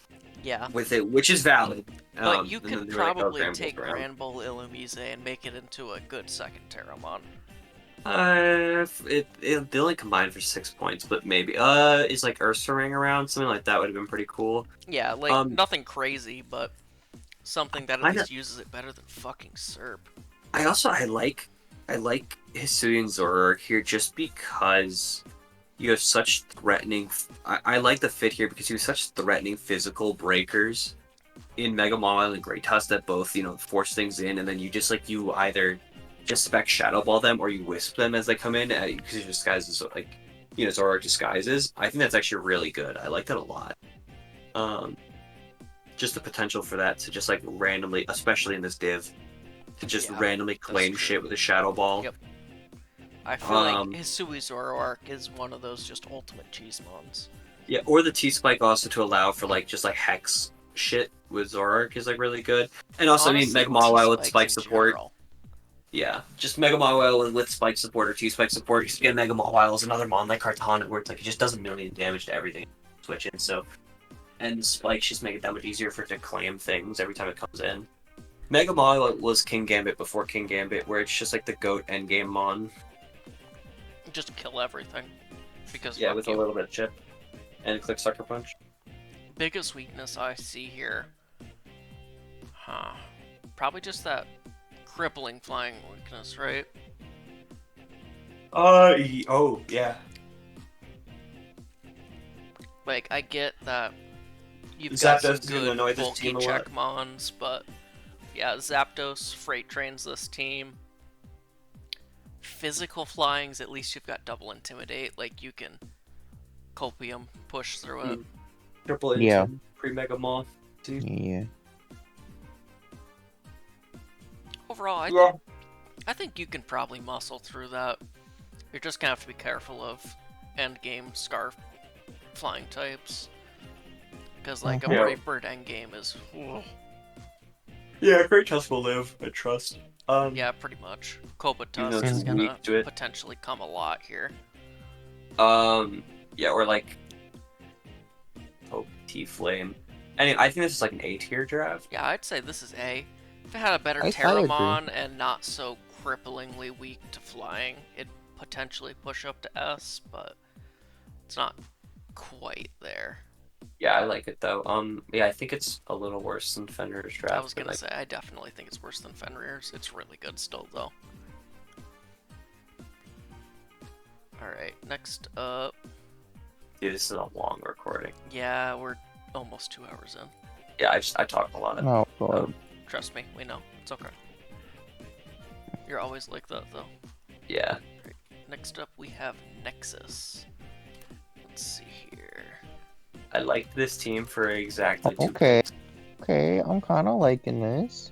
Yeah. with it, which is valid. But you and then could they were like, oh, probably Granbull's take around. Grand Bull Illumise and make it into a good second Terramon. They only combined for 6 points, but maybe. Is like Ursaring around? Something like that would have been pretty cool. Yeah, like, nothing crazy, but something that at Kinda- least uses it better than fucking Serp. I I like Hisuian Zoroark here just because you have such threatening. I like the fit here because you have such threatening physical breakers in Mega Mawile and Great Tusk that both force things in, and then you just you either just spec Shadow Ball them or you Wisp them as they come in because your disguises Zoroark disguises. I think that's actually really good. I like that a lot. Just the potential for that to just randomly, especially in this div, to just randomly claim shit with a Shadow Ball. Yep. I feel like Hisui Zoroark is one of those just ultimate cheese mons. Yeah, or the T-Spike also to allow for Hex shit with Zoroark is really good. And also, Honestly, Mega Mawile with Spike in support. general. Yeah, just Mega Mawile with Spike support or T-Spike support. Because again, Mega Mawile is another mon like Kartana where it just does a million damage to everything switching. So, and Spikes just make it that much easier for it to claim things every time it comes in. Mega Mawile was King Gambit before King Gambit, where it's just the GOAT endgame mon. Just kill everything. Because with a little bit of chip. And click Sucker Punch. Biggest weakness I see here. Probably just that crippling flying weakness, right? Oh, yeah. I get that you've Zapdos got is some gonna good annoy this bulky team a lot. check mons, but yeah, Zapdos freight trains this team. Physical flyings, at least you've got double intimidate, you can copium push through it. Triple Intim, pre-Mega Moth, too. Yeah. Overall, I think you can probably muscle through that. You're just gonna have to be careful of endgame Scarf flying types. Because, a Brave Bird endgame is... Whoa. Yeah, Great Tusk will live, I trust. Yeah, pretty much. Copa Even Tusk though is it's gonna weak to it. potentially come a lot here. Yeah, or T-Flame. Anyway, I think this is an A-tier draft. Yeah, I'd say this is A. If it had a better I Terramon and not so cripplingly weak to flying, it'd potentially push up to S, but it's not quite there. Yeah, I like it though. Yeah, I think it's a little worse than Fenrir's draft. I was gonna say, I definitely think it's worse than Fenrir's. It's really good still, though. Alright, next up... Dude, this is a long recording. Yeah, we're almost 2 hours in. Yeah, I talk a lot. Oh, God. Trust me, we know. It's okay. You're always like that, though. Yeah. Right. Next up, we have Nexus. Let's see here. I like this team for exactly 2 Okay. Okay, I'm kind of liking this.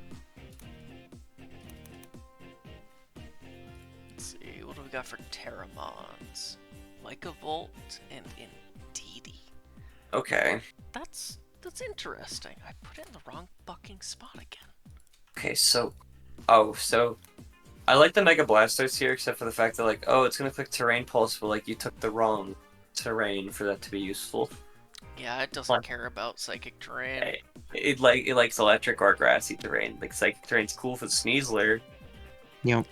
Let's see, what do we got for Terramons? Volt and Indeedee. Okay. That's interesting. I put it in the wrong fucking spot again. Okay, so I like the Mega Blastoise here, except for the fact that it's gonna click Terrain Pulse, but you took the wrong terrain for that to be useful. Yeah, it doesn't care about Psychic Terrain. It likes electric or grassy terrain. Psychic terrain's cool for the Sneasler. Yep.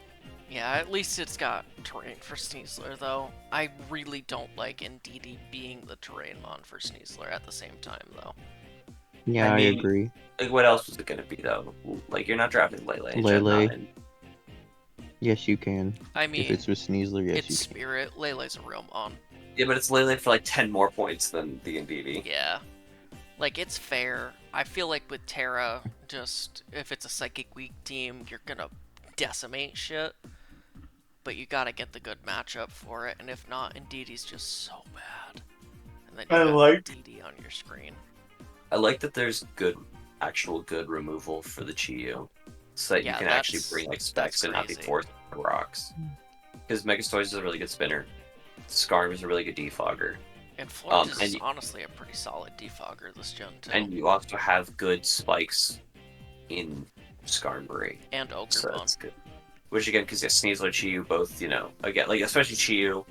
Yeah, at least it's got terrain for Sneasler, though. I really don't like Indeedee being the terrain mon for Sneasler at the same time, though. Yeah, I agree. What else was it gonna be though? You're not drafting Lele. Lele. Yes, you can. I mean, if it's with Sneasler, yes, it's you Spirit. Lele's a real mon. Yeah, but it's Lele for 10 more points than the Indeedee. Yeah. It's fair. I feel like with Terra, just if it's a Psychic Weak team, you're gonna decimate shit. But you gotta get the good matchup for it, and if not, Indeedee's just so bad. And then you got Indeedee on your screen. I like that there's actual good removal for the Chi-Yu, so that you can actually bring specs and not be forced to rocks. Because Megastoise is a really good spinner. Skarm is a really good defogger. And Florges is honestly a pretty solid defogger this gen too. And you also have good spikes in Skarmory. And Ogre so Mon. That's good. Which again, because Sneasler, Chi-Yu, both, again, especially Chi-Yu.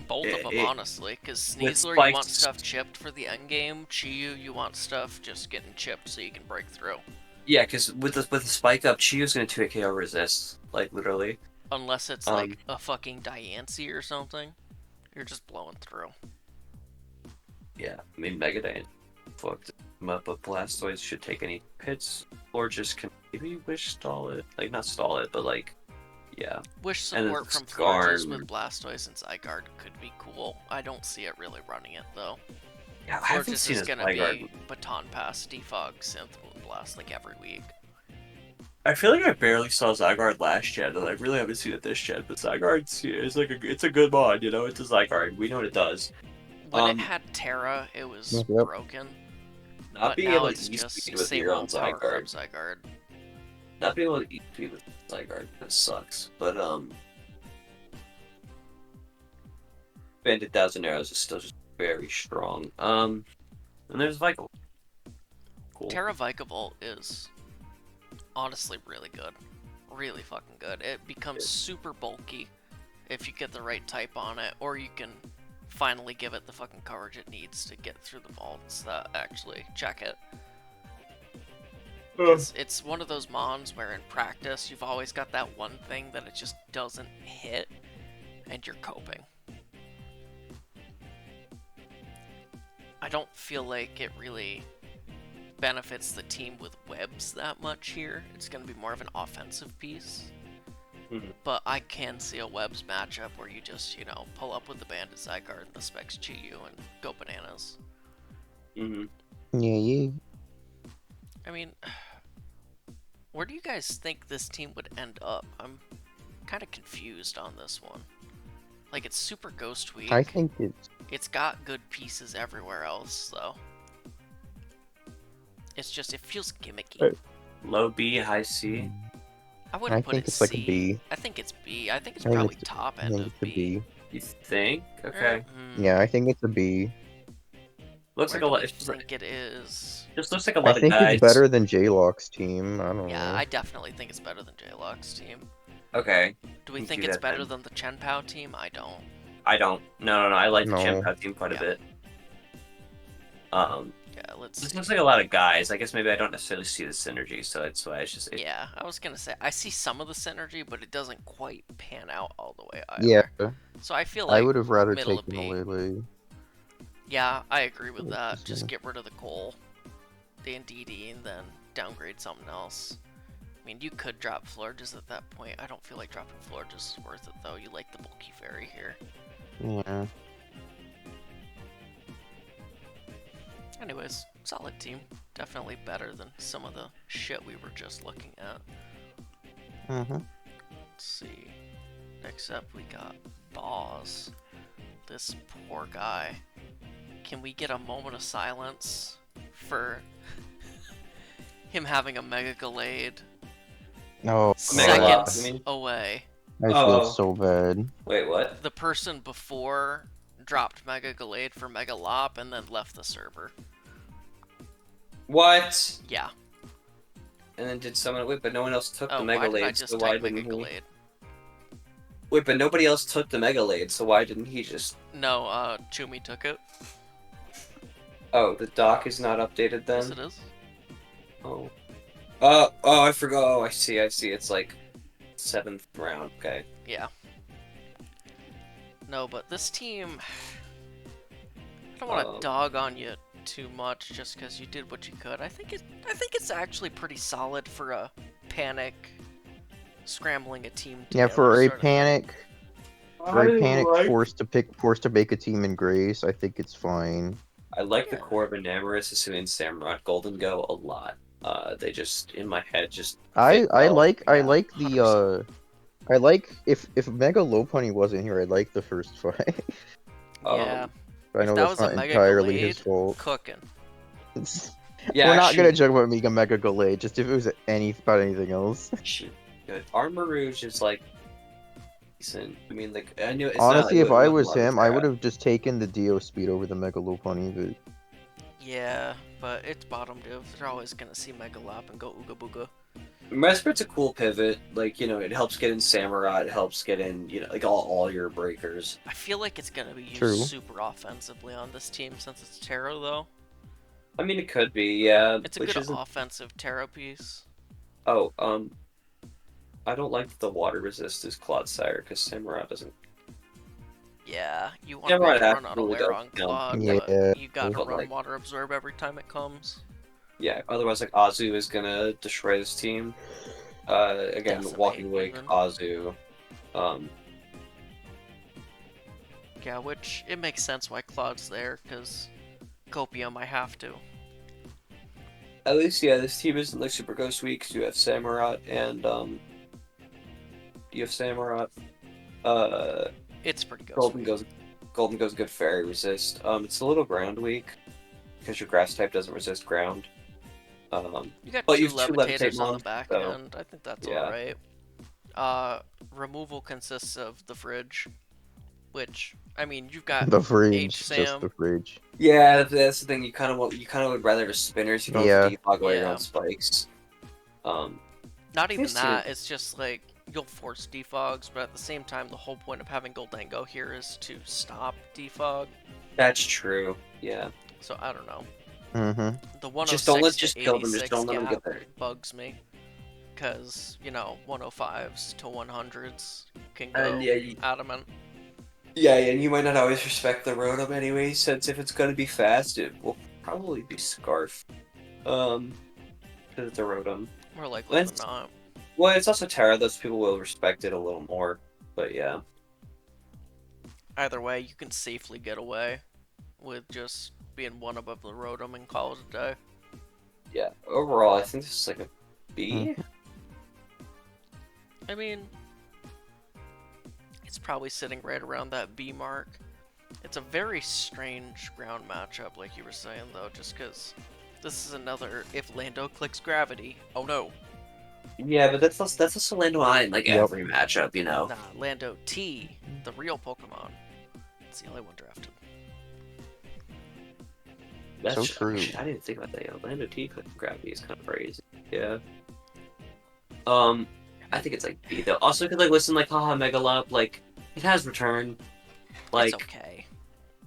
Both of them, honestly, because Sneasler, you want stuff chipped for the endgame. Chi-Yu, you want stuff just getting chipped so you can break through. Yeah, because with the spike up, Chi-Yu's going to 2-KO resist, literally. Unless it's a fucking Diancie or something. You're just blowing through. Yeah, I mean, Megadine fucked him up, but Blastoise should take any hits, or just can maybe wish stall it. Not stall it, but Yeah. Wish And support from Skarn. Florges with Blastoise and Zygarde could be cool. I don't see it really running it though. Yeah, I haven't Florges seen is his gonna Zygarde. be Baton Pass, Defog, Synth, Moonblast like every week. I feel like I barely saw Zygarde last gen, and I really haven't seen it this gen. But Zygarde's it's like it's a good mod, you know. It's a Zygarde. We know what it does. When it had Terra, it was Yep. broken. Not But being now able to it's just E-speed with same your own old power grab Zygarde. Zygarde. Not being able to E-speed with Zygarde, that sucks. But Bandit Thousand Arrows is still just very strong. And there's Vikavolt. Cool. Terra Vikavolt is honestly really good. Really fucking good. It becomes super bulky if you get the right type on it, or you can finally give it the fucking coverage it needs to get through the vaults that actually check it. It's one of those mons where in practice you've always got that one thing that it just doesn't hit, and you're coping. I don't feel like it really benefits the team with webs that much here. It's going to be more of an offensive piece. Mhm. But I can see a webs matchup where you just, you know, pull up with the Bandit Zygarde and the Specs Chi-Yu and go bananas. Yeah. I mean, where do you guys think this team would end up? I'm kind of confused on this one. Like, it's super Ghost Week. I think It's got good pieces everywhere else, though. It's just, it feels gimmicky. Low B, high C. I wouldn't put think it it's C. like a B. I think it's B. I think it's I think probably it's- top I end think of it's a B. B. You think? Okay. Yeah, I think it's a B. Looks Where like a do lot. we It think it is? just looks like a lot I of think guys. it's better than J-Lock's team. I don't Yeah, know. I definitely think it's better than J-Lock's team. Okay. Do we can think do it's that better then. than the Chen Pao team? I don't. I don't. No. I like the No. Chimpa team quite a Yeah. bit. Yeah, let's This see. looks like a lot of guys. I guess maybe I don't necessarily see the synergy, so that's why it's just. Yeah, I was gonna say, I see some of the synergy, but it doesn't quite pan out all the way either. Yeah, So I feel I like would have rather middle of taken B. Lele. Yeah, I agree with that. Just, Just get rid of the coal, the NDD, and then downgrade something else. I mean, you could drop Florges at that point. I don't feel like dropping Florges is worth it, though. You like the bulky fairy here. Yeah. Anyways, solid team. Definitely better than some of the shit we were just looking at. Mhm. Let's see. Next up, we got Boz. This poor guy. Can we get a moment of silence for him having a Mega Gallade Oh, seconds I mean- away? I feel so bad. Wait, what? The person before dropped Mega Gallade for Mega Lop and then left the server. What? Yeah. And then did someone wait? But no one else took Oh, the Mega why did I Lade, just so why type Mega didn't he? Gallade? Wait, but nobody else took the Mega Lade, so why didn't he just? No, Chumi took it. Oh, the dock is not updated then. Yes, it is. Oh. I forgot. Oh, I see. It's like 7th round. Okay. Yeah. No, but this team, I don't want to dog on you too much just because you did what you could. I think it's actually pretty solid for a panic scrambling a team Yeah, together for a sort of thing. panic, forced to make a team in Grace, I think it's fine. I like the Yeah. core of Enamorous, Hisuian, Samurott, Golden Go a lot. They just in my head just. I fit well. like Yeah, the 100%. I like if Mega Lopunny wasn't here, I'd like the first fight. Yeah, But I know if that that's was not a Mega entirely his Gallade, fault. cooking. Yeah, We're not gonna actually- joke about Mega Gallade, just if it was about anything else. Shoot, good. Armor Rouge is like decent. I mean, like I knew. It's Honestly, not, if like, I it wasn't was a lot of him, I crap. would have just taken the Dio speed over the Mega Lopunny, but Yeah, but it's bottom div. They're always gonna see Mega Lop and go Ooga Booga. Mesprit's a cool pivot. Like it helps get in Samurott. It helps get in like all your breakers. I feel like it's gonna be used True. super offensively on this team since it's Terra, though. I mean, it could be, yeah. It's a which good isn't- offensive Terra piece. Oh, I don't like that the water resist is Clodsire because Samurott doesn't. Yeah, you want Yeah, to right, run out of absolutely lair does on count. Claude, Yeah. but you gotta But, run like- Water Absorb every time it comes. Yeah, otherwise, Azu is gonna destroy this team. Again, Decimate, Walking Wake, even. Azu. Um, Yeah, which it makes sense why Claude's there, because Copium, I have to. at least, yeah, this team isn't like super ghost weak 'cause you have Samurott and you have Samurott. Uh, It's pretty ghost Golden weak. goes, Golden goes good fairy resist. It's a little ground weak because your grass type doesn't resist ground. You got But two you have two levitate levitators on the mons, back so end. I think that's yeah. alright. Removal consists of the fridge, which, I mean, you've got The fridge, just the H-Sam. fridge. Yeah, that's the thing. You kind of would rather have spinners. You don't have Yeah. to defog while you're Yeah. on spikes. Not even Yes, that, it's just like, you'll force defogs, but at the same time, the whole point of having Goldango here is to stop defog. That's true. Yeah. So, I don't know. Mm-hmm. The 106 Just don't let to just kill them. Just 86 don't let them gap get there. bugs me. Because, you know, 105s to 100s can go And yeah, adamant. yeah, and you might not always respect the Rotom anyway, since if it's gonna be fast, it will probably be Scarf. Because it's a Rotom. More likely Well, than not. Well, it's also Terra. Those people will respect it a little more. But yeah. Either way, you can safely get away with just being one above the Rotom and call it a day. Yeah. Overall, I think this is like a B. I mean, it's probably sitting right around that B mark. It's a very strange ground matchup, like you were saying, though, just because this is another if Lando clicks gravity. Oh no. Yeah, but that's also Lando I in like Yep. every matchup, you know. Nah, Lando T, the real Pokemon. It's the only one drafted. That's So true. I didn't think about that. Yeah, Lando T clicking gravity is kind of crazy. Yeah. I think it's like B though. Also, because like listen, like haha Megalop, like it has return. Like It's okay.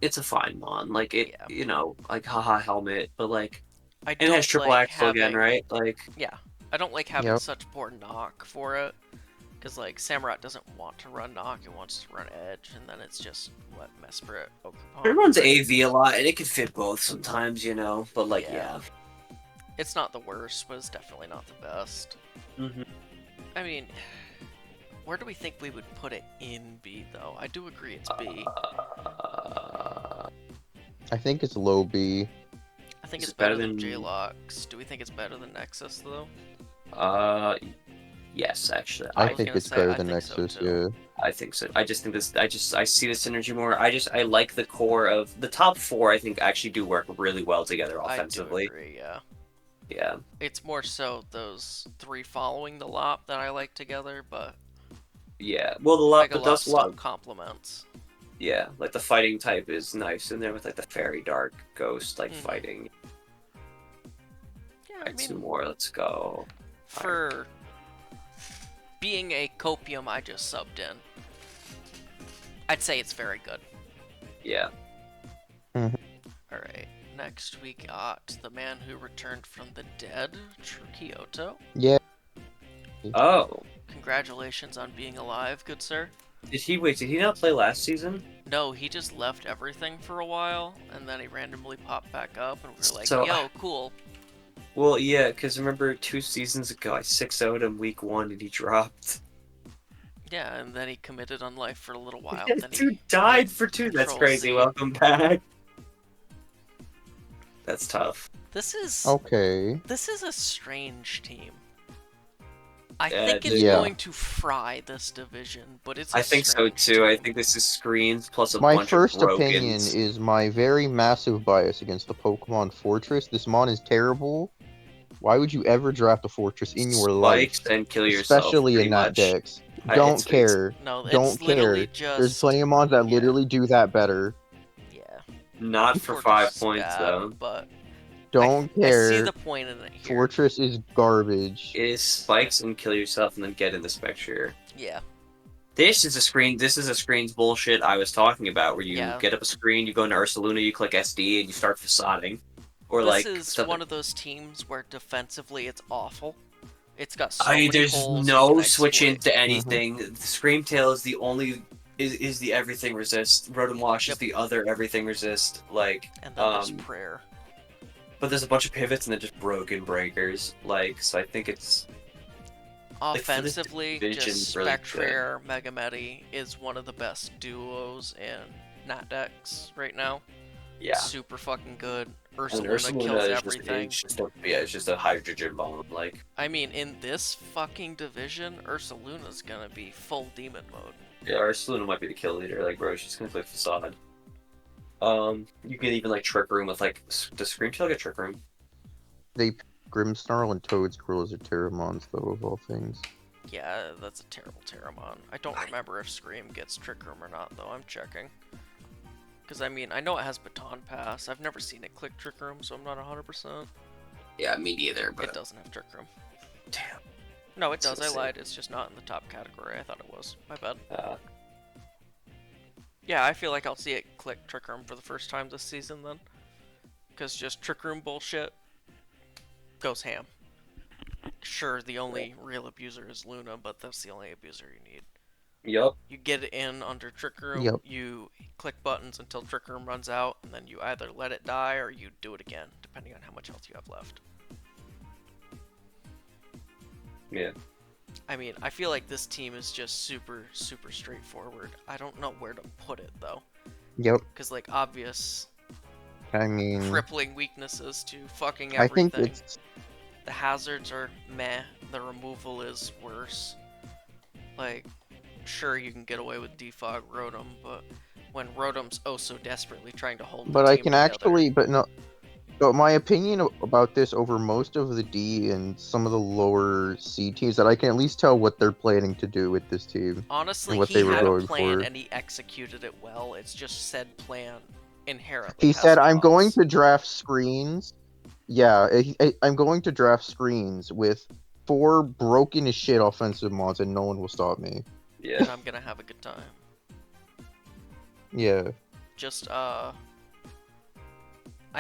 it's a fine mon. Like it, Yeah. you know, like haha helmet, but like I and it has triple like axle again, having, right? Like yeah, I don't like having Yep. such poor knock for it, because like Samurott doesn't want to run knock, it wants to run edge, and then it's just what Mesprit. it runs AV a lot, and it can fit both sometimes, you know. But like yeah. It's not the worst, but it's definitely not the best. Mm-hmm. I mean, where do we think we would put it in B though? I do agree it's B. I think it's low B. I think is it's it better better than than- J-Locks. Do we think it's better than Nexus though? Yes, actually, I was think gonna it's say, better I than think so, Nexus. too. Yeah. I think so. I just think this. I see the synergy more. I like the core of the top four. I think actually do work really well together offensively. I do agree, yeah. Yeah. It's more so those three following the lop that I like together, but Yeah. Well, the lot, Mega but Lop that's a still lot. complements. Yeah, like the fighting type is nice in there with like the fairy dark ghost like Mhm. fighting. Yeah, I Alright, two mean, more. Let's go. for being a copium I just subbed in, I'd say it's very good. Yeah. Alright, next we got the man who returned from the dead, Kyoto. Yeah. Oh, Congratulations on being alive, good sir. did he wait? Did he not play last season? No, he just left everything for a while, and then he randomly popped back up, and we were like, So- yo, cool. Well, yeah, because remember 2 seasons ago I 6-0'd him week 1 and he dropped. Yeah, and then he committed on life for a little while. Yeah, Then he dude died for 2. That's Control crazy. Z. Welcome back. That's tough. This is Okay. this is a strange team. I Yeah, think it's yeah. going to fry this division, but it's. I think so strange too. I team. think this is screens plus a My bunch first of Rogans. opinion is my very massive bias against the Pokemon Fortress. This mon is terrible. Why would you ever draft a Fortress in your life? Spikes and kill yourself. Especially pretty in that much. dex. I- Don't it's- care. No, it's Don't literally care. just. There's plenty of mons that yeah. literally do that better. Yeah. Not for Fortress 5 is points bad, though. But Don't I see care. the point in it here. Fortress is garbage. It is spikes and kill yourself and then get in the spectre. Yeah. This is a screen. This is a screens bullshit I was talking about, where you Yeah. get up a screen, you go into Ursaluna, you click SD, and you start facading, or This like is stuff one like- of those teams where defensively it's awful. It's got so many there's holes you no can switch exploit. into anything. Screamtail is the only is the everything resist. Rotom Wash Yep. is the other everything resist. Like And then there's prayer. but there's a bunch of pivots and then just broken breakers. Like so, I think it's Offensively, division, just really Spectrier Megamedi is one of the best duos in Nat decks right now. Yeah. Super fucking good. And Ursaluna kills is everything. it's just a hydrogen bomb. Like, I mean, in this fucking division, Ursaluna's gonna be full demon mode. yeah, Ursaluna might be the kill leader. Like, bro, she's gonna play facade. You can even like trick room with like does Screamtail get trick room? They Grimmsnarl and Toadscroll as a Terramons, though, of all things. Yeah, that's a terrible Terramon. I don't remember if Scream gets Trick Room or not, though. I'm checking. Because, I mean, I know it has Baton Pass. I've never seen it click Trick Room, so I'm not 100%. Yeah, me neither. But It doesn't have Trick Room. damn. No, it does. So I sick. lied. It's just not in the top category. I thought it was. My bad. Uh, Yeah, I feel like I'll see it click Trick Room for the first time this season, then. Because just Trick Room bullshit goes ham. Sure, the only real abuser is Luna, but that's the only abuser you need. yup. You get it in under Trick Room, Yep. you click buttons until Trick Room runs out, and then you either let it die or you do it again, depending on how much health you have left. Yeah. I mean, I feel like this team is just super, super straightforward. I don't know where to put it, though. Yep. Because, like, obvious I mean, crippling weaknesses to fucking I think everything. it's The hazards are meh, the removal is worse. Like, sure, you can get away with Defog Rotom, but when Rotom's oh so desperately trying to hold the But I team can together, actually, but no. But my opinion about this over most of the D and some of the lower C teams, that I can at least tell what they're planning to do with this team. honestly, what he they were had a going plan for. and he executed it well. It's just said plan inherently He has said, "I'm going flaws." to draft screens." Yeah, I'm going to draft screens with 4 broken as shit offensive mods, and no one will stop me. Yeah. And I'm gonna have a good time. Yeah. Just I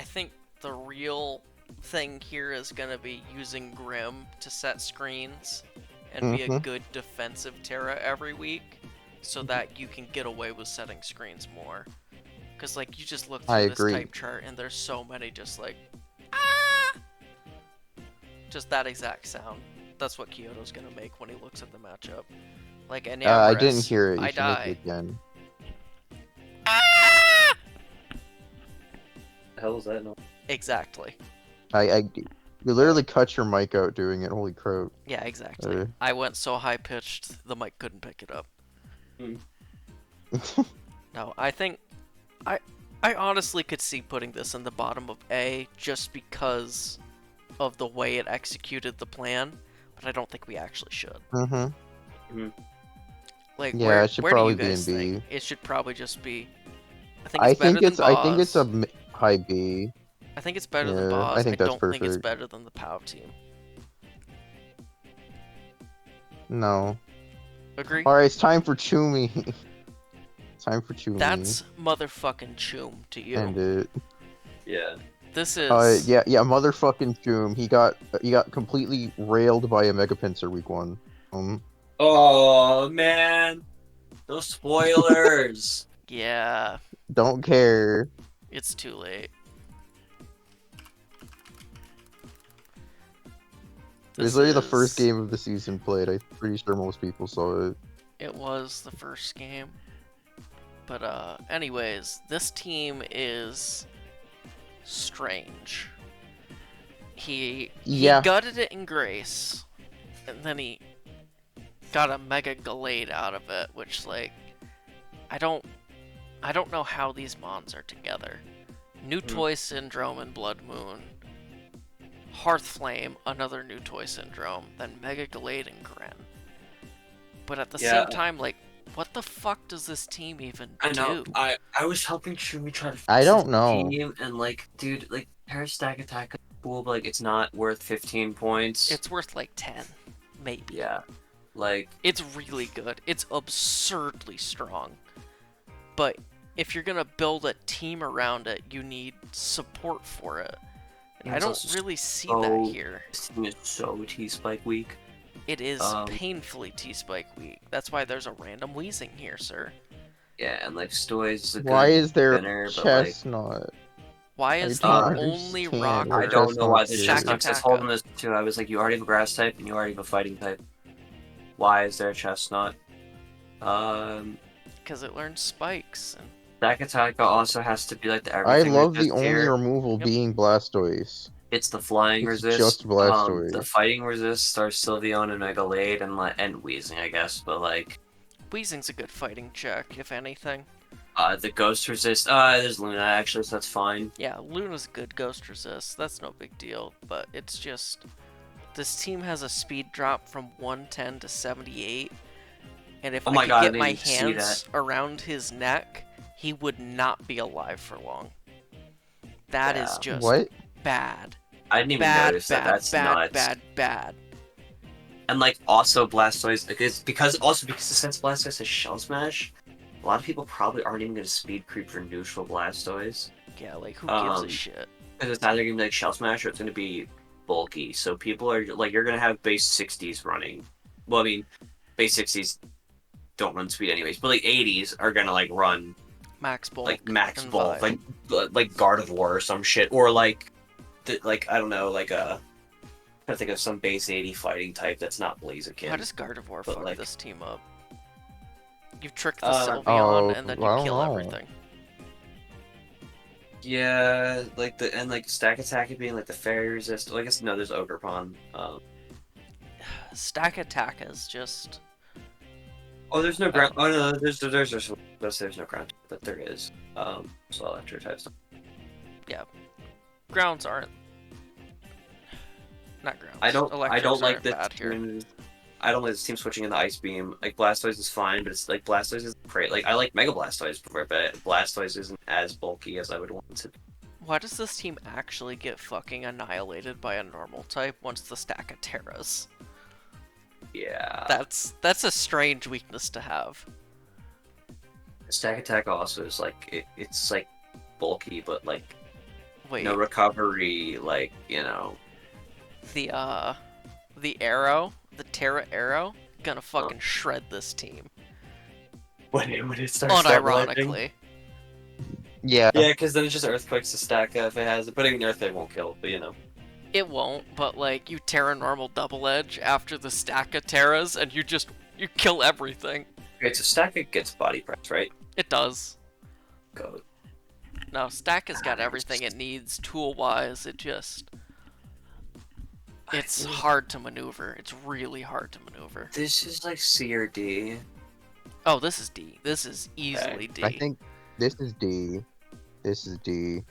think the real thing here is gonna be using Grim to set screens and be a Mhm. good defensive Terra every week, so that you can get away with setting screens more. Cause like you just look I through this agree. type chart and there's so many just like ah! Just that exact sound. That's what Kyoto's gonna make when he looks at the matchup. Like an I didn't hear it. You I should make die. it again. Ah! The hell is that? No. You Exactly. literally cut your mic out doing it. Holy crap. Yeah, exactly. I went so high pitched the mic couldn't pick it up. No, I think I honestly could see putting this in the bottom of A just because of the way it executed the plan, but I don't think we actually should. Mm-hmm. Like, Yeah, it should where do probably you be in guys B. think? It should probably just be. I think it's better than Boz. I think it's a high B. I think it's better than Yeah, Boz. I think that's don't think it's perfect. better than the POW team. No. Agree? Alright, it's time for Chumi. Time for Chumi. That's motherfucking choom to you. End it. Yeah. This is. Yeah, motherfucking Choom. He got completely railed by a Mega Pinsir week 1. Oh man, those spoilers. Yeah, Don't care. it's too late. It was literally the first game of the season played. I'm pretty sure most people saw it. It was the first game. But anyways, this team is strange. He gutted it in Grace, and then he got a Mega Gallade out of it, which like I don't know how these mons are together. New Toy Syndrome and Blood Moon. Hearthflame, another New Toy Syndrome, then Mega Gallade and Gren. But at the same time, like, what the fuck does this team even do? I know. I was helping Shumi try to fix I don't his know. team, and like, dude, like, Parastack Attack is cool, but like, it's not worth 15 points. It's worth like 10, maybe. Yeah. Like, it's really good. It's absurdly strong. But if you're gonna build a team around it, you need support for it. And I don't really see that here. This team is so T-Spike weak. It is painfully T-Spike weak. That's why there's a random Wheezing here, sir. Yeah, and like Stoy's a good Why is there winner, a Chestnut? Why is the only rock? I don't know why the Shack Chestnut is Attack holding this too. I was like, you already have a grass type and you already have a fighting type. Why is there a chestnut? Because it learns spikes. And... Stakataka also has to be like the I everything love the resist only here. removal Yep. being Blastoise. It's the flying It's resist, just Blastoise. the fighting resist, Star Sylveon and Mega Lade, and Weezing, I guess. But like, Weezing's a good fighting check, if anything. the ghost resist. There's Luna actually, so that's fine. Yeah, Luna's good ghost resist. That's no big deal. But it's just this team has a speed drop from 110 to 78, and if Oh I my could God, I get didn't my even see hands around his neck, he would not be alive for long. That is Yeah. just What? bad. I didn't even Bad, notice that. bad, That's bad, nuts. bad, bad. And like also Blastoise, because since Blastoise has Shell Smash, a lot of people probably aren't even gonna speed creep for neutral Blastoise. Yeah, like who gives a Um, shit? Because it's either gonna be like Shell Smash or it's gonna be bulky. So people are like, you're gonna have base 60s running. Well, I mean, base 60s don't run speed anyways, but like 80s are gonna like run Max bulk. like max and bulk, vibe. like Gardevoir or some shit, or like I don't know, like a. I think of some base 80 fighting type that's not Blaziken. How does Gardevoir fuck like, this team up? You trick the Uh, Sylveon Oh, and then I you don't kill know. everything. Yeah, like Stack Attack being like the fairy resist. Well, I guess no, there's Ogerpon. Stack attack is just Oh, there's no ground. Oh no, there's no ground, but there is. So electric types. grounds aren't not grounds. I don't Electrics like aren't the bad here. team. I don't like this team switching in the Ice Beam. Like Blastoise is fine, but it's like Blastoise is great. Like I like Mega Blastoise, but Blastoise isn't as bulky as I would want it to be. Why does this team actually get fucking annihilated by a normal type once the stack of Terras? Yeah. That's a strange weakness to have. Stack Attack also is like it's like bulky, but like Wait, no recovery. Like the arrow, the Terra arrow, gonna fucking shred this team. when it starts double-edging. Unironically. Yeah. Yeah, because then it's just Earthquakes to stack if it has it. But I mean, Earthquake won't kill, but It won't, but like you Terra normal double edge after the stack of Terras and you kill everything. Okay, so stack it gets body press, right? It does. Go. No, stack has got everything it needs tool wise. It's hard to maneuver. It's really hard to maneuver. This is like C or D. Oh, this is D. This is easily D. I think this is D. This is D.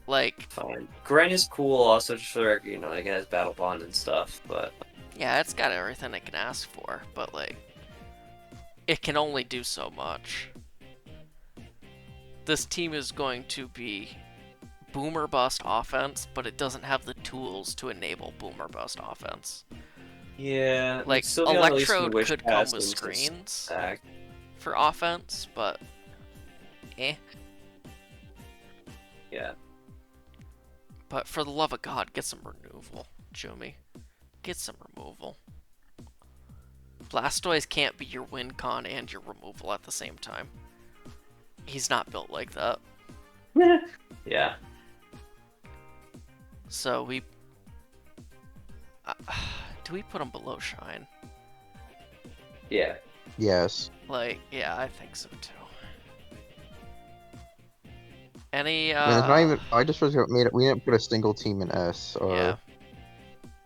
Like, Fine. Gren is cool also just for like it has battle bond and stuff, but yeah, it's got everything it can ask for, but like, it can only do so much. This team is going to be boomer bust offense, but it doesn't have the tools to enable boomer bust offense. yeah, Like, Sylveon at least can Electrode wish could come pass with into screens stack. for offense, but eh. Yeah. But for the love of God, get some removal, Jumi. Get some removal. Blastoise can't be your win con and your removal at the same time. He's not built like that. Yeah. So we... do we put him below Shine? Yeah. Yes. Like, yeah, I think so too. Any, I mean, it's not even. I just was made it. We didn't put a single team in S. yeah.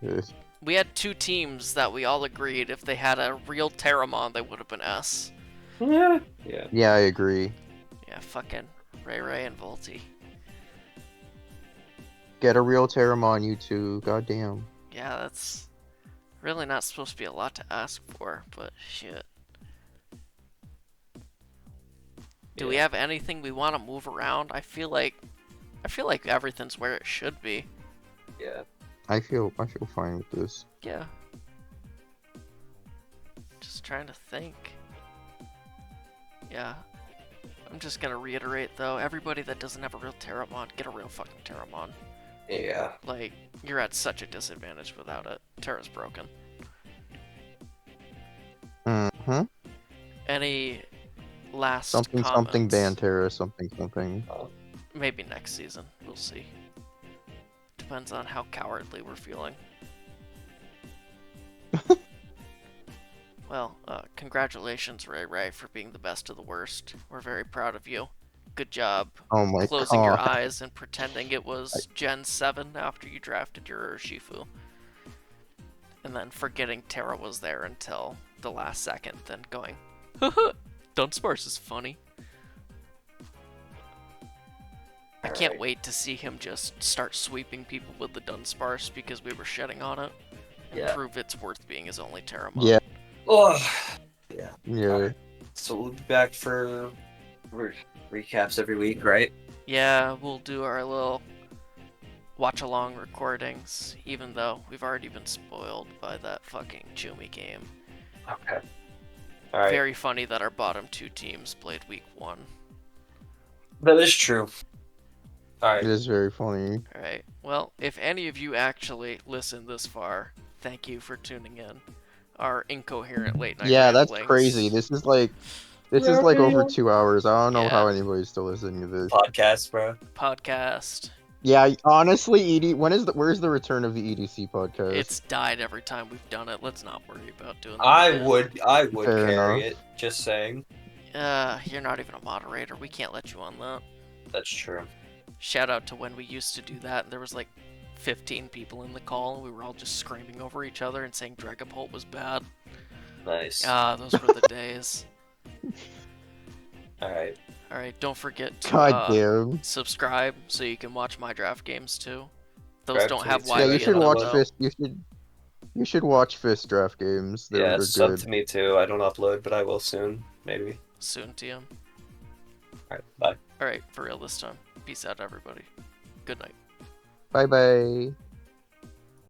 Yes. We had two teams that we all agreed if they had a real Terramon, they would have been S. Yeah. Yeah. Yeah, I agree. Yeah, fucking Ray and Volty. Get a real Terramon, you two. Goddamn. Yeah, that's really not supposed to be a lot to ask for, but shit. Do we have anything we want to move around? I feel like everything's where it should be. Yeah. I feel fine with this. Yeah. Just trying to think. Yeah. I'm just gonna reiterate though, everybody that doesn't have a real Terramon, get a real fucking Terramon. Yeah. Like, you're at such a disadvantage without it. Terra's broken. Mm-hmm. Any last Something comments? something Banterra, something. Maybe next season. We'll see. Depends on how cowardly we're feeling. Well, congratulations, Ray Ray, for being the best of the worst. We're very proud of you. Good job Oh my closing your god. eyes and pretending it was Gen 7 after you drafted your Urshifu. And then forgetting Terra was there until the last second, then going, haha, Dunsparce is funny. I can't Alright. wait to see him just start sweeping people with the Dunsparce because we were shedding on it and Yeah. prove it's worth being his only Terra mod. Yeah. Oh, yeah. Yeah. Alright. So we'll be back for recaps every week, right? Yeah, we'll do our little watch-along recordings, even though we've already been spoiled by that fucking Chumi game. Okay. Alright. Very funny that our bottom two teams played week 1. That is true. It Alright. is very funny. Alright, well, if any of you actually listened this far, thank you for tuning in. Our incoherent late night Yeah, that's ramblings. crazy. This is like over 2 hours. I don't know how Yeah. anybody's still listening to this. Podcast, bro. Podcast. Yeah, honestly, where's the return of the EDC podcast? It's died every time we've done it. Let's not worry about doing that I again. would Fair carry enough. it. Just saying. You're not even a moderator. We can't let you on that. That's true. Shout out to when we used to do that, and there was like 15 people in the call, and we were all just screaming over each other and saying Dragapult was bad. Nice. Those were the days. Alright. Alright, don't forget to God damn. subscribe so you can watch my draft games too. Those Draft don't have tweets, Yeah, YB you in should them, watch though. Fist. You should watch Fist draft games. They're sub good. to me too. I don't upload, but I will soon. Maybe. Soon, TM. Alright, bye. Alright, for real this time. Peace out, everybody. Good night. Bye bye.